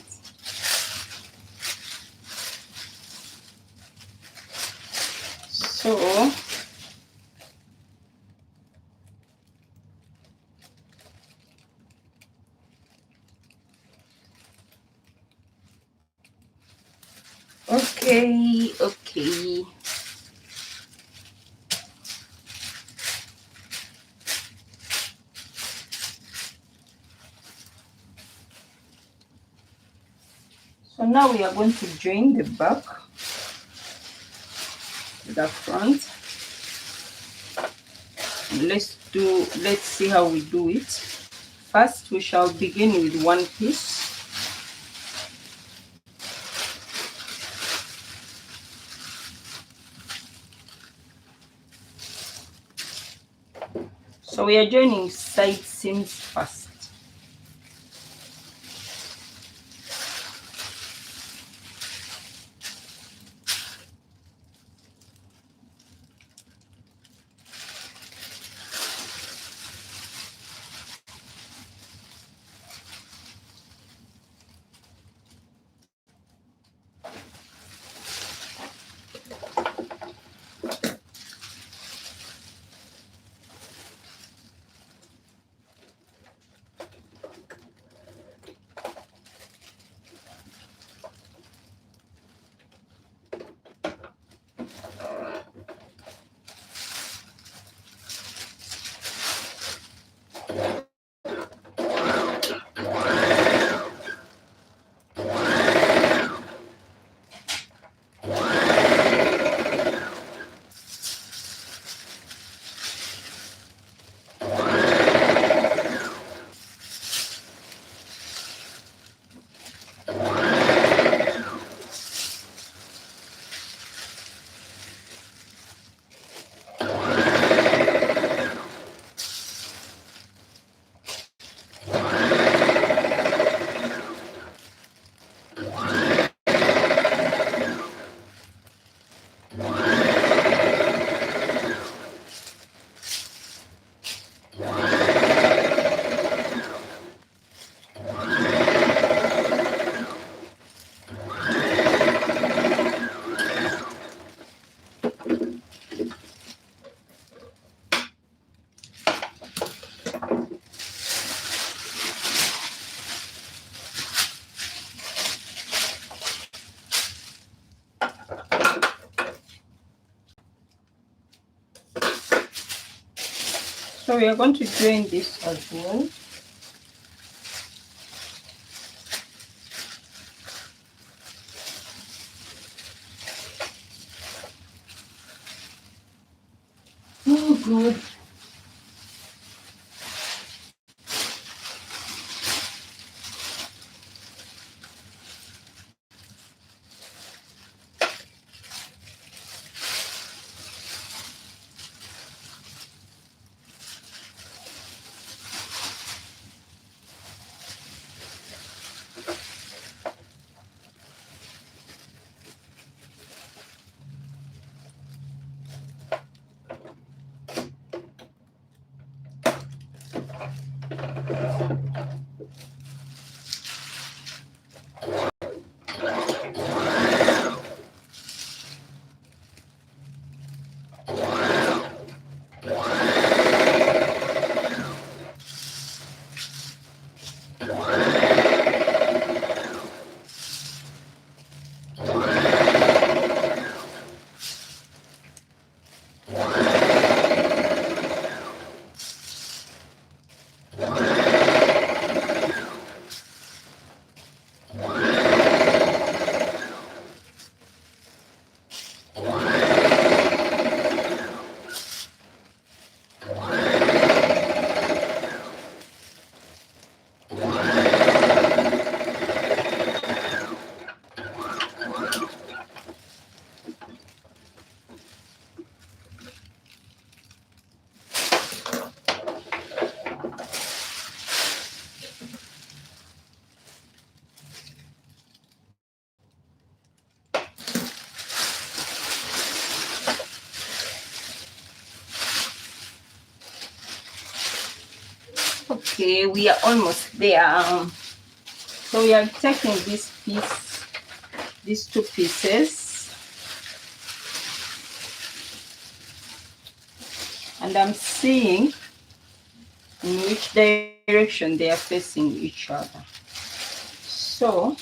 Speaker 1: So okay, okay. So now we are going to join the back to the front. Let's see how we do it. First, we shall begin with one piece. So we are joining side seams first. So we are going to join this as well. Oh God. Okay, we are almost there. So we are taking this piece, these two pieces, and I'm seeing in which direction they are facing each other. So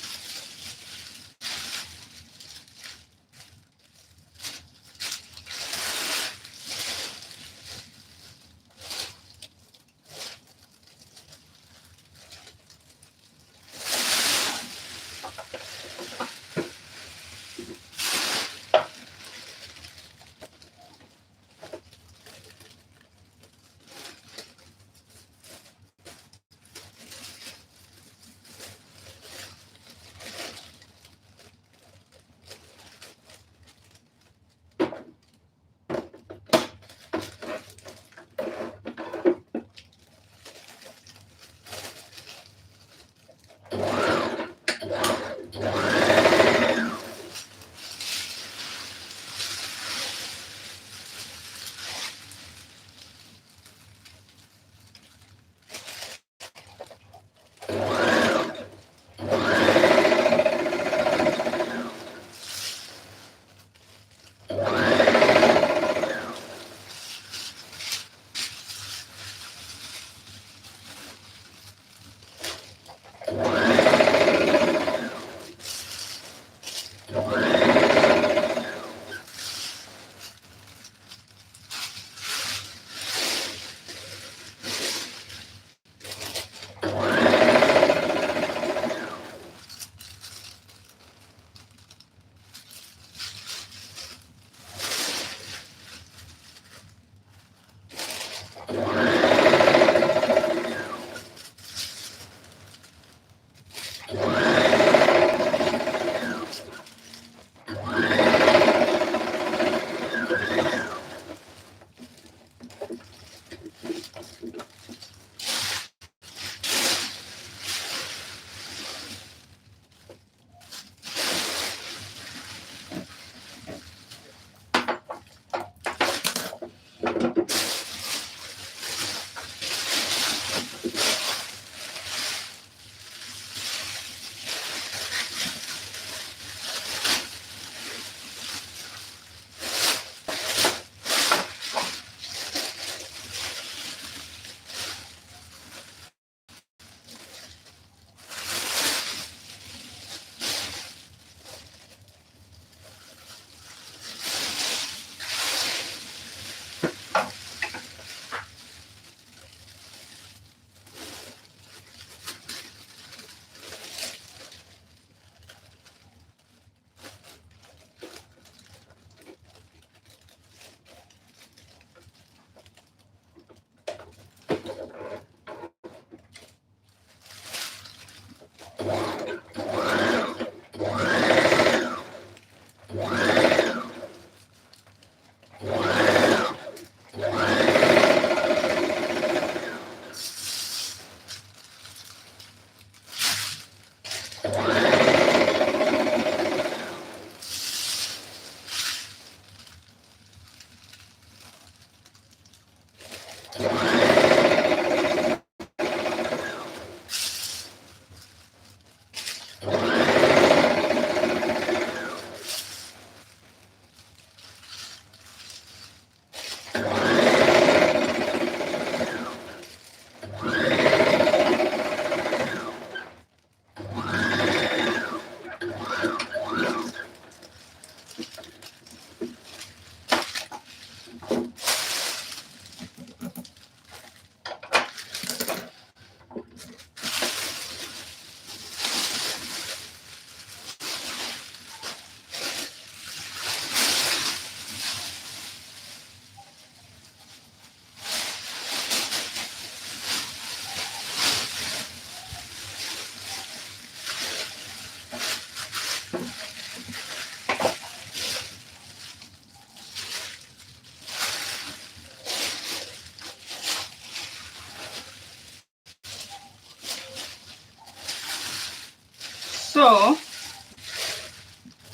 Speaker 1: So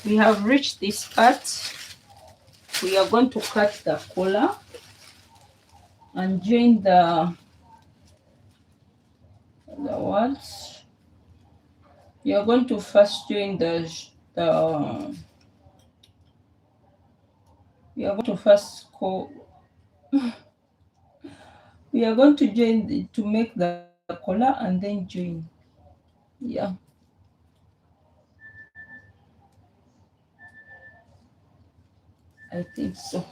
Speaker 1: we have reached this part. We are going to cut the collar and join the what? You are going to first join the we are going to first we are going to join to make the collar and then join. Yeah. I think so.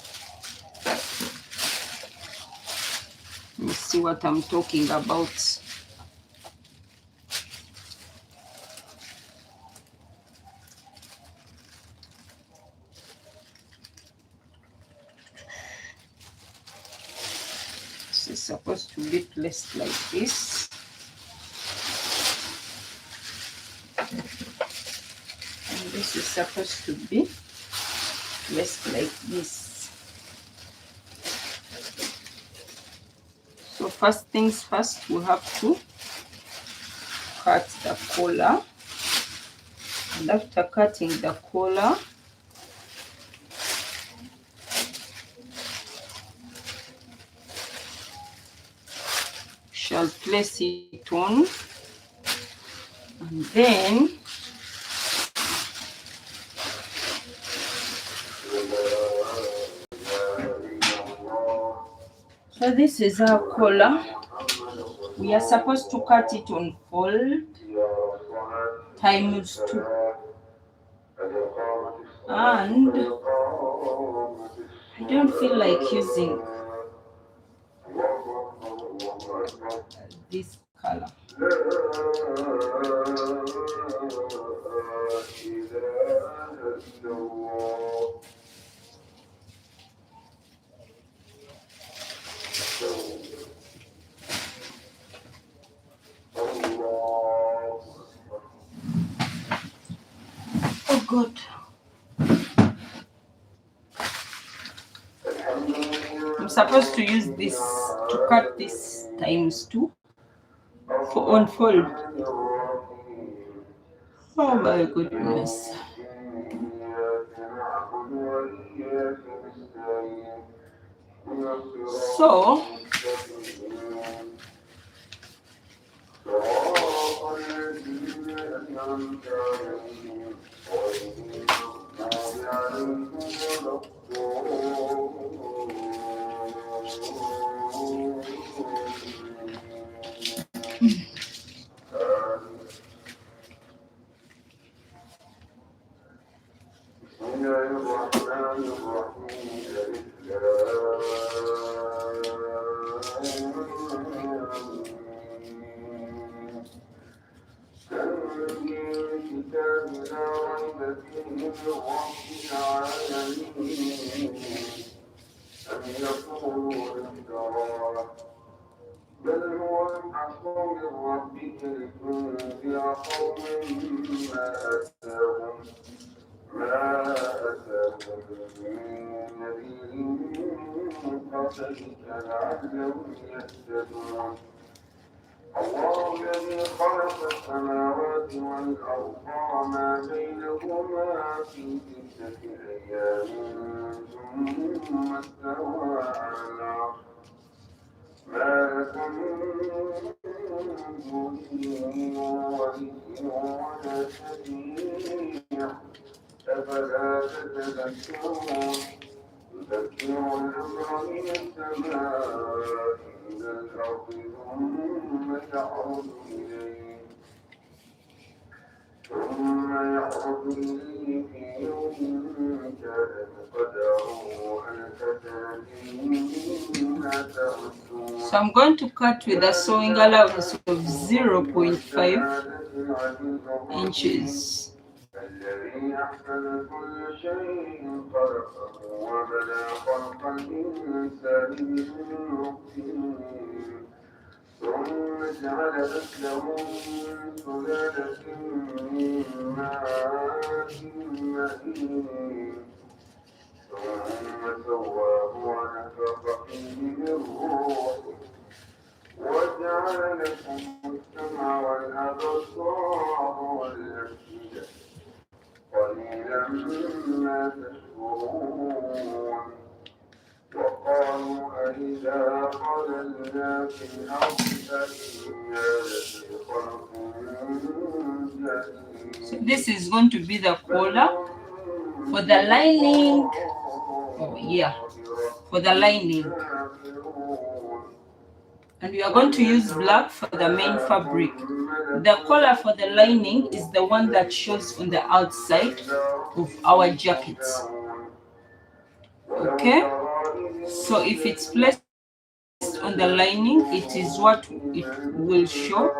Speaker 1: Let me see what I'm talking about. This is supposed to be placed like this. And this is supposed to be placed like this. So first things first, we have to cut the collar. And after cutting the collar, shall place it on, and then so this is our collar. We are supposed to cut it on fold times 2, and I don't feel like using this color. Oh God. I'm supposed to use this to cut this times 2 for on fold. Oh my goodness. So بل هو الحق من ربك لتنذر قوما ما أتاهم من نذير من قبلك لعلهم يهتدون الله الذي خلق السماوات والأرض وما بينهما في 6 أيام ثم استوى على العرش ما لكم من دونه ولي ولا شفيع أفلا تتذكرون يدبر الأمر من السماء إلى الأرض ثم يعرض إليه في يوم كان قدره ألف سنة مما تعدون. So I'm going to cut with a sewing allowance of 0.5 inches. الذي أحسن كل شيء خلقه وبدأ خلق الإنسان من نطفة ثم جعل نسله من سلالة من ماء مهين ثم سواه ونفخ فيه من روحه وجعل لكم السمع والأبصار والأفئدة
Speaker 2: وقالوا أإذا ضللنا في الأرض أإنا لفي خلق
Speaker 1: So this is going to be the collar for the lining. Oh yeah, for the lining. And we are going to use black for the main fabric. The collar for the lining is the one that shows on the outside of our jackets. Okay, so if it's placed on the lining, it is what it will show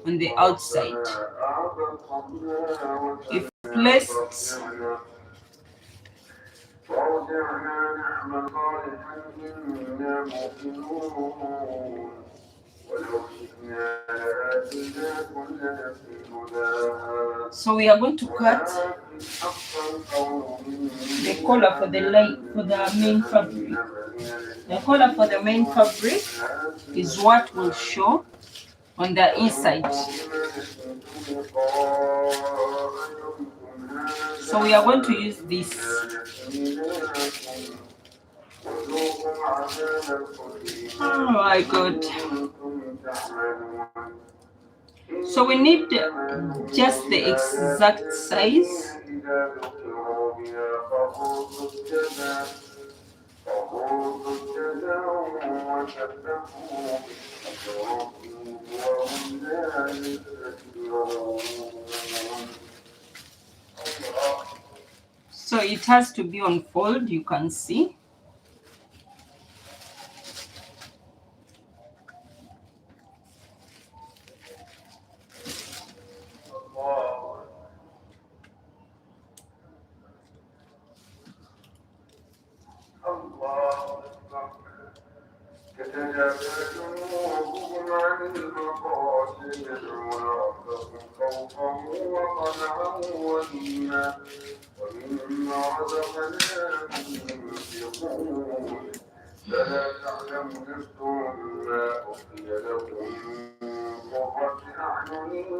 Speaker 1: on the outside. If placed so we are going to cut the collar for the main fabric. The collar for the main fabric is what will show on the inside. So we are going to use this. Oh my God. So we need just the exact size. So it has to be on fold, you can see.
Speaker 2: فلا تعلم نفس ما أخفي لهم من قرة أعين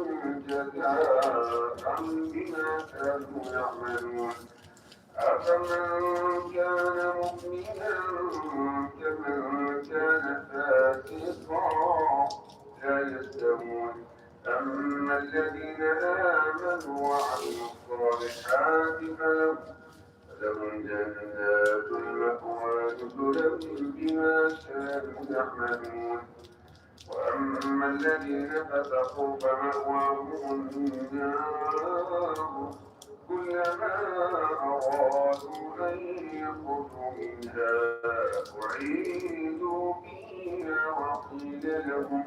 Speaker 2: جزاء بما كانوا يعملون أفمن كان مؤمنا كمن كان فاسقا لا يستوون أما الذين آمنوا وعملوا الصالحات فلهم جنات المأوى نزلا بما كانوا يعملون وأما الذين فسقوا فمأواهم النار كلما أرادوا أن يخرجوا منها أعيدوا فيها وقيل لهم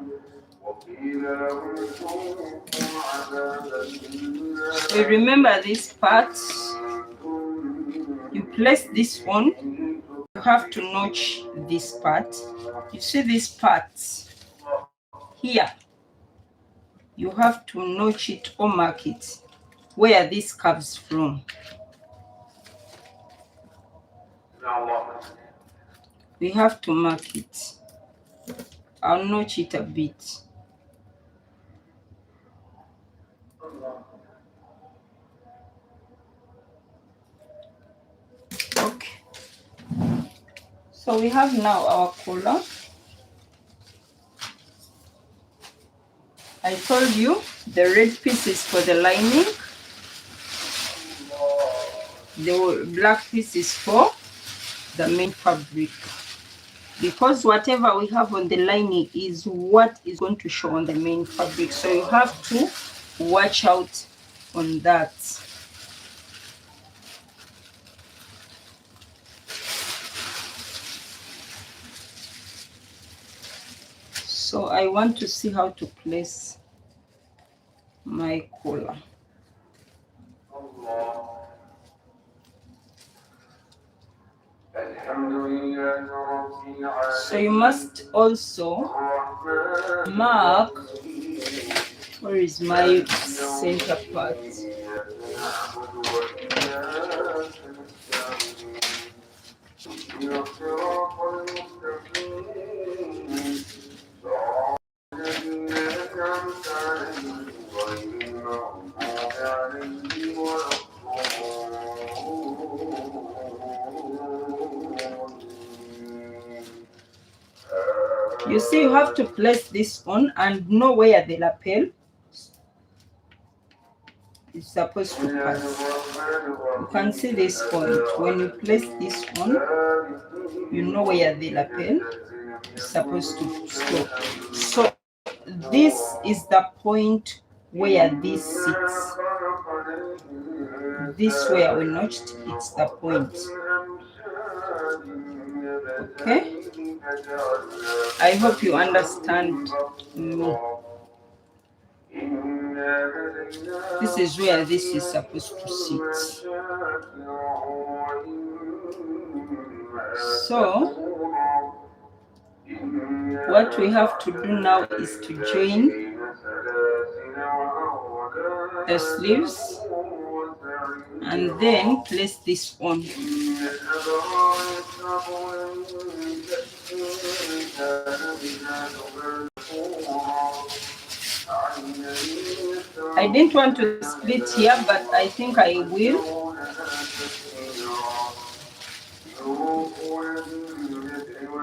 Speaker 2: ذوقوا عذاب النار.
Speaker 1: So remember this part. You place this on, you have to notch this part. You see this part here, you have to notch it or mark it where this comes from. We have to mark it. I'll notch it a bit. Okay, so we have now our collar. I told you the red piece is for the lining, the black piece is for the main fabric, because whatever we have on the lining is what is going to show on the main fabric, so you have to watch out on that. So I want to see how to place my collar. So you must also mark, where is my center part? You see, you have to place this on and know where the lapel is supposed to pass. You can see this point. When you place this on, you know where the lapel is supposed to stop. So this is the point where this sits. This where we notched, it's the point. Okay? I hope you understand me. This is where this is supposed to sit. So what we have to do now is to join the sleeves and then place this on. I didn't want to split here, but I think I will.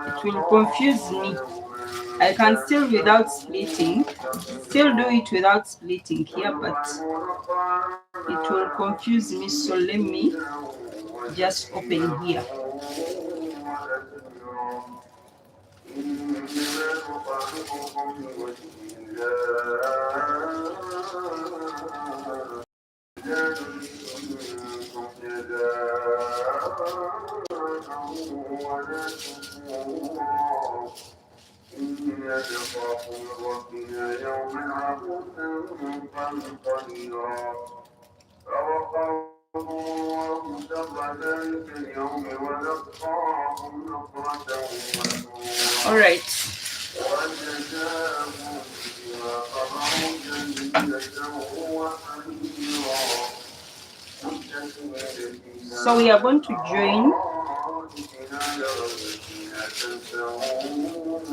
Speaker 1: It will confuse me. I can still do it without splitting here, but it will confuse me. So let me just open here. All right. So we are going to join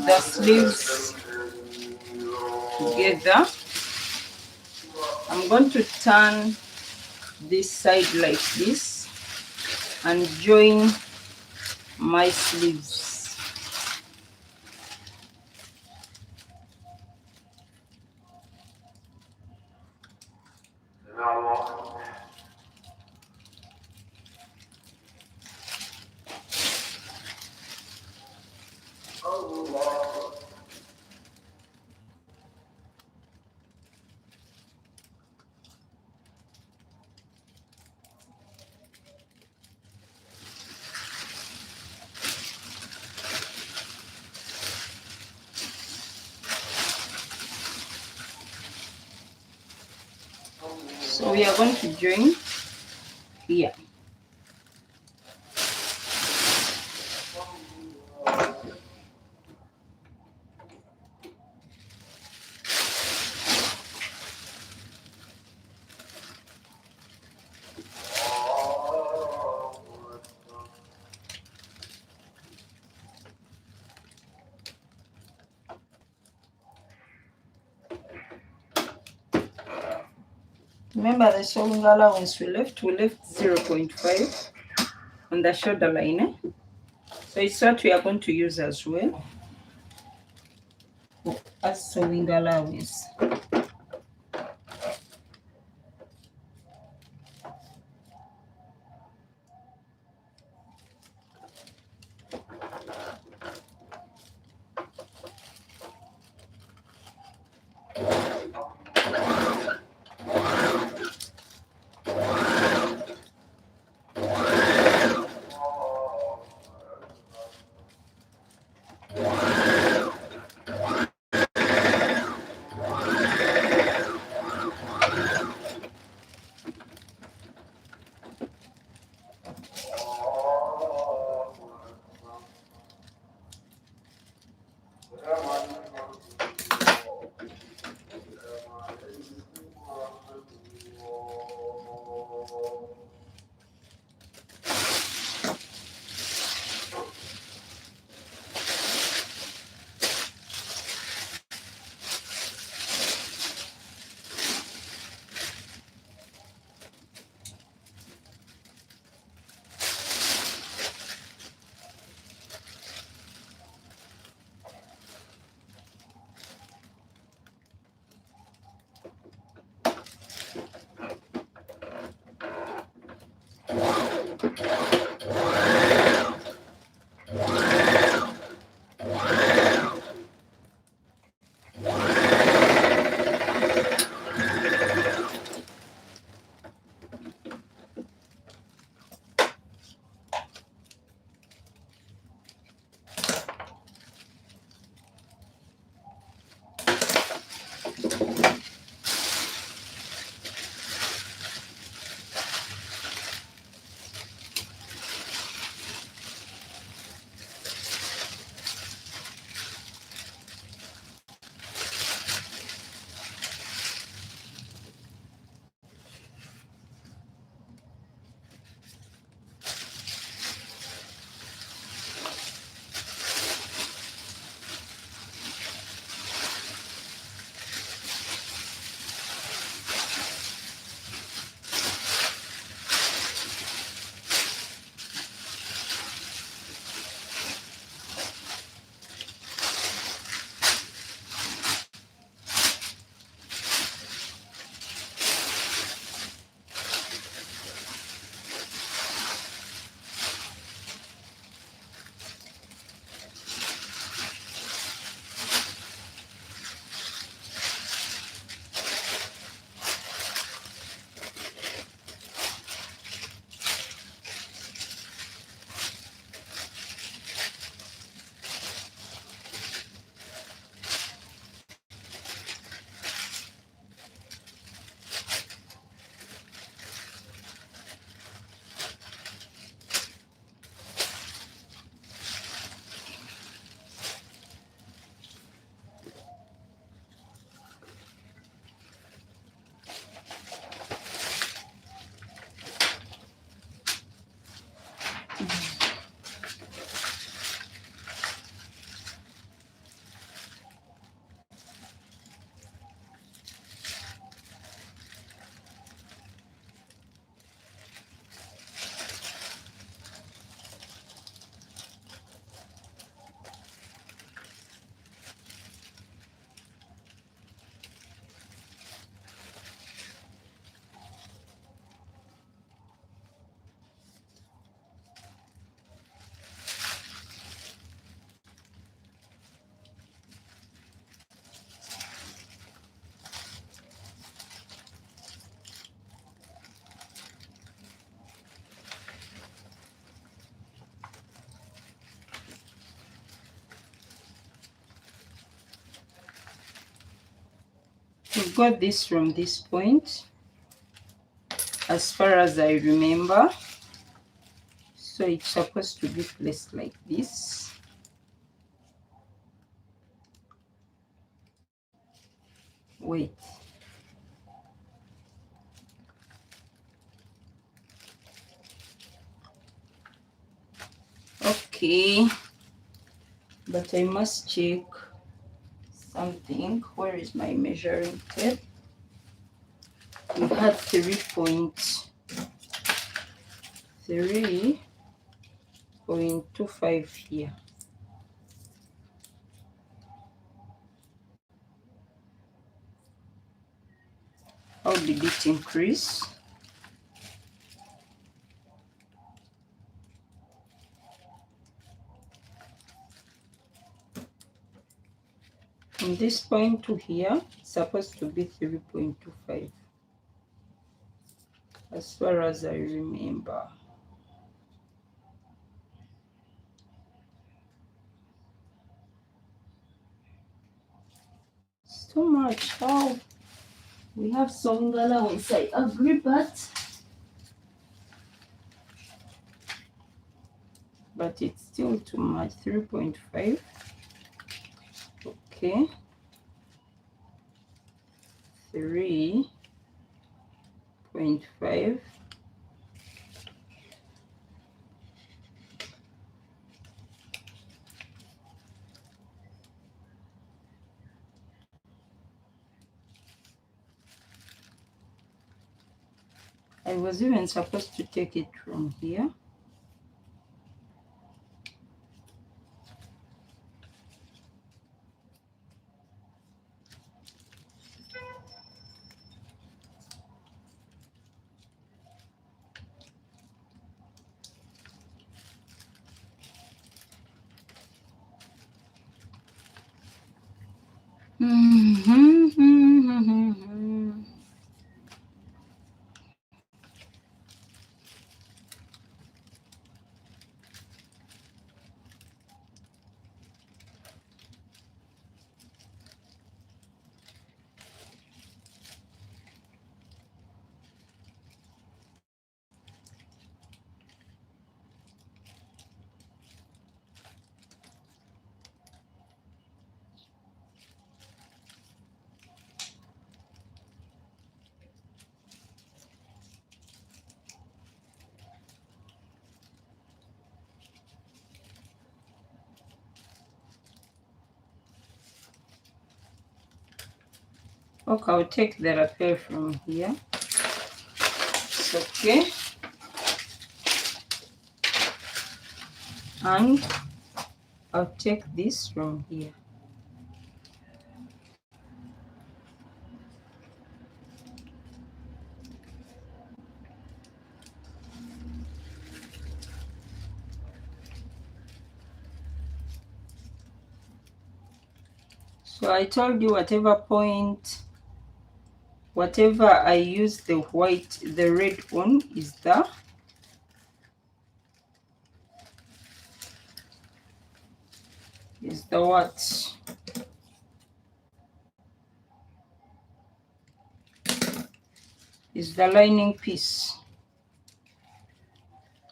Speaker 1: the sleeves together. I'm going to turn this side like this and join my sleeves. So we are going to join here. Remember the sewing allowance we left 0.5 on the shoulder line. So it's what we are going to use as well as sewing allowance. We've got this from this point, as far as I remember. So it's supposed to be placed like this. Wait. Okay. But I must check something. Where is my measuring tape? We had 3.25 here. How did it increase? From this point to here, it's supposed to be 3.25, as far as I remember. It's too much. How? We have some allowance, I agree, but it's still too much. 3.5. Okay. 3.5. I was even supposed to take it from here. Okay, I'll take the rappel from here. It's okay. And I'll take this from here. So I told you whatever I use the red on is the what? Is the lining piece.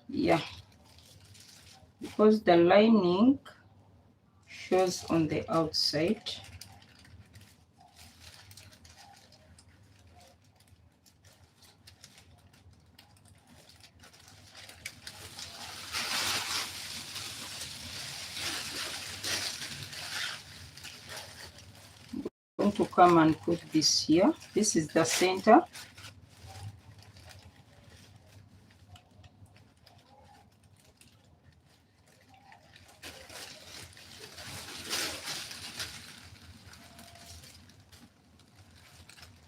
Speaker 1: Yeah. Because the lining shows on the outside. I'm going to come and put this here. This is the center.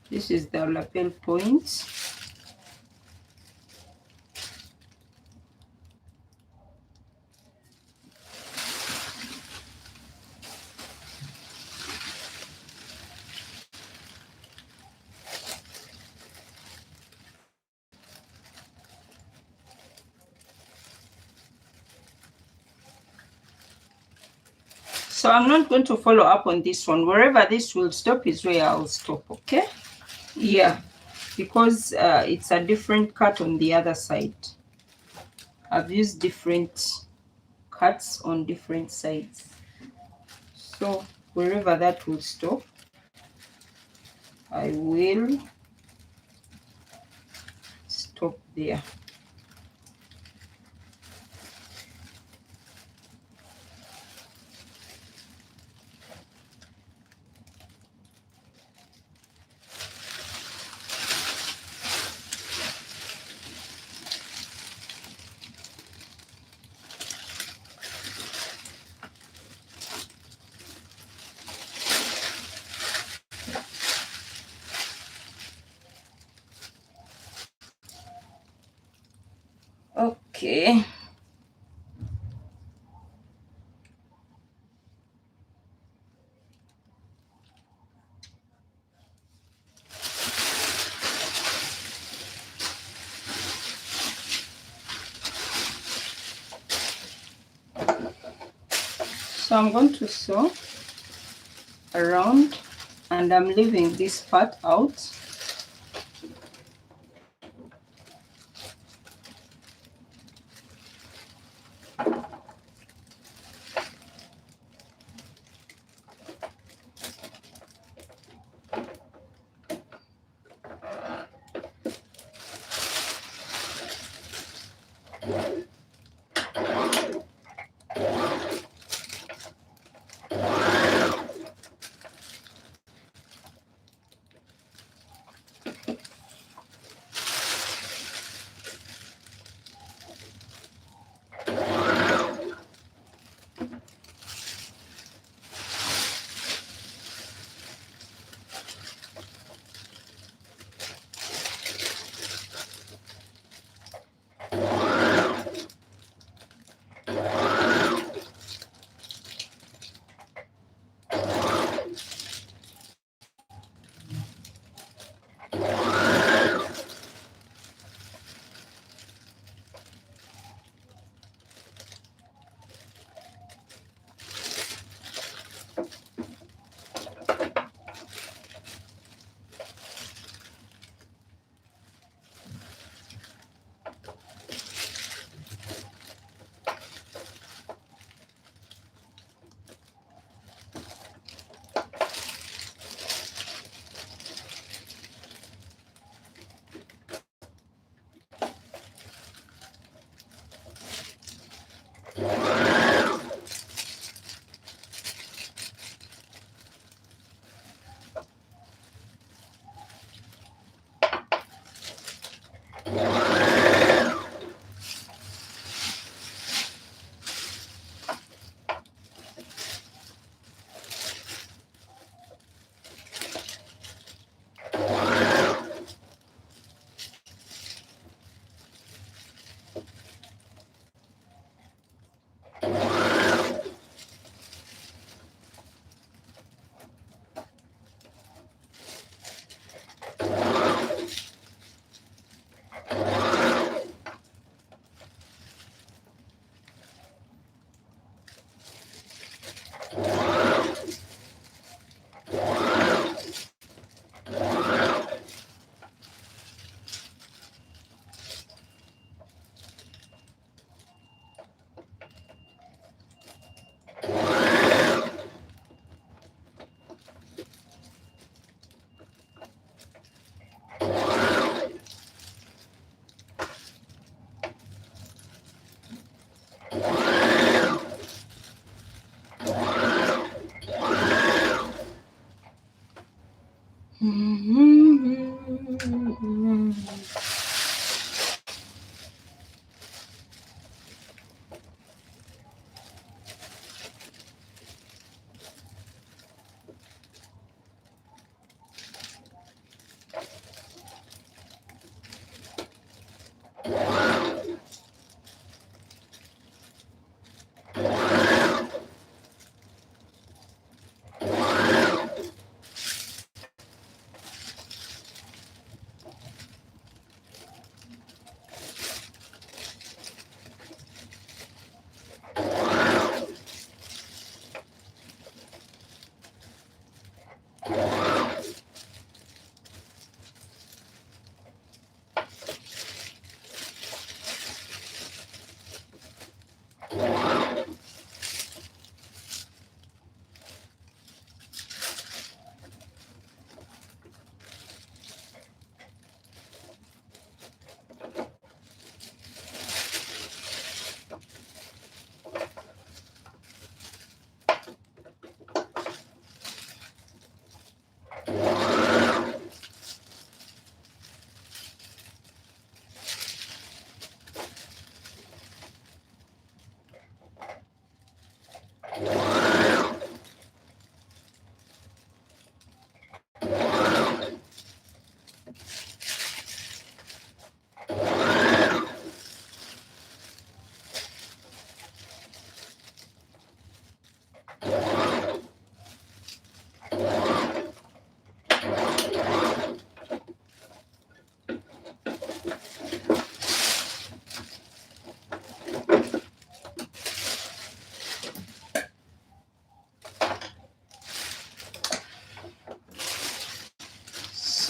Speaker 1: This is the lapel point. So I'm not going to follow up on this one. Wherever this will stop is where I'll stop, okay? Yeah, because it's a different cut on the other side. I've used different cuts on different sides. So wherever that will stop, I will stop there. Okay. So I'm going to sew around and I'm leaving this part out.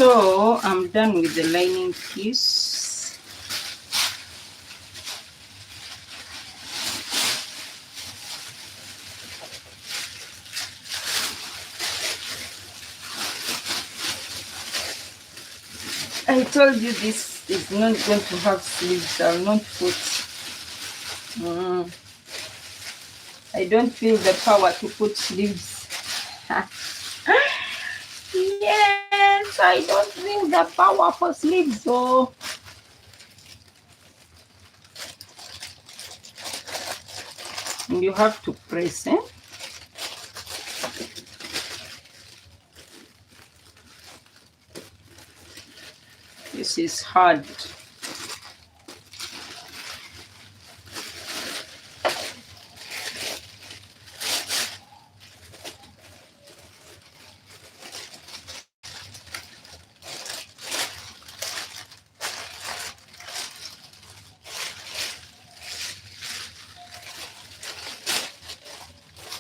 Speaker 1: So I'm done with the lining piece. I told you this is not going to have sleeves. I'll not put. I don't feel the power to put sleeves. Yes, I don't feel the power for sleeves. So you have to press, eh? This is hard.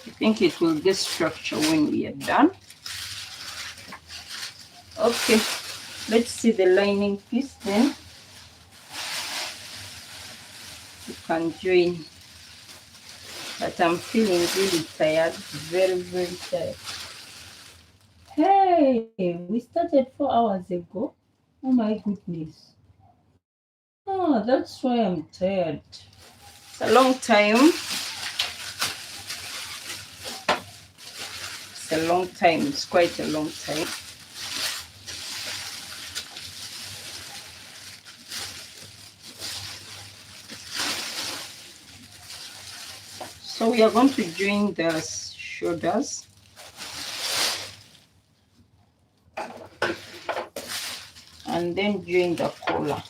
Speaker 1: I think it will get structure when we are done. Okay, let's see the lining piece then. You can join. But I'm feeling really tired, very, very tired. Hey, we started 4 hours ago. Oh my goodness. Oh, that's why I'm tired. It's a long time. It's a long time. It's quite a long time. So we are going to join the shoulders. And then join the collar.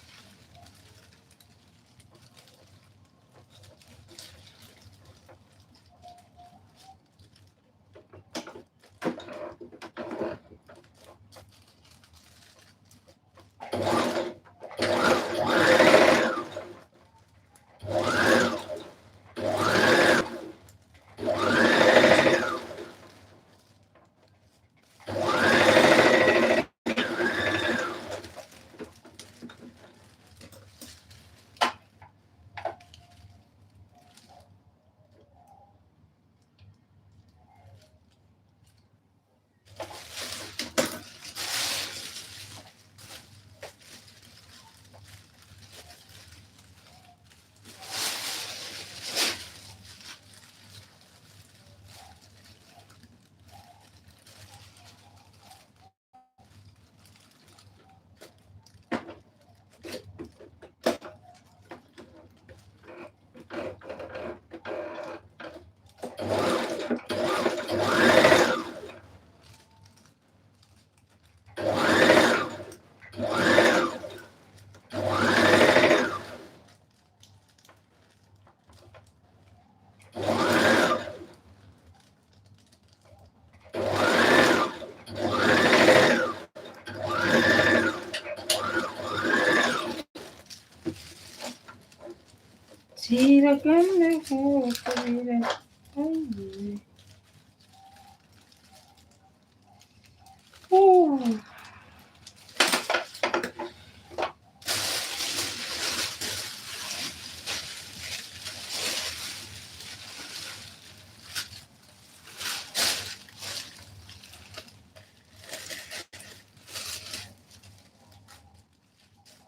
Speaker 1: Oh.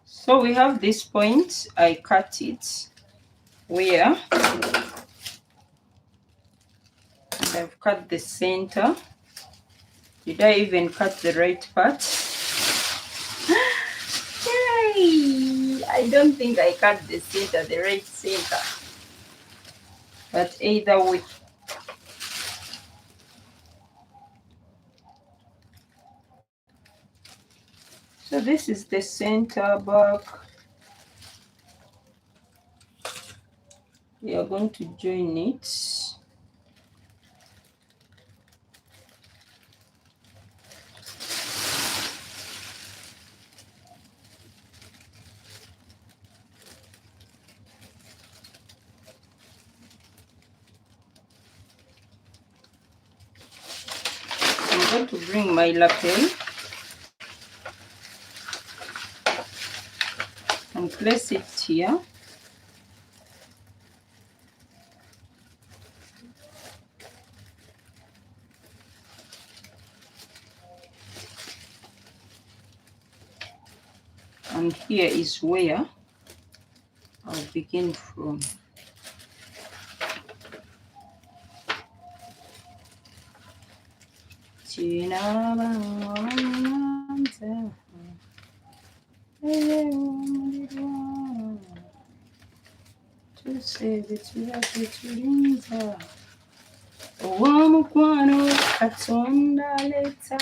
Speaker 1: So we have this point. I cut it where I've cut the center. Did I even cut the right part? Yay! I don't think I cut the center, the right center. But either way. So this is the center back. We are going to join it. I'm going to bring my lapel. and place it here. And here is where I'll begin from. Owamukwano Katonda leta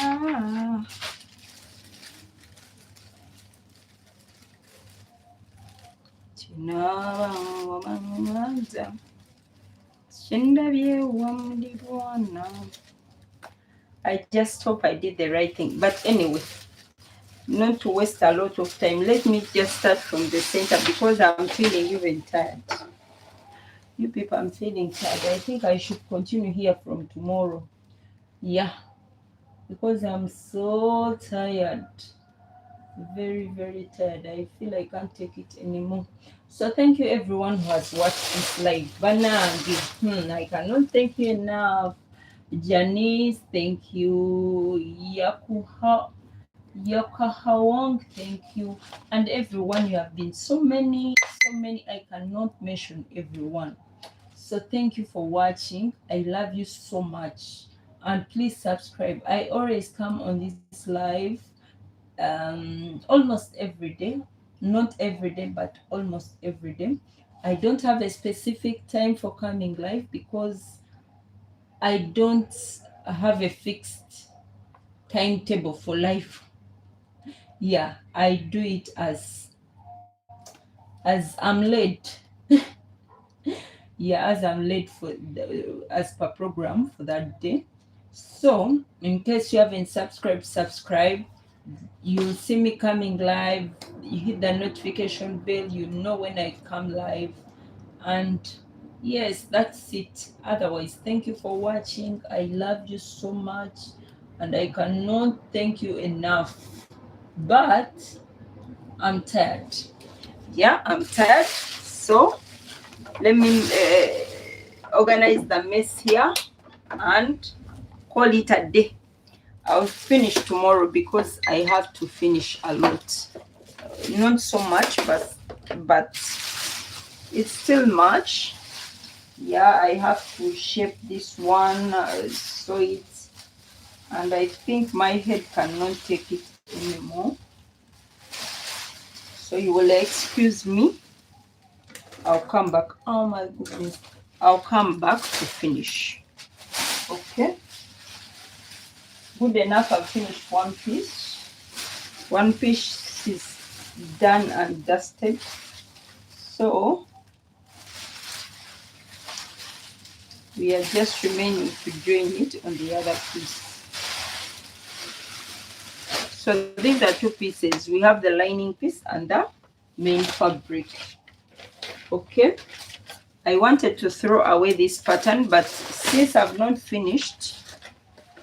Speaker 1: Chinawamanza Chindabye wamulirwana. I just hope I did the right thing. But anyway, not to waste a lot of time, let me just start from the center because I'm feeling even tired. You people, I'm feeling tired. I think I should continue here from tomorrow. Yeah, because I'm so tired. Very, very tired. I feel I can't take it anymore. So thank you everyone who has watched this live. Banangi, I cannot thank you enough. Janice, thank you. Yakahawang, thank you. And everyone, you have been so many. I cannot mention everyone. So thank you for watching. I love you so much. And please subscribe. I always come on this live almost every day. Not every day, but almost every day. I don't have a specific time for coming live because I don't have a fixed timetable for life. Yeah, I do it as I'm late. Yeah, as I'm late for as per program for that day. So in case you haven't subscribe. You'll see me coming live. You hit the notification bell, you know when I come live. And yes, that's it. Otherwise, thank you for watching. I love you so much and I cannot thank you enough. But I'm tired. Yeah, I'm tired. So let me organize the mess here and call it a day. I'll finish tomorrow because I have to finish a lot. Not so much, but it's still much. Yeah, I have to shape this one, sew it, and I think my head cannot take it anymore. So you will excuse me. I'll come back. Oh my goodness. I'll come back to finish. Okay. Good enough, I've finished one piece. One piece is done and dusted. So we are just remaining to join it on the other piece. So these are two pieces. We have the lining piece and the main fabric. Okay. I wanted to throw away this pattern, but since I've not finished,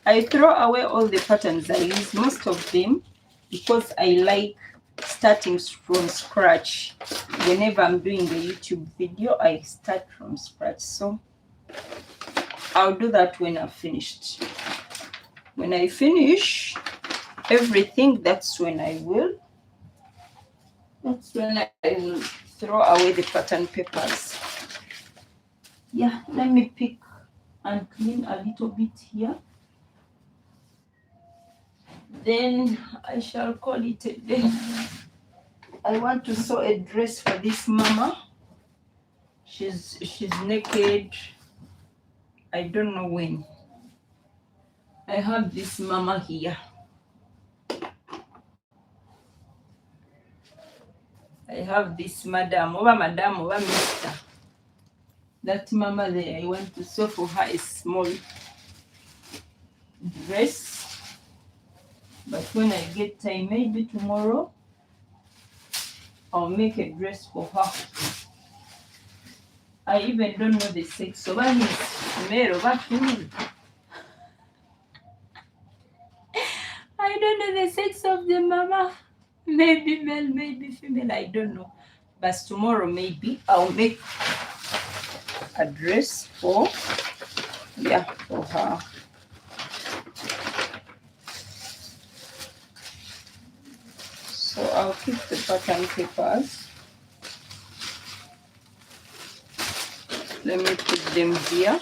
Speaker 1: I throw away all the patterns. I use most of them because I like starting from scratch. Whenever I'm doing a YouTube video, I start from scratch. So I'll do that when I've finished. When I finish everything, that's when I will throw away the pattern papers. Yeah, let me pick and clean a little bit here. Then I shall call it a day. I want to sew a dress for this mama. She's naked. I don't know when. I have this mama here. I have this madam, over mister. That mama there, I want to sew for her a small dress. But when I get time, maybe tomorrow, I'll make a dress for her. I even don't know the sex. So what is male or what female? I don't know the sex of the mama. Maybe male, maybe female, I don't know. But tomorrow maybe I'll make a dress for her. So I'll keep the pattern papers. Let me put them here.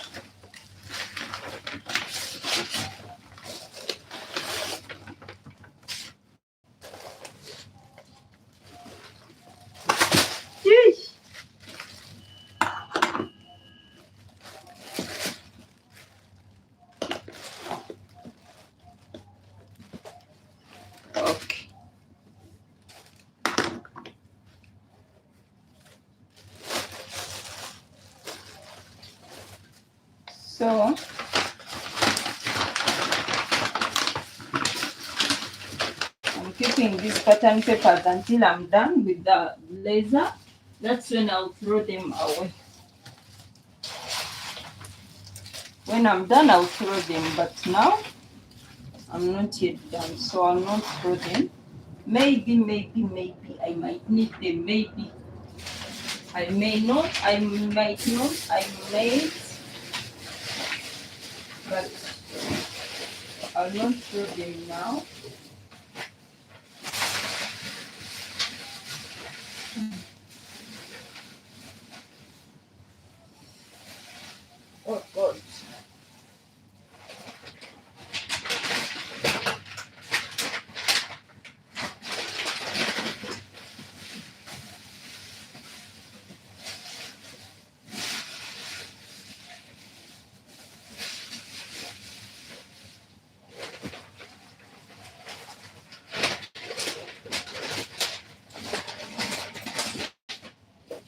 Speaker 1: Okay. So I'm keeping these pattern papers until I'm done with the blazer. That's when I'll throw them away. When I'm done, I'll throw them. But now, I'm not yet done, so I'll not throw them. Maybe, I might need them. Maybe. I may not, I might not, I may. But I'll not throw them now. Oh God.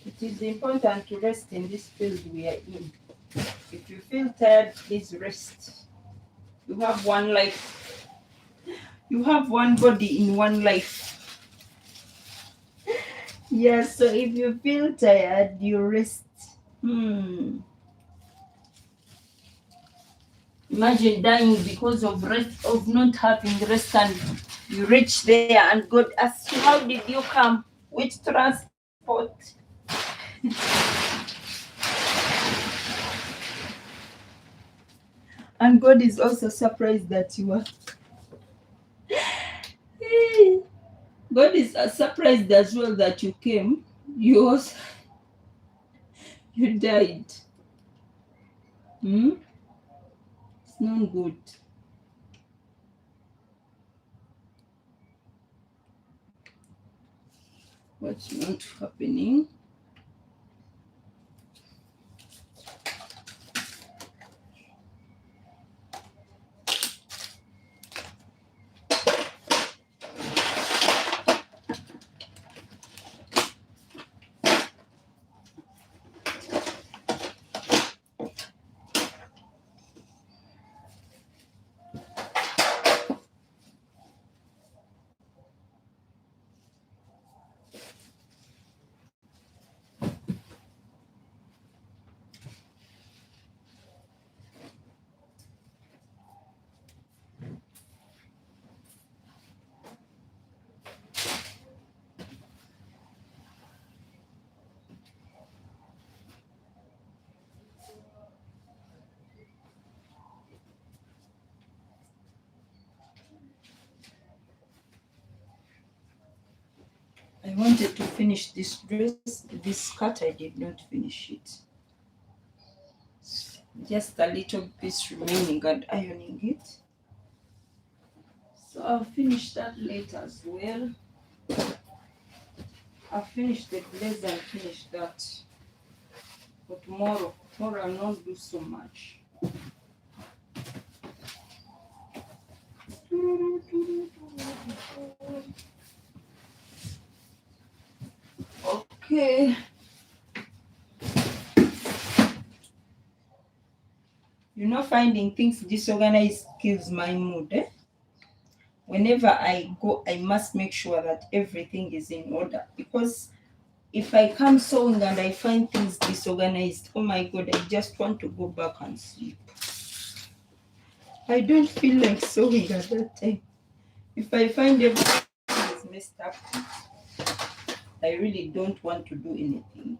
Speaker 1: It is important to rest in this field we are in. If you feel tired, please rest. You have one life. You have one body in one life. Yes, so if you feel tired, you rest. Imagine dying because of rest, of not having rest, and you reach there and God asks you, how did you come? Which transport? And God is also surprised that you are. God is surprised as well that you came. You also, you died. It's not good. What's not happening? I wanted to finish this dress, this skirt, I did not finish it. Just a little piece remaining and ironing it. So I'll finish that later as well. I'll finish the blazer and finish that. For tomorrow I'll not do so much. Okay. Finding things disorganized kills my mood. Whenever I go, I must make sure that everything is in order, because if I come sewing and I find things disorganized, oh my God, I just want to go back and sleep. I don't feel like sewing at that time. If I find everything is messed up, I really don't want to do anything.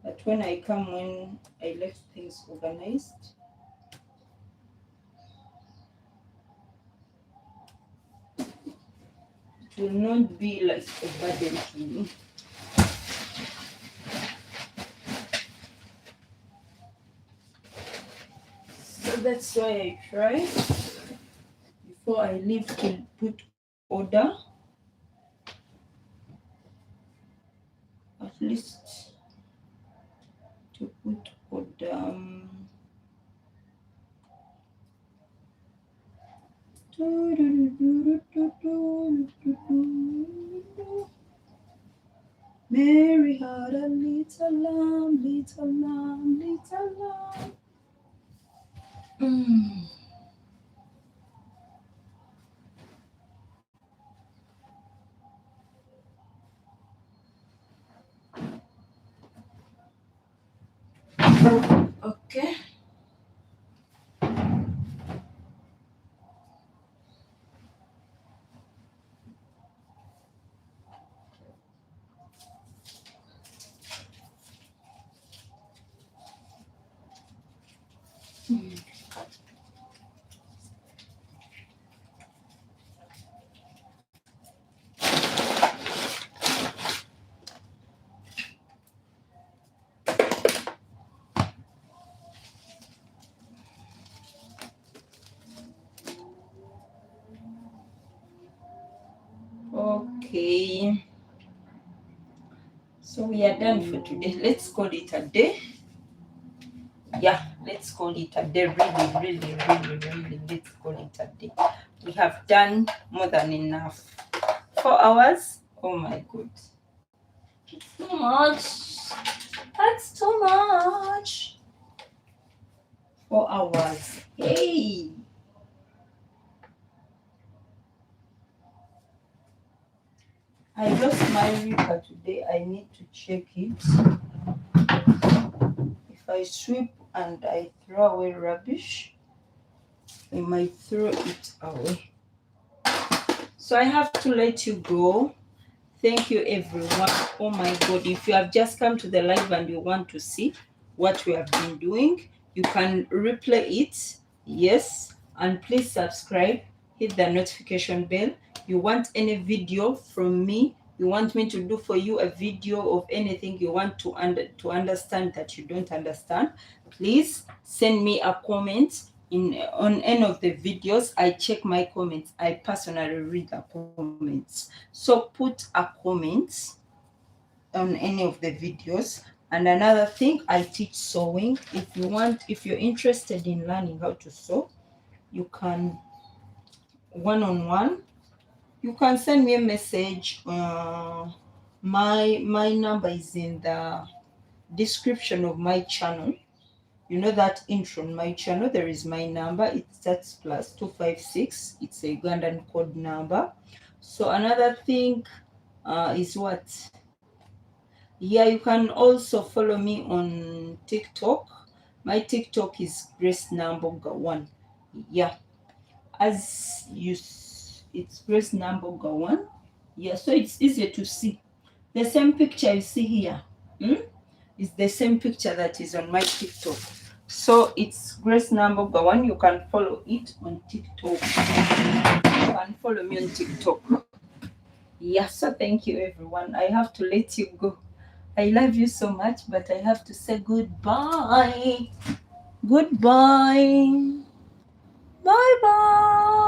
Speaker 1: But when I left things organized, it will not be like a burden to me. So that's why I try, before I leave, to put order. At least to put order. Mary had a little lamb, little lamb, little lamb. Okay. Okay, so we are done for today. Let's call it a day. Yeah, let's call it a day. Really, let's call it a day. We have done more than enough. 4 hours. Oh my god, it's too much. That's too much. 4 hours. Hey, I lost my Reaper today. I need to check it. If I sweep and I throw away rubbish, I might throw it away. So I have to let you go. Thank you, everyone. Oh my god, if you have just come to the live and you want to see what we have been doing, you can replay it. Yes, and please subscribe, hit the notification bell. You want any video from me, you want me to do for you a video of anything you want to understand that you don't understand, please send me a comment on any of the videos. I check my comments. I personally read the comments. So put a comment on any of the videos. And another thing, I teach sewing. If you're interested in learning how to sew, you can one-on-one. You can send me a message. My number is in the description of my channel. You know that intro on my channel, there is my number. It starts +256. It's a Ugandan code number. So another thing is what? Yeah, you can also follow me on TikTok. My TikTok is Grace Namboga 1. Yeah, it's Grace Namboga 1. Yeah, so it's easier to see. The same picture you see here is the same picture that is on my TikTok. So it's Grace Namboga 1. You can follow it on TikTok. You can follow me on TikTok. Yeah, so thank you, everyone. I have to let you go. I love you so much, but I have to say goodbye. Goodbye. Bye-bye.